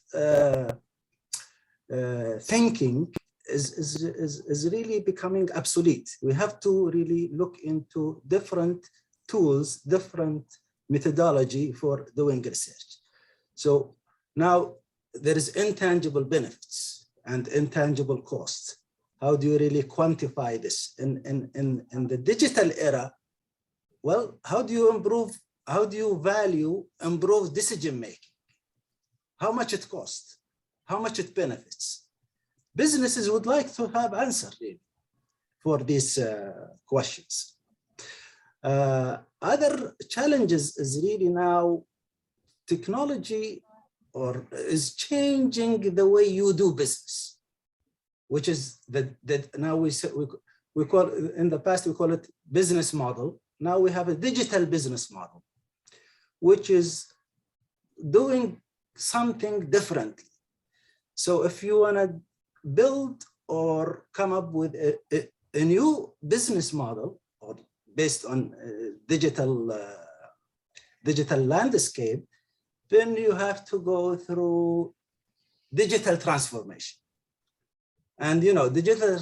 Speaker 14: thinking is really becoming obsolete. We have to really look into different tools, different methodology for doing research. So now there is intangible benefits and intangible costs. How do you really quantify this in the digital era? Well, how do you improve? How do you value improve decision making? How much it costs? How much it benefits? Businesses would like to have answer really for these questions. Other challenges is really now technology is changing the way you do business, which is that now we call, in the past we call it business model. Now we have a digital business model, which is doing something differently. So if you want to build or come up with a new business model or based on digital landscape, then you have to go through digital transformation. And digital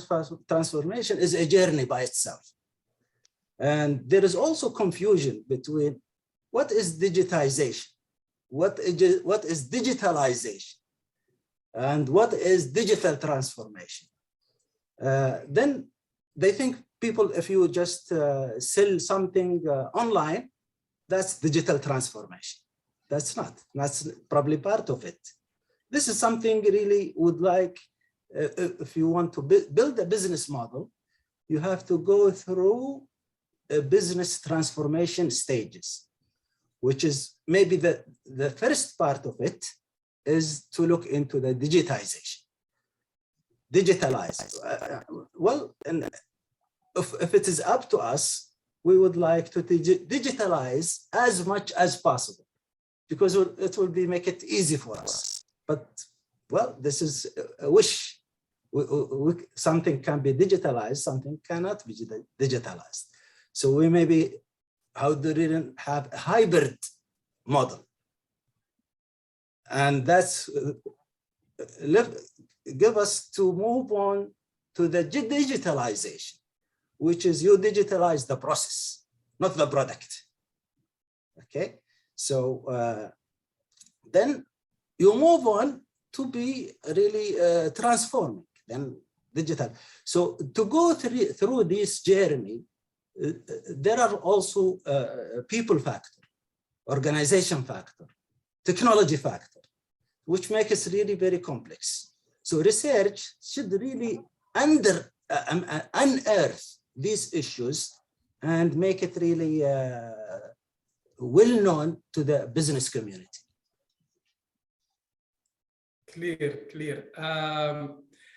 Speaker 14: transformation is a journey by itself. And there is also confusion between what is digitization, what is digitalization, and what is digital transformation. Then they think people, if you just sell something online, that's digital transformation. That's not. That's probably part of it. This is something really would like, if you want to build a business model, you have to go through a business transformation stages, which is maybe the first part of it is to look into the digitization. Digitalize. Well, and if it is up to us, we would like to digitalize as much as possible, because it will make it easy for us. But, well, this is a wish. Something can be digitalized, something cannot be digitalized. So we maybe, how do we have a hybrid model? And that's give us to move on to the digitalization, which is you digitalize the process, not the product. Okay, so then you move on to be really transforming, then digital. So to go through this journey, there are also people factors. organization factor, technology factor, which makes it really very complex. So research should really unearth these issues and make it really well known to the business community.
Speaker 12: Clear.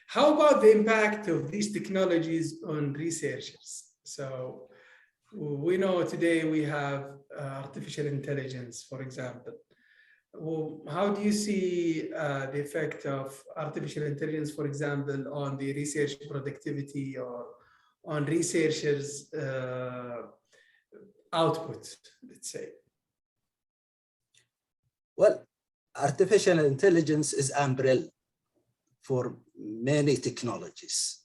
Speaker 12: How about the impact of these technologies on researchers? So we know today we have artificial intelligence, for example. Well, how do you see the effect of artificial intelligence, for example, on the research productivity or on researchers' output, let's say?
Speaker 14: Well, artificial intelligence is umbrella for many technologies,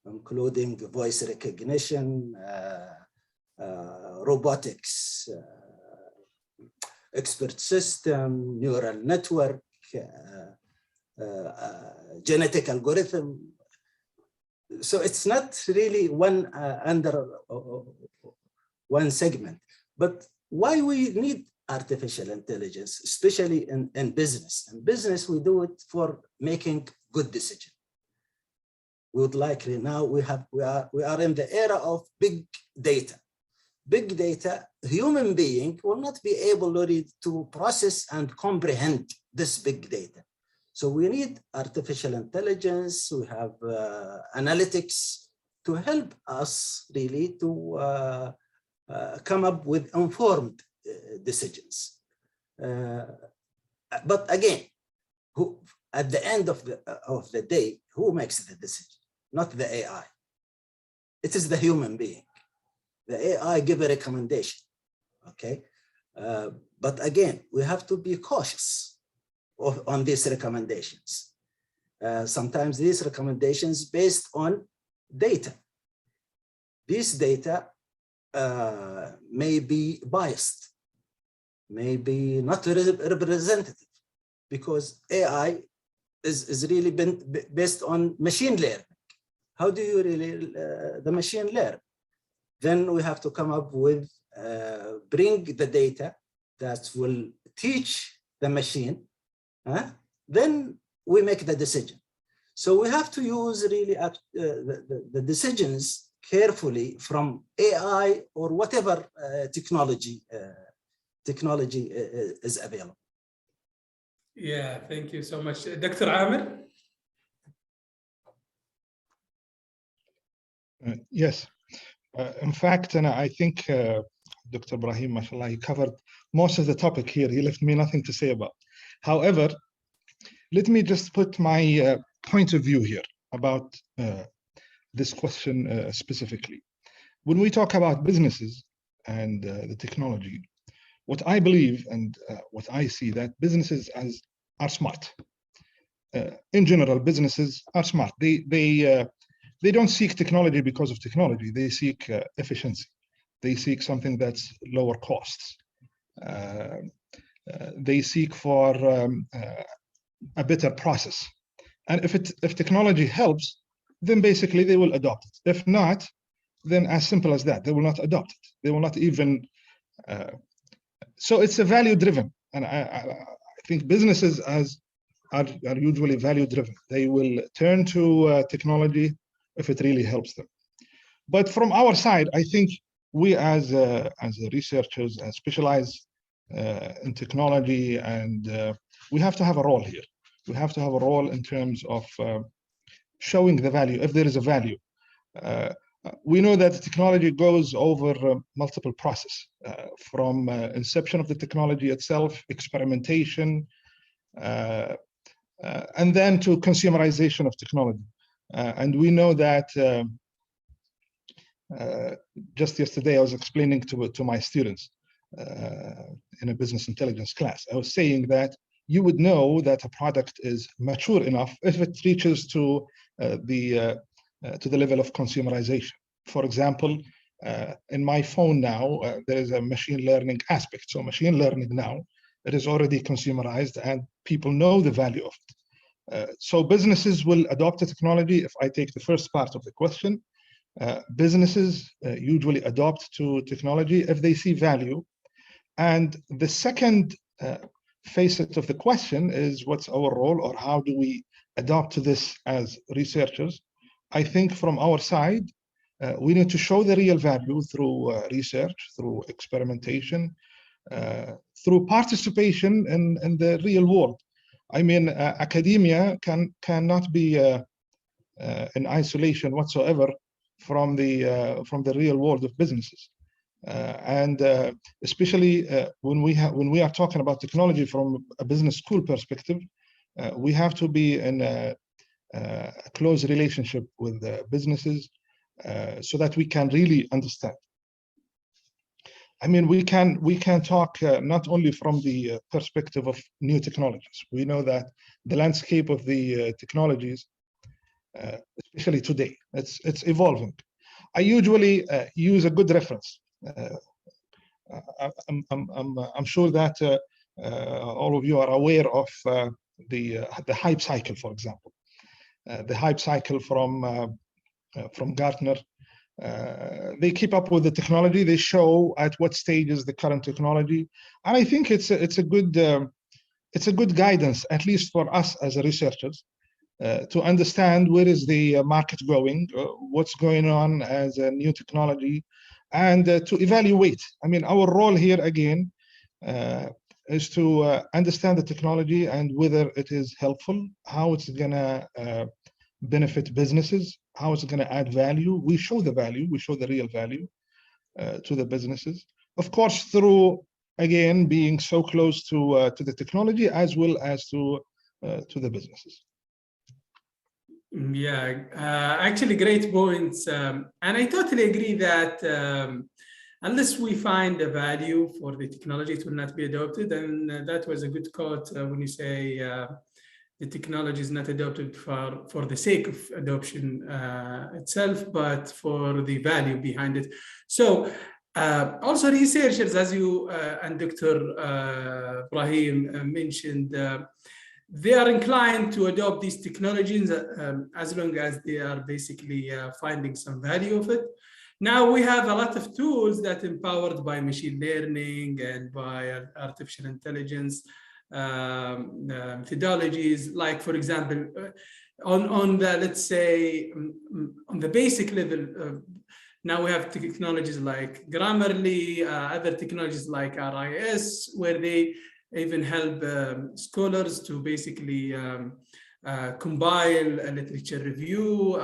Speaker 14: including voice recognition, robotics, expert system, neural network, genetic algorithm. So it's not really one under one segment, but why we need artificial intelligence, especially in business. In business, we do it for making good decisions. We would likely now we are in the era of big data. Big data, human being will not be able really to process and comprehend this big data. So we need artificial intelligence, we have analytics to help us really to come up with informed decisions. But again, at the end of the day, who makes the decision? Not the AI. It is the human being. The AI give a recommendation, okay? But again, we have to be cautious on these recommendations. Sometimes these recommendations based on data. These data may be biased, may be not representative, because AI is really been based on machine learning. How do you really the machine learn? Then we have to come up with, bring the data that will teach the machine, then we make the decision. So we have to use really the decisions carefully from AI or whatever technology is available.
Speaker 12: Yeah, thank you so much. Dr. Amir?
Speaker 13: Yes. In fact, and I think Dr. Ibrahim, mashallah, he covered most of the topic here. He left me nothing to say about. However, let me just put my point of view here about this question specifically. When we talk about businesses and the technology, what I believe and what I see that businesses are smart. In general, businesses are smart. They don't seek technology because of technology. They seek efficiency. They seek something that's lower costs. They seek for a better process. And if technology helps, then basically they will adopt it. If not, then as simple as that, they will not adopt it. They will not even. So it's a value driven, and I think businesses are usually value driven. They will turn to technology if it really helps them. But from our side, I think we as researchers specialize in technology, and we have to have a role here. We have to have a role in terms of showing the value, if there is a value. We know that technology goes over multiple processes, from inception of the technology itself, experimentation, and then to consumerization of technology. And we know that just yesterday I was explaining to my students in a business intelligence class. I was saying that you would know that a product is mature enough if it reaches to the level of consumerization. For example, in my phone now, there is a machine learning aspect. So machine learning now, it is already consumerized and people know the value of it. So businesses will adopt the technology. If I take the first part of the question, businesses usually adopt to technology if they see value And the second facet of the question is, what's our role, or how do we adopt this as researchers? I think from our side, we need to show the real value through research, through experimentation, through participation in the real world. I mean, academia cannot be in isolation whatsoever from the real world of businesses, and especially when we are talking about technology from a business school perspective, we have to be in a close relationship with businesses so that we can really understand. I mean, we can talk not only from the perspective of new technologies. We know that the landscape of the technologies, especially today, it's evolving. I usually use a good reference. I'm sure that all of you are aware of the hype cycle, for example. The hype cycle from Gartner. They keep up with the technology. They show at what stage is the current technology, and I think it's a good guidance, at least for us as researchers, to understand where is the market going, what's going on as a new technology, and to evaluate. I mean, our role here again is to understand the technology and whether it is helpful, how it's gonna benefit businesses, how it's going to add value. We show the value, we show the real value to the businesses. Of course, through, again, being so close to the technology as well as to the businesses.
Speaker 12: Yeah, actually great points. And I totally agree that unless we find a value for the technology, it will not be adopted. And that was a good quote when you say, the technology is not adopted for the sake of adoption itself, but for the value behind it. So also researchers, as you and Dr. Ibrahim mentioned, they are inclined to adopt these technologies as long as they are basically finding some value of it. Now we have a lot of tools that are empowered by machine learning and by artificial intelligence methodologies, like, for example, on the, let's say, on the basic level, now we have technologies like Grammarly, other technologies like RIS, where they even help scholars to basically compile a literature review,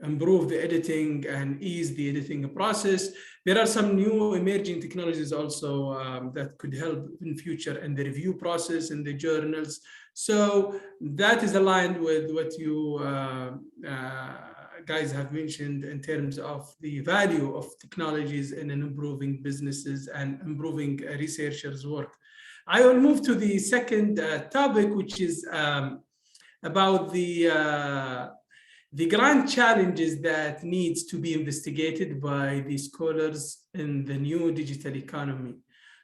Speaker 12: improve the editing and ease the editing process. There are some new emerging technologies also that could help in future in the review process in the journals. So that is aligned with what you guys have mentioned in terms of the value of technologies in improving businesses and improving researchers' work. I will move to the second topic, which is about the grand challenges that needs to be investigated by the scholars in the new digital economy.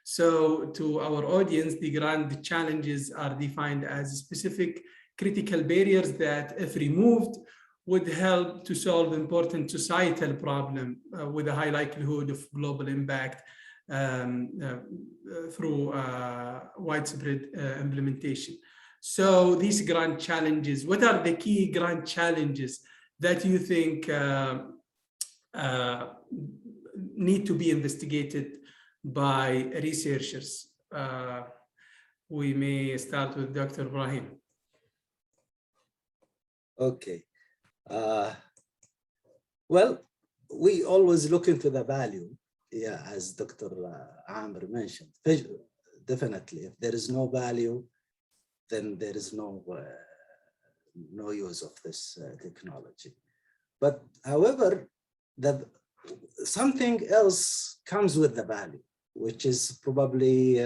Speaker 12: So to our audience, the grand challenges are defined as specific critical barriers that, if removed, would help to solve important societal problem with a high likelihood of global impact through widespread implementation. So these grand challenges, what are the key grand challenges that you think need to be investigated by researchers? We may start with Dr. Ibrahim.
Speaker 14: Okay. Well, we always look into the value, yeah, as Dr. Amr mentioned. Definitely, if there is no value, then there is no use of this technology. But however, something else comes with the value, which is probably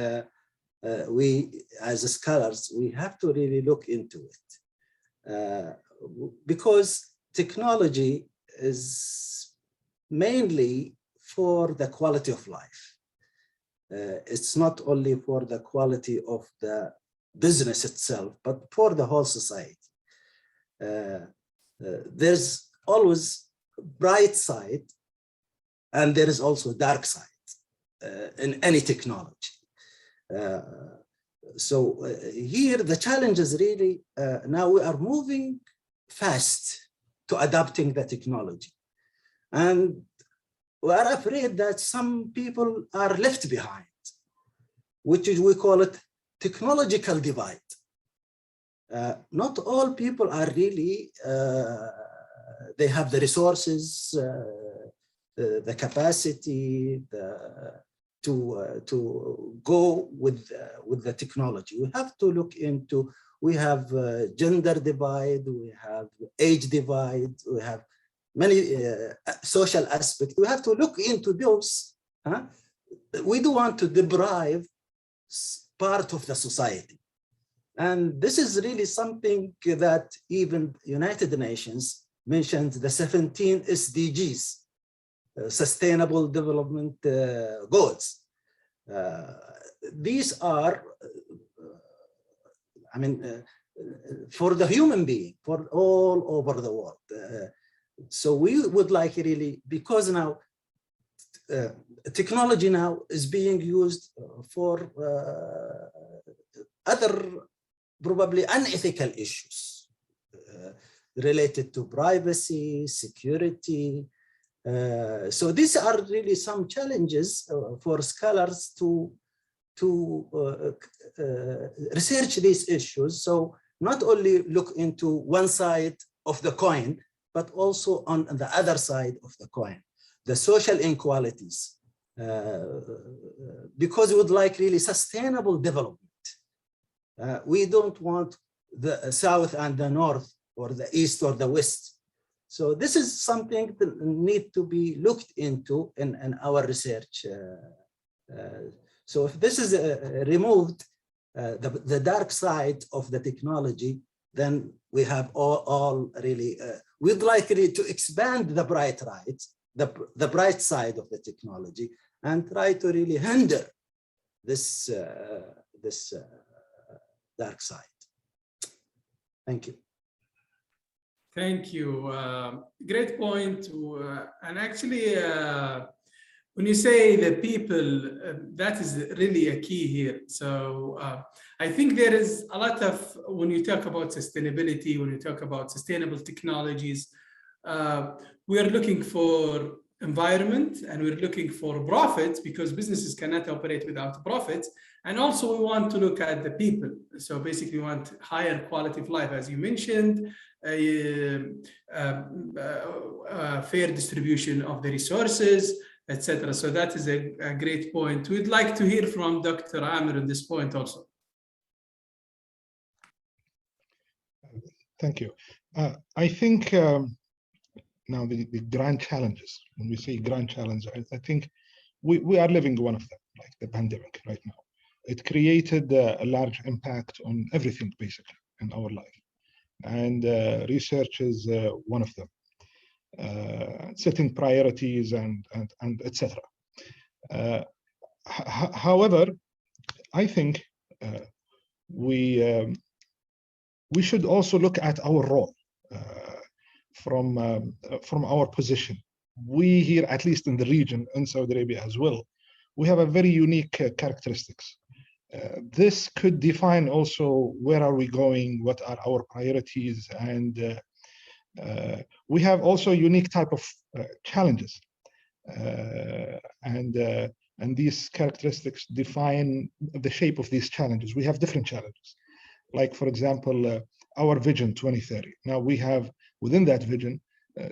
Speaker 14: we as scholars, we have to really look into it. Because technology is mainly for the quality of life. It's not only for the quality of the business itself, but for the whole society. There's always bright side, and there is also dark side. in any technology. So here the challenge is really now we are moving fast to adapting the technology, and we are afraid that some people are left behind, which is we call it technological divide. Not all people are really they have the resources, the capacity, to go with the technology. We have to look into, we have gender divide, we have age divide, we have many social aspects. We have to look into those. We don't want to deprive part of the society. And this is really something that even United Nations mentioned, the 17 SDGs, Sustainable Development Goals. These are, I mean, for the human being, for all over the world. So we would like really, because now technology now is being used for other probably unethical issues related to privacy, security. So these are really some challenges for scholars to research these issues. So not only look into one side of the coin, but also on the other side of the coin, the social inequalities, because we would like really sustainable development. We don't want the South and the North, or the East or the West. So this is something that need to be looked into in our research. So if this is removed, the dark side of the technology, then we have all really, we'd like really to expand the the bright side of the technology, and try to really hinder this, dark side. Thank you.
Speaker 12: Thank you. Great point. And actually, when you say the people, that is really a key here. So I think there is a lot of, when you talk about sustainability, when you talk about sustainable technologies, we are looking for environment, and we're looking for profits, because businesses cannot operate without profits. And also we want to look at the people. So basically we want higher quality of life, as you mentioned, fair distribution of the resources, etc. So that is a great point. We'd like to hear from Dr. Amir on this point also.
Speaker 13: Thank you. I think now the grand challenges, when we say grand challenge, I think we are living one of them, like the pandemic right now. It created a large impact on everything basically in our life. And research is one of them. Setting priorities and etc. However, I think we should also look at our role from our position. We here, at least in the region, in Saudi Arabia as well, we have a very unique characteristics. This could define also where are we going, what are our priorities, and we have also a unique type of challenges, and these characteristics define the shape of these challenges. We have different challenges, like for example, our vision 2030. Now we have within that vision,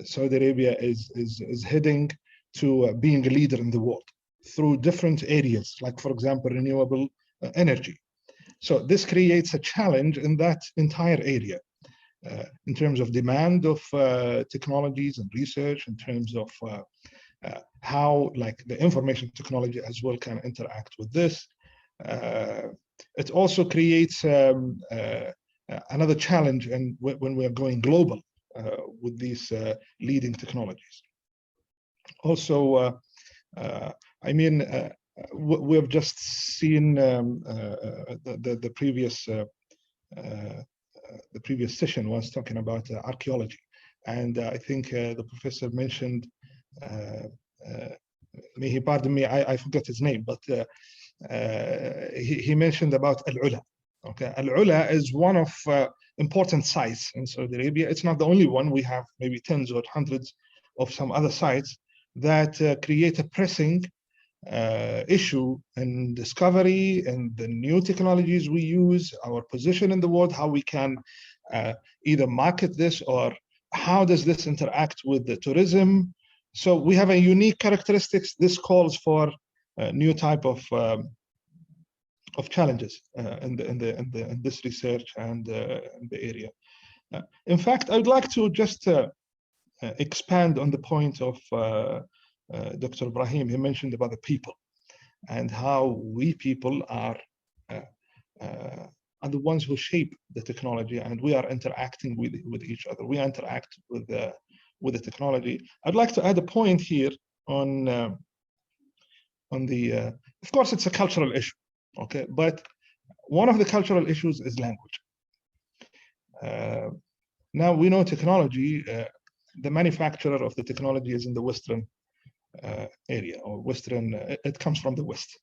Speaker 13: Saudi Arabia is heading to being a leader in the world through different areas, like for example, renewable energy. So this creates a challenge in that entire area in terms of demand of technologies and research, in terms of how like the information technology as well can interact with this. It also creates another challenge, and when we are going global with these leading technologies. Also, I mean, we have just seen the previous session was talking about archaeology, and I think the professor mentioned may he pardon me, I forgot his name, but he mentioned about Al-Ula. Okay, Al-Ula is one of important sites in Saudi Arabia. It's not the only one. We have maybe tens or hundreds of some other sites that create a pressing issue in discovery and the new technologies we use, our position in the world, how we can either market this or how does this interact with the tourism. So we have a unique characteristics. This calls for a new type of challenges in this research and in the area. In fact, I would like to just expand on the point of Dr. Ibrahim. He mentioned about the people and how we people are the ones who shape the technology, and we are interacting with each other. We interact with the technology. I'd like to add a point here on the. Of course, it's a cultural issue, okay, but one of the cultural issues is language. Now we know technology. The manufacturer of the technology is in the Western area or Western. It comes from the West,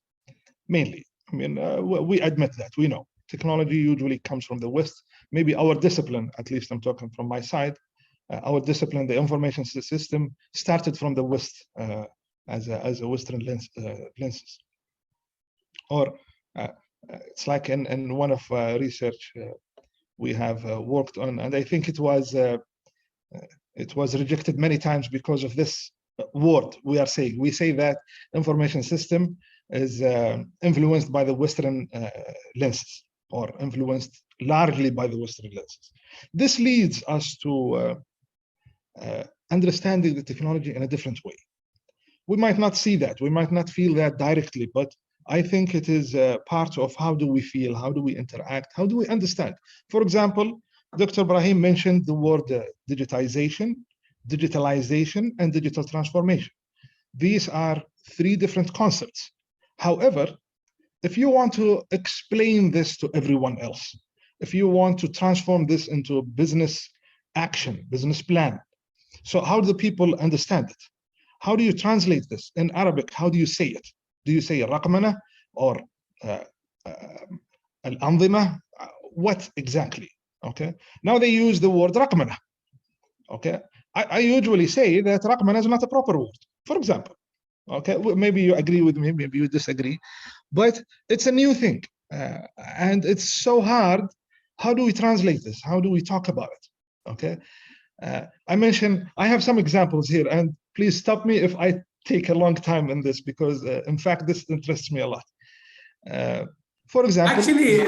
Speaker 13: mainly. I mean, we admit that. We know technology usually comes from the West. Maybe our discipline, at least I'm talking from my side, our discipline, the information system, started from the West as a Western lenses. Or it's like in one of research we have worked on, and I think it was rejected many times because of this word we are saying. We say that information system is influenced by the Western lenses, or influenced largely by the Western lenses. This leads us to understanding the technology in a different way. We might not see that, we might not feel that directly, but I think it is part of how do we feel, how do we interact, how do we understand. For example, Dr. Ibrahim mentioned the word digitization, digitalization, and digital transformation. These are three different concepts. However, if you want to explain this to everyone else, if you want to transform this into a business action, business plan, so how do the people understand it? How do you translate this in Arabic? How do you say it? Do you say raqmana or al-anzima? What exactly? Okay. Now they use the word raqmana. Okay. I usually say that raqmana is not a proper word. For example, okay, maybe you agree with me, maybe you disagree, but it's a new thing, and it's so hard. How do we translate this? How do we talk about it? Okay. I mentioned I have some examples here, and please stop me if I take a long time in this, because in fact this interests me a lot. For example,
Speaker 12: actually,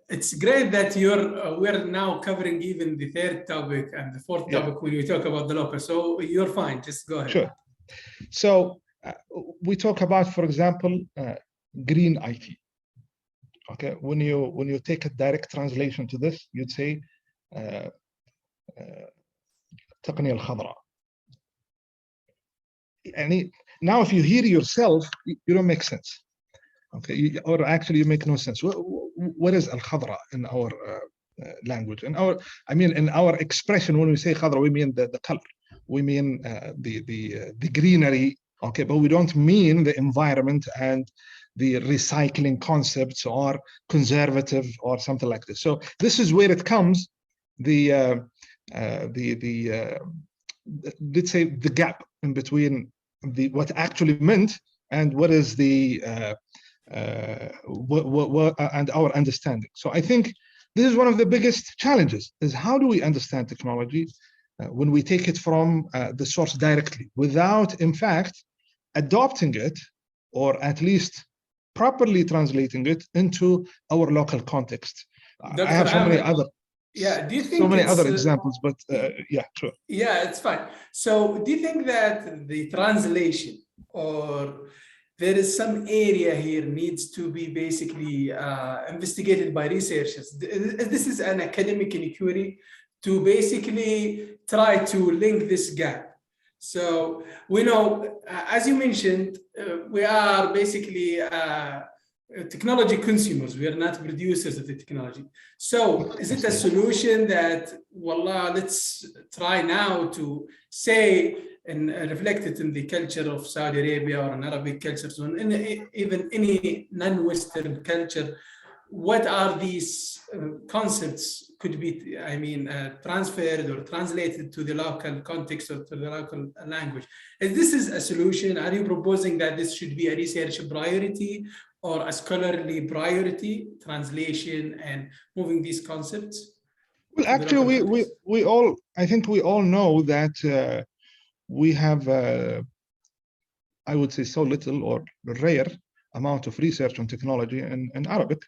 Speaker 12: it's great that we're now covering even the third topic and the fourth topic when you talk about the local. So you're fine. Just go ahead.
Speaker 13: Sure. So we talk about, for example, green IT. Okay, when you take a direct translation to this, you'd say تقنية الخضراء. Now, if you hear yourself, you don't make sense. Okay, or actually you make no sense. What is al-khadra in our language? In our expression, when we say khadra, we mean the color. We mean the greenery. Okay, but we don't mean the environment and the recycling concepts or conservative or something like this. So this is where it comes. Let's say the gap in between what actually meant and what is and our understanding. So I think this is one of the biggest challenges, is how do we understand technology when we take it from the source directly without, in fact, adopting it, or at least properly translating it into our local context. I have so many other
Speaker 12: do you think
Speaker 13: so many other examples, but yeah, sure.
Speaker 12: Yeah, it's fine. So do you think that the translation, or there is some area here needs to be basically investigated by researchers? This is an academic inquiry to basically try to link this gap. So we know, as you mentioned, we are basically technology consumers. We are not producers of the technology. So is it a solution that, wallah, let's try now to say and reflected in the culture of Saudi Arabia or in Arabic culture, so in even any non-Western culture, what are these concepts could be, I mean, transferred or translated to the local context or to the local language? If this is a solution, are you proposing that this should be a research priority or a scholarly priority, translation and moving these concepts?
Speaker 13: Well, actually, we all, I think we all know that we have, I would say, so little or rare amount of research on technology in Arabic.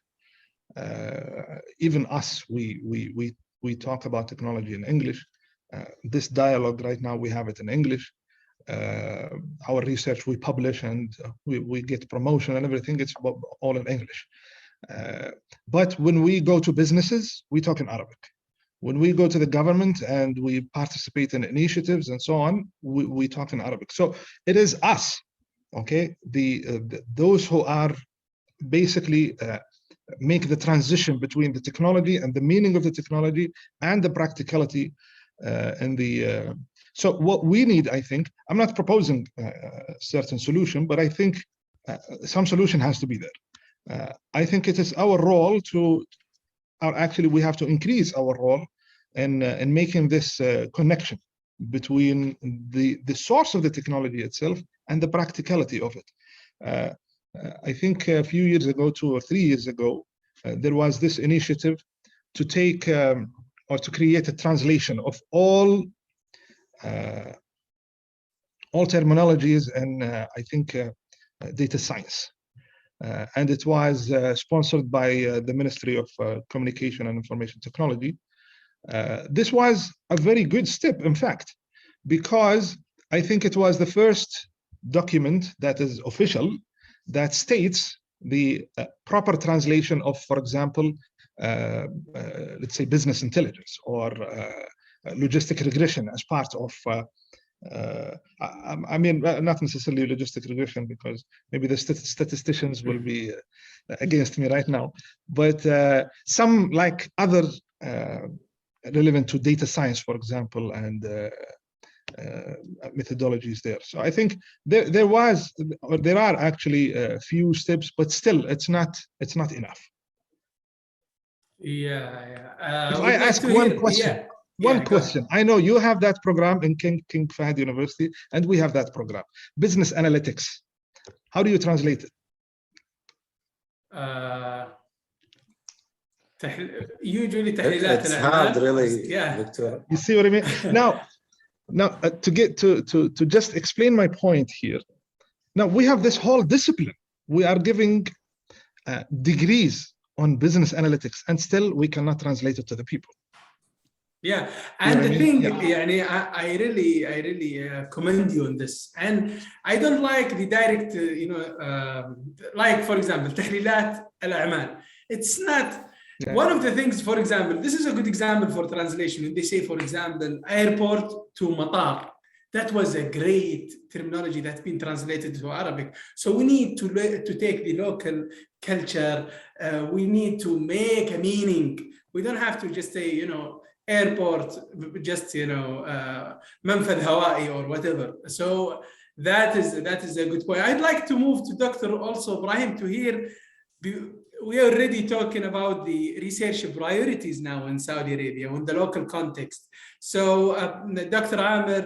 Speaker 13: Even us, we talk about technology in English. This dialogue right now, we have it in English. Our research we publish and we get promotion and everything, it's all in English. But when we go to businesses, we talk in Arabic. When we go to the government and we participate in initiatives and so on, we talk in Arabic. So it is us, okay? Those who are basically make the transition between the technology and the meaning of the technology and the practicality so what we need, I think, I'm not proposing a certain solution, but I think some solution has to be there. I think it is our role to, or actually we have to increase our role in making this connection between the source of the technology itself and the practicality of it. I think a few years ago, 2 or 3 years ago, there was this initiative to take or to create a translation of all terminologies and I think data science. And it was sponsored by the Ministry of Communication and Information Technology. This was a very good step, in fact, because I think it was the first document that is official that states the proper translation of, for example, let's say business intelligence or logistic regression as part of, I mean, not necessarily logistic regression, because maybe the statisticians will be against me right now, but some like other relevant to data science, for example, and methodologies there. So I think there are actually a few steps, but still it's not enough.
Speaker 12: Yeah.
Speaker 13: If I ask one question, question. I know you have that program in King Fahd University, and we have that program, business analytics. How do you translate it?
Speaker 12: Usually
Speaker 3: it's hard, really.
Speaker 12: Yeah.
Speaker 13: You see what I mean? Now to get to just explain my point here. Now we have this whole discipline. We are giving degrees on business analytics, and still we cannot translate it to the people.
Speaker 12: Yeah, and the thing, I really commend you on this. And I don't like the direct, like for example, تحليلات الأعمال. It's not. Yeah. One of the things, for example, this is a good example for translation. When they say, for example, airport to matar, that was a great terminology that's been translated to Arabic. So we need to take the local culture. We need to make a meaning. We don't have to just say, airport, just, منفذ هوائي or whatever. So that is a good point. I'd like to move to Dr. also Ibrahim to hear. We are already talking about the research priorities now in Saudi Arabia in the local context. So Dr. Amir,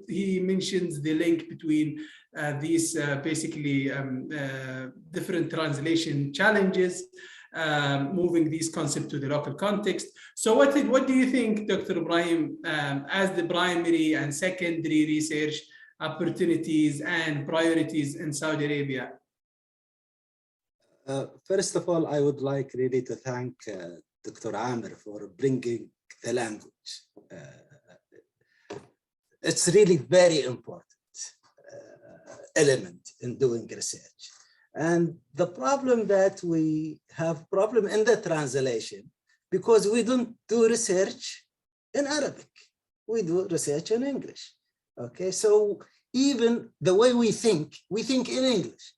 Speaker 12: he mentions the link between these basically different translation challenges, moving these concepts to the local context. So what do you think, Dr. Ibrahim, as the primary and secondary research opportunities and priorities in Saudi Arabia?
Speaker 14: First of all, I would like really to thank Dr. Amir for bringing the language. It's really very important element in doing research. And the problem that we have problem in the translation, because we don't do research in Arabic, we do research in English. Okay, so even the way we think in English.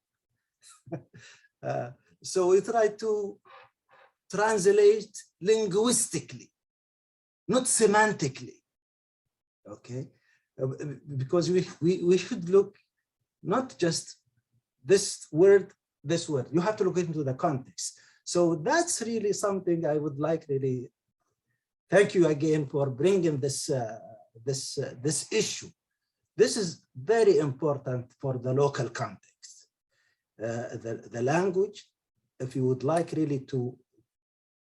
Speaker 14: So we try to translate linguistically, not semantically. Okay, because we should look not just this word. You have to look into the context. So that's really something I would like really thank you again for bringing this issue. This is very important for the local context. The language, if you would like really to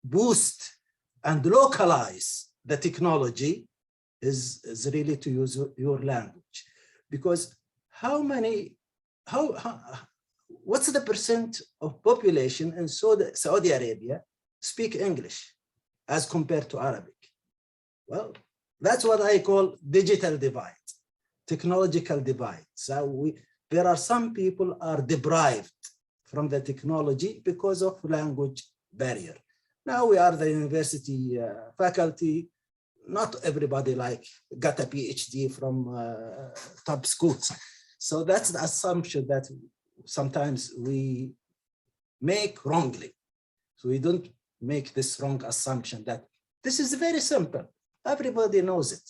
Speaker 14: boost and localize the technology, is really to use your language. Because what's the percent of population in Saudi Arabia speak English as compared to Arabic? Well, that's what I call digital divide, technological divide. So there are some people are deprived from the technology because of language barrier. Now we are the university faculty. Not everybody got a PhD from top schools. So that's the assumption that sometimes we make wrongly. So we don't make this wrong assumption that this is very simple. Everybody knows it.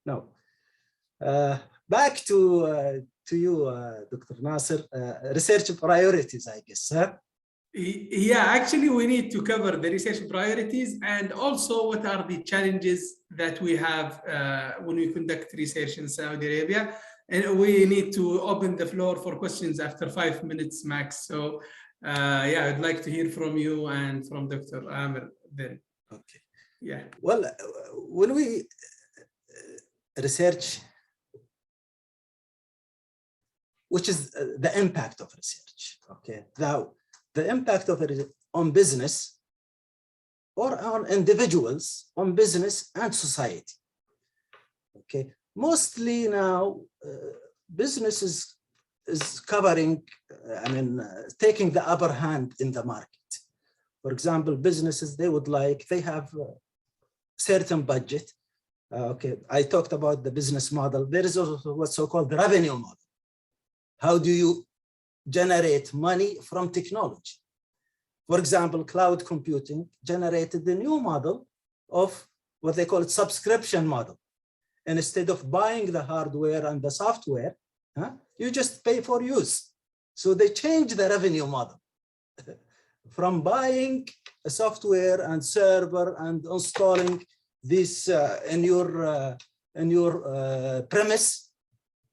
Speaker 14: No. Back to you, Dr. Nasser. Research priorities, I guess. Huh?
Speaker 12: Yeah, actually, we need to cover the research priorities and also what are the challenges that we have when we conduct research in Saudi Arabia. And we need to open the floor for questions after 5 minutes max. So yeah, I'd like to hear from you and from Dr. Amir then.
Speaker 14: Okay.
Speaker 12: Yeah.
Speaker 14: Well, when we research, which is the impact of research, okay? Now, the impact of it on business or on individuals, on business and society, okay? Mostly now, business is covering, taking the upper hand in the market. For example, businesses, they have a certain budget. Okay, I talked about the business model. There is also what's so-called the revenue model. How do you generate money from technology? For example, cloud computing generated the new model of what they call subscription model. And instead of buying the hardware and the software, you just pay for use. So they changed the revenue model from buying a software and server and installing this in your premise.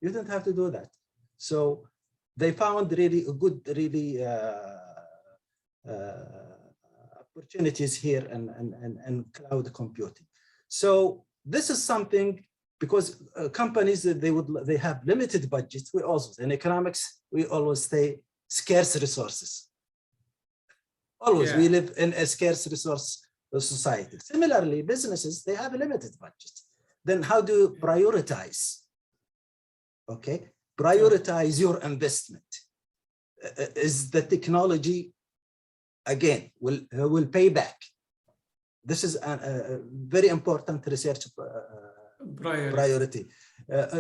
Speaker 14: You don't have to do that. So they found really good, opportunities here and cloud computing. So this is something. Because companies, they have limited budgets. We also, in economics, we always say scarce resources. Always, we live in a scarce resource society. Similarly, businesses, they have a limited budget. Then how do you prioritize? Okay, prioritize your investment. Is the technology, again, will pay back? This is a very important research priority.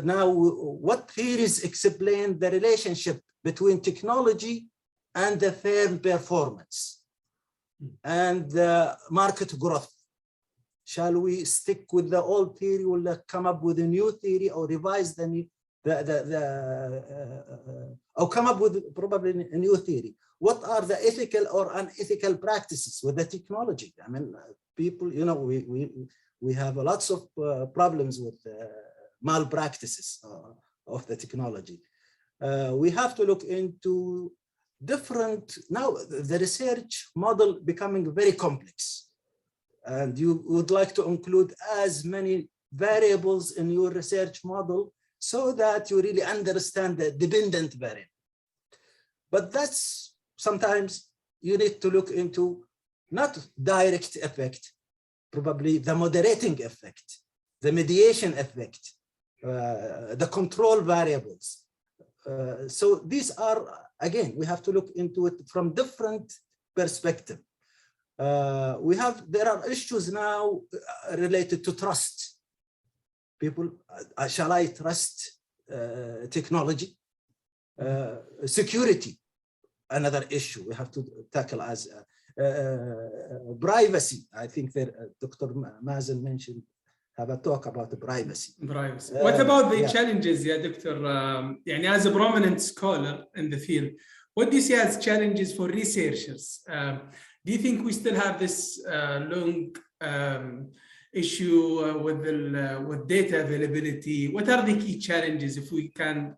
Speaker 14: Now, what theories explain the relationship between technology and the firm performance and the market growth? Shall we stick with the old theory or come up with a new theory or revise or come up with probably a new theory? What are the ethical or unethical practices with the technology? I mean, people, we have lots of problems with malpractices of the technology. We have to look into different, now the research model becoming very complex. And you would like to include as many variables in your research model so that you really understand the dependent variable. But that's sometimes you need to look into not direct effect, probably the moderating effect, the mediation effect, the control variables. So these are, again, we have to look into it from different perspectives. There are issues now related to trust. People, shall I trust technology? Security, another issue we have to tackle as privacy. I think that Dr. Mazen mentioned have a talk about the privacy.
Speaker 12: Privacy. What about the
Speaker 14: yeah.
Speaker 12: challenges, yeah, Dr. As a prominent scholar in the field, what do you see as challenges for researchers? Do you think we still have this long issue with data availability? What are the key challenges, if we can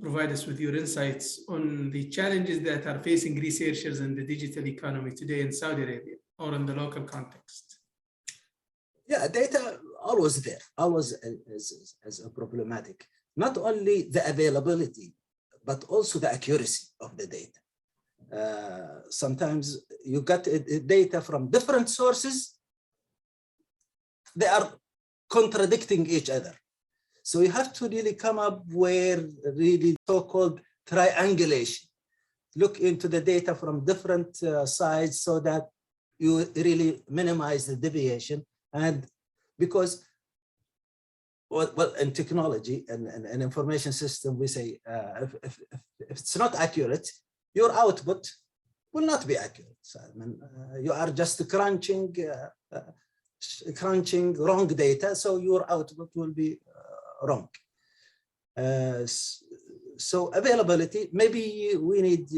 Speaker 12: provide us with your insights on the challenges that are facing researchers in the digital economy today in Saudi Arabia or in the local context?
Speaker 14: Yeah, data always there, always as a problematic. Not only the availability, but also the accuracy of the data. Sometimes you get data from different sources. They are contradicting each other. So you have to really come up with really so-called triangulation. Look into the data from different sides so that you really minimize the deviation. And because, well, in technology and information system, we say if it's not accurate, your output will not be accurate. So, I mean, you are just crunching wrong data, so your output will be wrong. So availability, maybe we need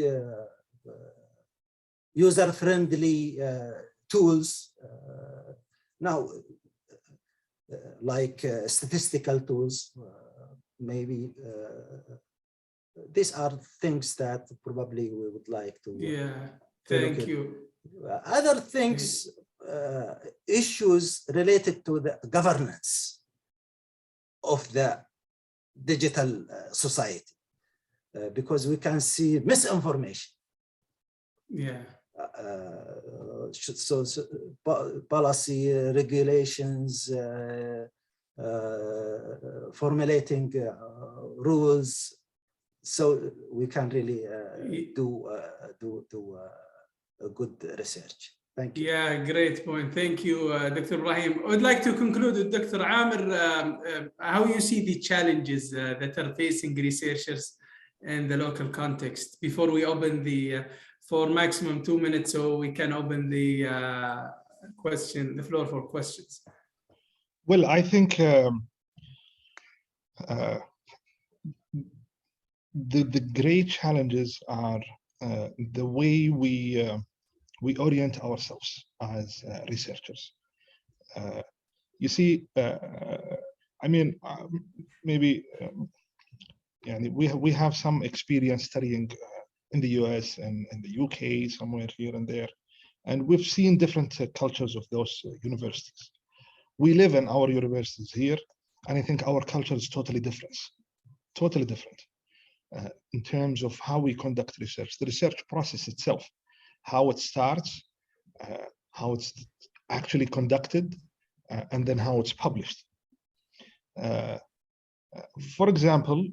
Speaker 14: user-friendly tools. Now, like statistical tools, maybe these are things that probably we would like to.
Speaker 12: Yeah, thank you.
Speaker 14: Other things, issues related to the governance of the digital society, because we can see misinformation.
Speaker 12: Yeah.
Speaker 14: So policy, regulations, formulating rules, so we can really do a good research. Thank you.
Speaker 12: Yeah, great point. Thank you, Dr. Ibrahim. I would like to conclude with Dr. Amir, how you see the challenges that are facing researchers in the local context before we open the for maximum 2 minutes, so we can open the the floor for questions.
Speaker 13: Well, I think the great challenges are the way we orient ourselves as researchers. You see, I mean, maybe we have some experience studying in the US and in the UK, somewhere here and there. And we've seen different cultures of those universities. We live in our universities here, and I think our culture is totally different in terms of how we conduct research, the research process itself, how it starts, how it's actually conducted, and then how it's published. For example,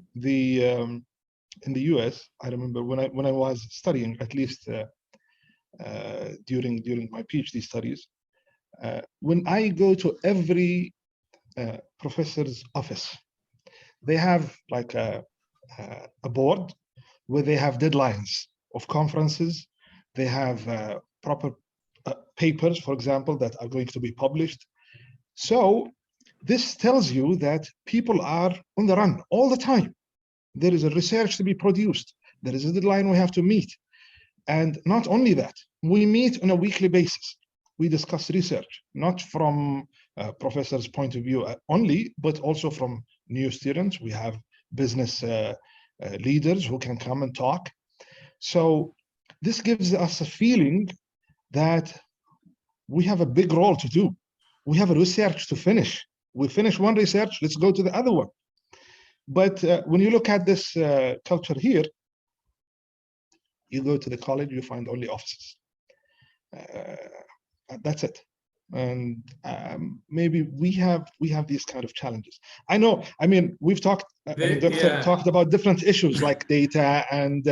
Speaker 13: in the US, I remember when I was studying, at least during my PhD studies, when I go to every professor's office, they have like a board where they have deadlines of conferences. They have proper papers, for example, that are going to be published. So this tells you that people are on the run all the time. There is a research to be produced. There is a deadline we have to meet. And not only that, we meet on a weekly basis. We discuss research, not from a professor's point of view only, but also from new students. We have business leaders who can come and talk. So this gives us a feeling that we have a big role to do. We have a research to finish. We finish one research, let's go to the other one. But when you look at this culture here, you go to the college, you find only offices. That's it. And maybe we have these kind of challenges. I know. I mean, we've talked. Talked about different issues like data and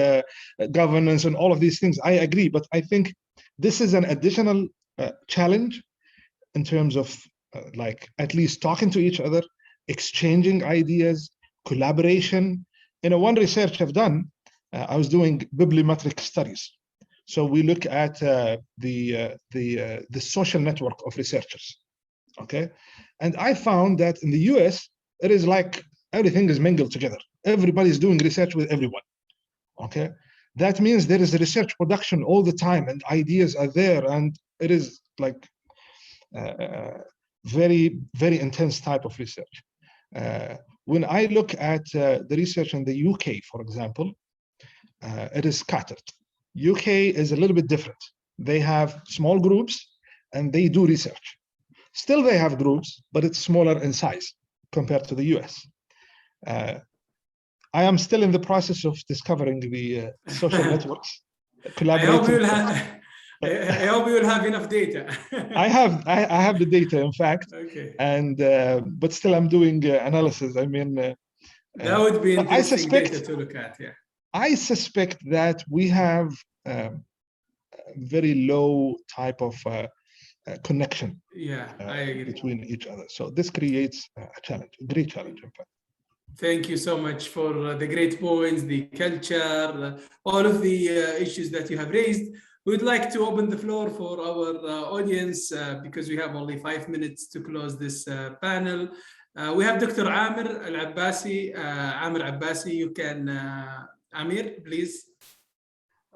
Speaker 13: governance and all of these things. I agree, but I think this is an additional challenge in terms of like at least talking to each other, exchanging ideas, collaboration. One research I've done, I was doing bibliometric studies. So we look at the social network of researchers. Okay, and I found that in the US, it is like everything is mingled together. Everybody's doing research with everyone. Okay, that means there is a research production all the time, and ideas are there, and it is like very, very intense type of research. When I look at the research in the UK, for example, it is scattered. UK is a little bit different. They have small groups and they do research. Still, they have groups, but it's smaller in size compared to the US. I am still in the process of discovering the social networks.
Speaker 12: I hope you will have enough data.
Speaker 13: I have the data, in fact.
Speaker 12: Okay.
Speaker 13: And but still, I'm doing analysis. I mean,
Speaker 12: that would be interesting data to look at. Yeah.
Speaker 13: I suspect that we have very low type of connection.
Speaker 12: Yeah, I agree.
Speaker 13: Between each other. So this creates a challenge, a great challenge, in fact.
Speaker 12: Thank you so much for the great points, the culture, all of the issues that you have raised. We'd like to open the floor for our audience because we have only 5 minutes to close this panel. We have Dr. Amir Al-Abbasi. Amir Abbasi, you can, Amir, please.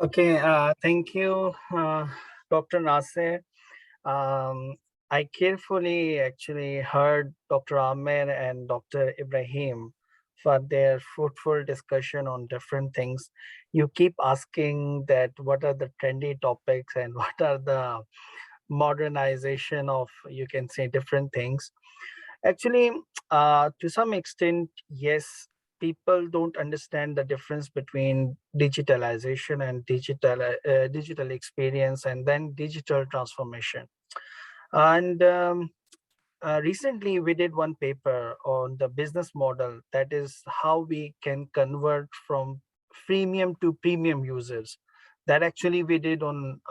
Speaker 6: Okay, thank you, Dr. Nasser. I carefully actually heard Dr. Amir and Dr. Ibrahim for their fruitful discussion on different things. You keep asking that what are the trendy topics and what are the modernization of, you can say, different things. Actually, to some extent, yes, people don't understand the difference between digitalization and digital experience and then digital transformation. And recently we did one paper on the business model, that is how we can convert from freemium to premium users. That actually we did on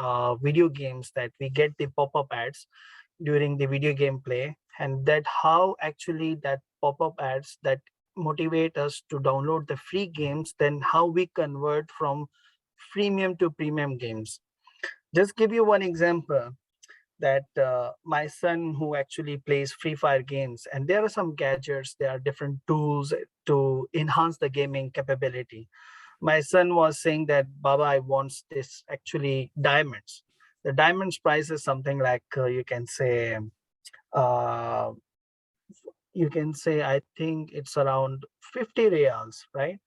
Speaker 6: video games, that we get the pop-up ads during the video game play, and that how actually that pop-up ads that motivate us to download the free games, then how we convert from freemium to premium games. Just give you one example, that my son who actually plays Free Fire games, and there are some gadgets, there are different tools to enhance the gaming capability. My son was saying that, Baba, I want this actually diamonds. The diamonds price is something like, you can say, I think it's around 50 reals, right?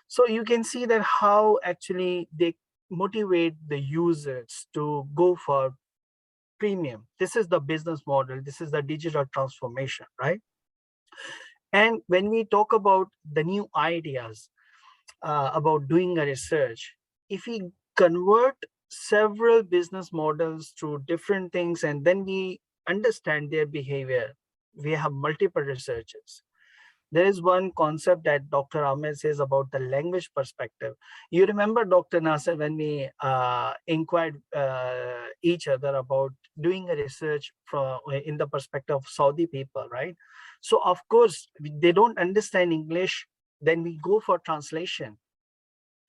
Speaker 6: So you can see that how actually they motivate the users to go for premium. This is the business model. This is the digital transformation, right? And when we talk about the new ideas about doing a research, if we convert several business models through different things and then we understand their behavior, we have multiple researches. There is one concept that Dr. Ahmed says about the language perspective. You remember, Dr. Nasser, when we inquired each other about doing a research from in the perspective of Saudi people, right? So of course, they don't understand English, then we go for translation,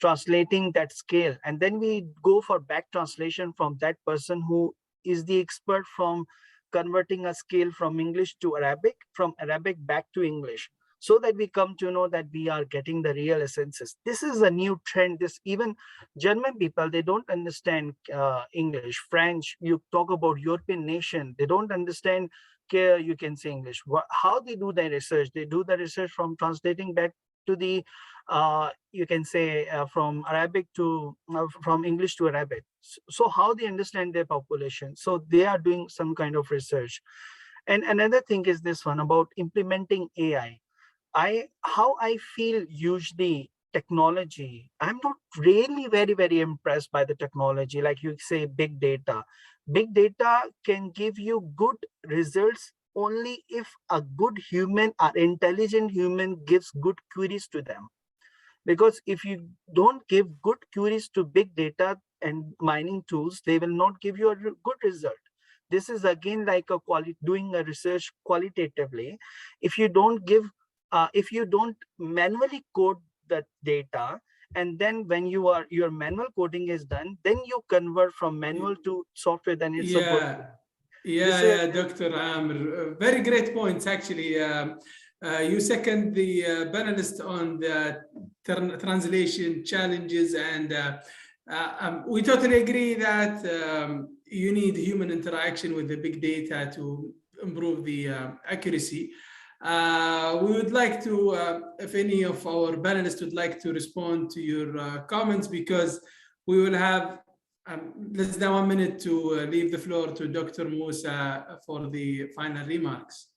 Speaker 6: translating that scale. And then we go for back translation from that person who is the expert from converting a scale from English to Arabic, from Arabic back to English, so that we come to know that we are getting the real essences. This is a new trend. This, even German people, they don't understand English. French, you talk about European nation, they don't understand, you can say English. How they do their research? They do the research from translating back to the, you can say from Arabic to, from English to Arabic. So how they understand their population? So they are doing some kind of research. And another thing is this one about implementing AI. How I feel usually technology, I'm not really very impressed by the technology. Like you say, big data. Big data can give you good results only if a good human or intelligent human gives good queries to them. Because if you don't give good queries to big data and mining tools, they will not give you a good result. This is again like a doing a research qualitatively. If you don't give if you don't manually code the data, and then when your manual coding is done, then you convert from manual to software, then it's a good.
Speaker 12: Yeah, Dr. Amr, very great points actually. You second the panelist on the translation challenges, and we totally agree that you need human interaction with the big data to improve the accuracy. We would like to, if any of our panelists would like to respond to your comments, because we will have less than 1 minute to leave the floor to Dr. Moussa for the final remarks.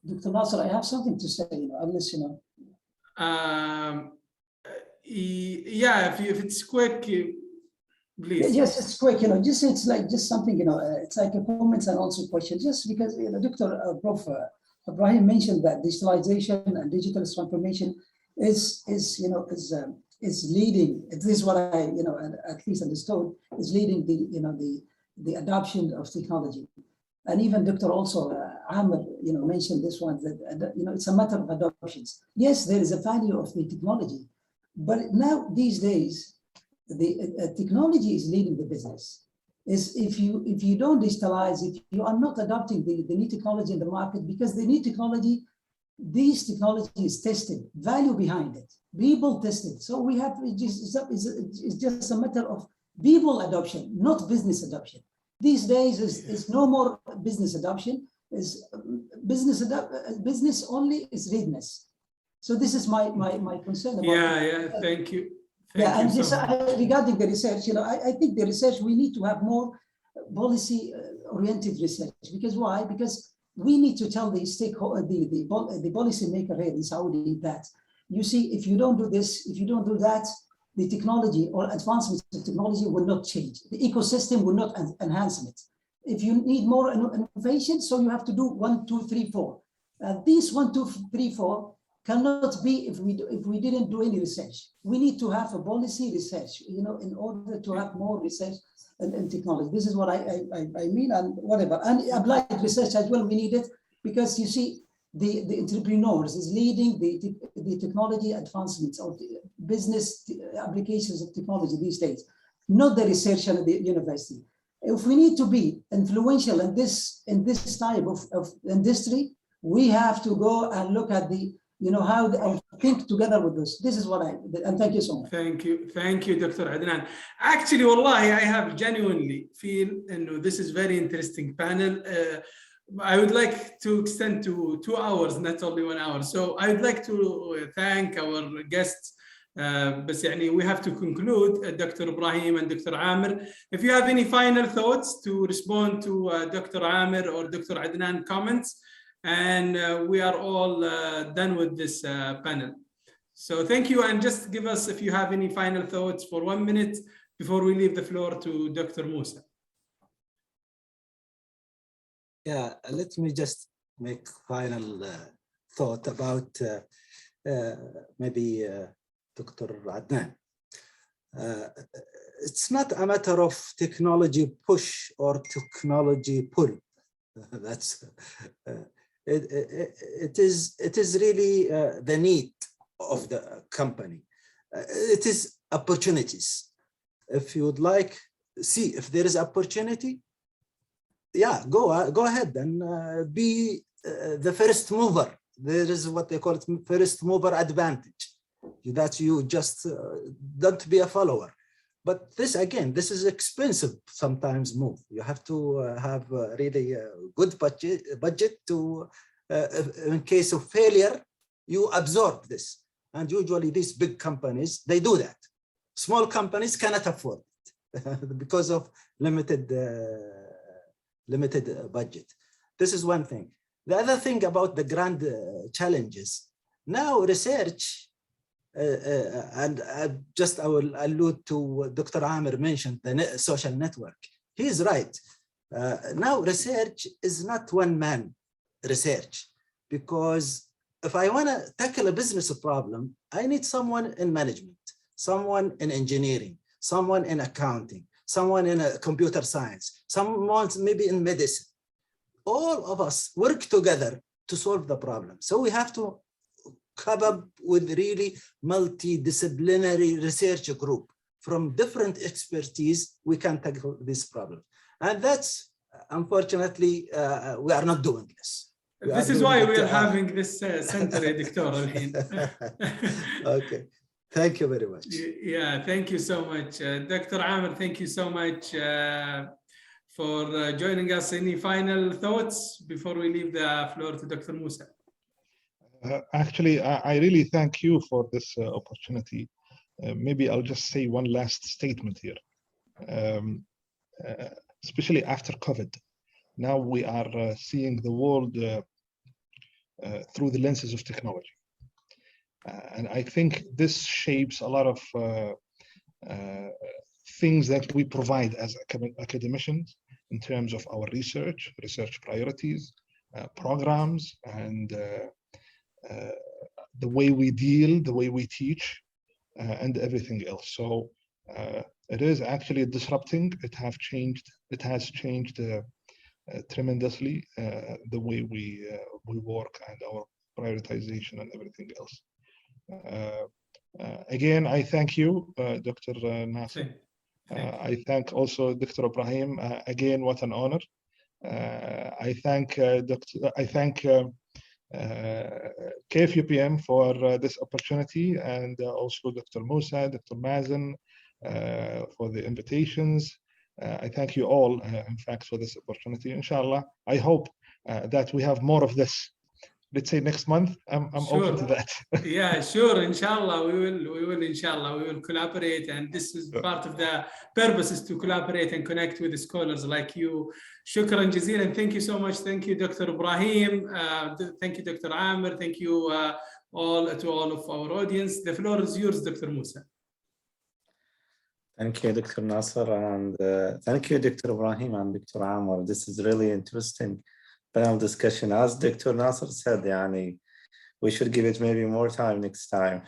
Speaker 2: Dr. Nasser, I have something to say, unless
Speaker 12: yeah, if it's quick, please.
Speaker 2: Yes, it's quick. Just it's like just something. It's like a comments and also questions. Just because Dr. Prof. Ibrahim mentioned that digitalization and digital transformation is leading. This is what I at least understood is leading the adoption of technology. And even Dr. also Amr mentioned this one that it's a matter of adoptions. Yes, there is a value of the technology, but now these days the technology is leading the business. Is if you don't digitalize, if you are not adopting the new technology in the market, because the new technology, this technology is tested, value behind it, people tested. So we have it's just a matter of people adoption, not business adoption. These days is no more business adoption, is business only is readiness. So this is my concern about
Speaker 12: thank you.
Speaker 2: And just regarding the research, I think the research, we need to have more policy-oriented research. Because why? Because we need to tell the stakeholder, the policy maker here in Saudi that, you see, if you don't do this, if you don't do that, the technology or advancements of technology will not change. The ecosystem will not enhance it. If you need more innovation, so you have to do 1, 2, 3, 4. These 1, 2, 3, 4 cannot be if we didn't do any research. We need to have a policy research, in order to have more research and technology. This is what I mean, and whatever. And applied research as well, we need it, because you see, the entrepreneurs is leading the technology advancements or the business applications of technology these days, not the research at the university. If we need to be influential in this type of industry, we have to go and look at how they think together with this. This is what and thank you so much.
Speaker 12: Thank you, Dr. Adnan. Actually, wallahi, I have genuinely feel, this is very interesting panel. I would like to extend to 2 hours, not only 1 hour. So I would like to thank our guests. But we have to conclude, Dr. Ibrahim and Dr. Amr. If you have any final thoughts to respond to Dr. Amr or Dr. Adnan comments, and we are all done with this panel. So thank you, and just give us, if you have any final thoughts for 1 minute before we leave the floor to Dr. Moussa.
Speaker 14: Yeah, let me just make final thought about maybe Dr. Adnan. It's not a matter of technology push or technology pull. That's it is really the need of the company. It is opportunities. If you would like, see if there is opportunity, yeah, go ahead and be the first mover. There is what they call it first mover advantage. That you just don't be a follower. But this is expensive sometimes move. You have to have really a good budget to, in case of failure, you absorb this. And usually these big companies, they do that. Small companies cannot afford it because of limited budget. This is one thing. The other thing about the grand challenges, now research, and I will allude to what Dr. Amr mentioned, the social network. He's right. Now research is not one-man research, because if I want to tackle a business problem, I need someone in management, someone in engineering, someone in accounting, someone in computer science, someone maybe in medicine. All of us work together to solve the problem. So we have to come up with really multidisciplinary research group from different expertise. We can tackle this problem. And that's unfortunately, we are not doing this.
Speaker 12: This is why we are having this center, Dr. Alhin.
Speaker 14: Okay, thank you very much.
Speaker 12: Yeah, thank you so much. Dr. Amr, thank you so much for joining us. Any final thoughts before we leave the floor to Dr. Musa?
Speaker 13: Actually, I really thank you for this opportunity. Maybe I'll just say one last statement here. Especially after COVID, now we are seeing the world through the lenses of technology. And I think this shapes a lot of things that we provide as academicians in terms of our research priorities, programs, and the way we deal, the way we teach, and everything else. So it is actually disrupting. It has changed tremendously the way we work and our prioritization and everything else. Again, I thank you, Dr. Nasser. I thank also Dr. Ibrahim. Again, what an honor. I thank KFUPM for this opportunity, and also Dr. Musa, Dr. Mazen for the invitations. I thank you all, in fact, for this opportunity. Inshallah, I hope that we have more of this. Let's say next month. I'm
Speaker 12: sure.
Speaker 13: Open to that.
Speaker 12: Yeah, sure. Inshallah, we will. Inshallah, we will collaborate, and this is part of the purpose, is to collaborate and connect with the scholars like you. Shukran jazeelan. Thank you so much. Thank you, Dr. Ibrahim. Thank you, Dr. Amr. Thank you all of our audience. The floor is yours, Dr. Musa.
Speaker 3: Thank you, Dr. Nasser, and thank you, Dr. Ibrahim and Dr. Amr. This is really interesting panel discussion. As Dr. Nasser said, we should give it maybe more time next time.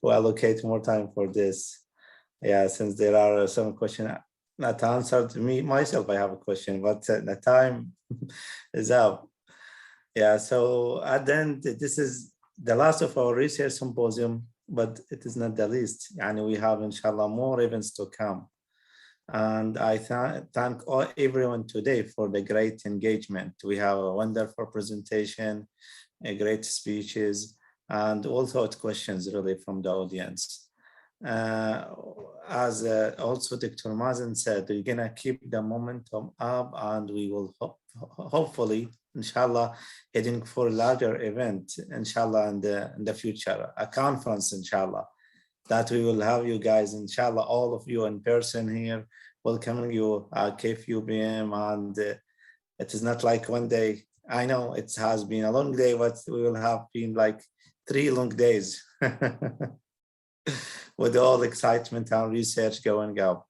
Speaker 3: We'll allocate more time for this. Yeah, since there are some questions not answered. Myself, I have a question, but the time is up. Yeah, so at the end, this is the last of our research symposium, but it is not the least. We have, inshallah, more events to come. And I thank everyone today for the great engagement. We have a wonderful presentation, great speeches, and also questions really from the audience. As also Dr. Mazen said, we're gonna keep the momentum up, and we will hopefully, inshallah, heading for a larger event, inshallah, in the future, a conference, inshallah, that we will have you guys, inshallah, all of you in person here, welcoming you at KFUPM. And it is not like one day. I know it has been a long day, but we will have been like 3 long days with all excitement and research going up.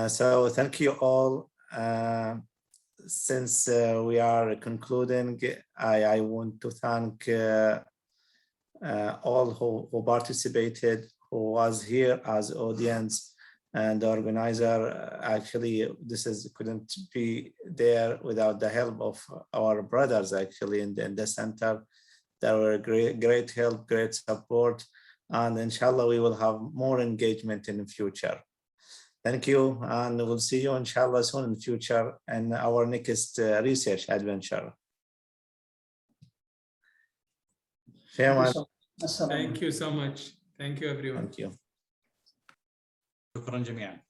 Speaker 3: So thank you all. Since we are concluding, I want to thank all who participated, who was here as audience, and the organizer. Actually, couldn't be there without the help of our brothers actually in the center. There were great help, great support, and inshallah we will have more engagement in the future. Thank you, and we'll see you inshallah soon in the future in our next research adventure.
Speaker 12: Thank you so much. Thank you, everyone.
Speaker 3: Thank you.
Speaker 1: شكرا جميعا.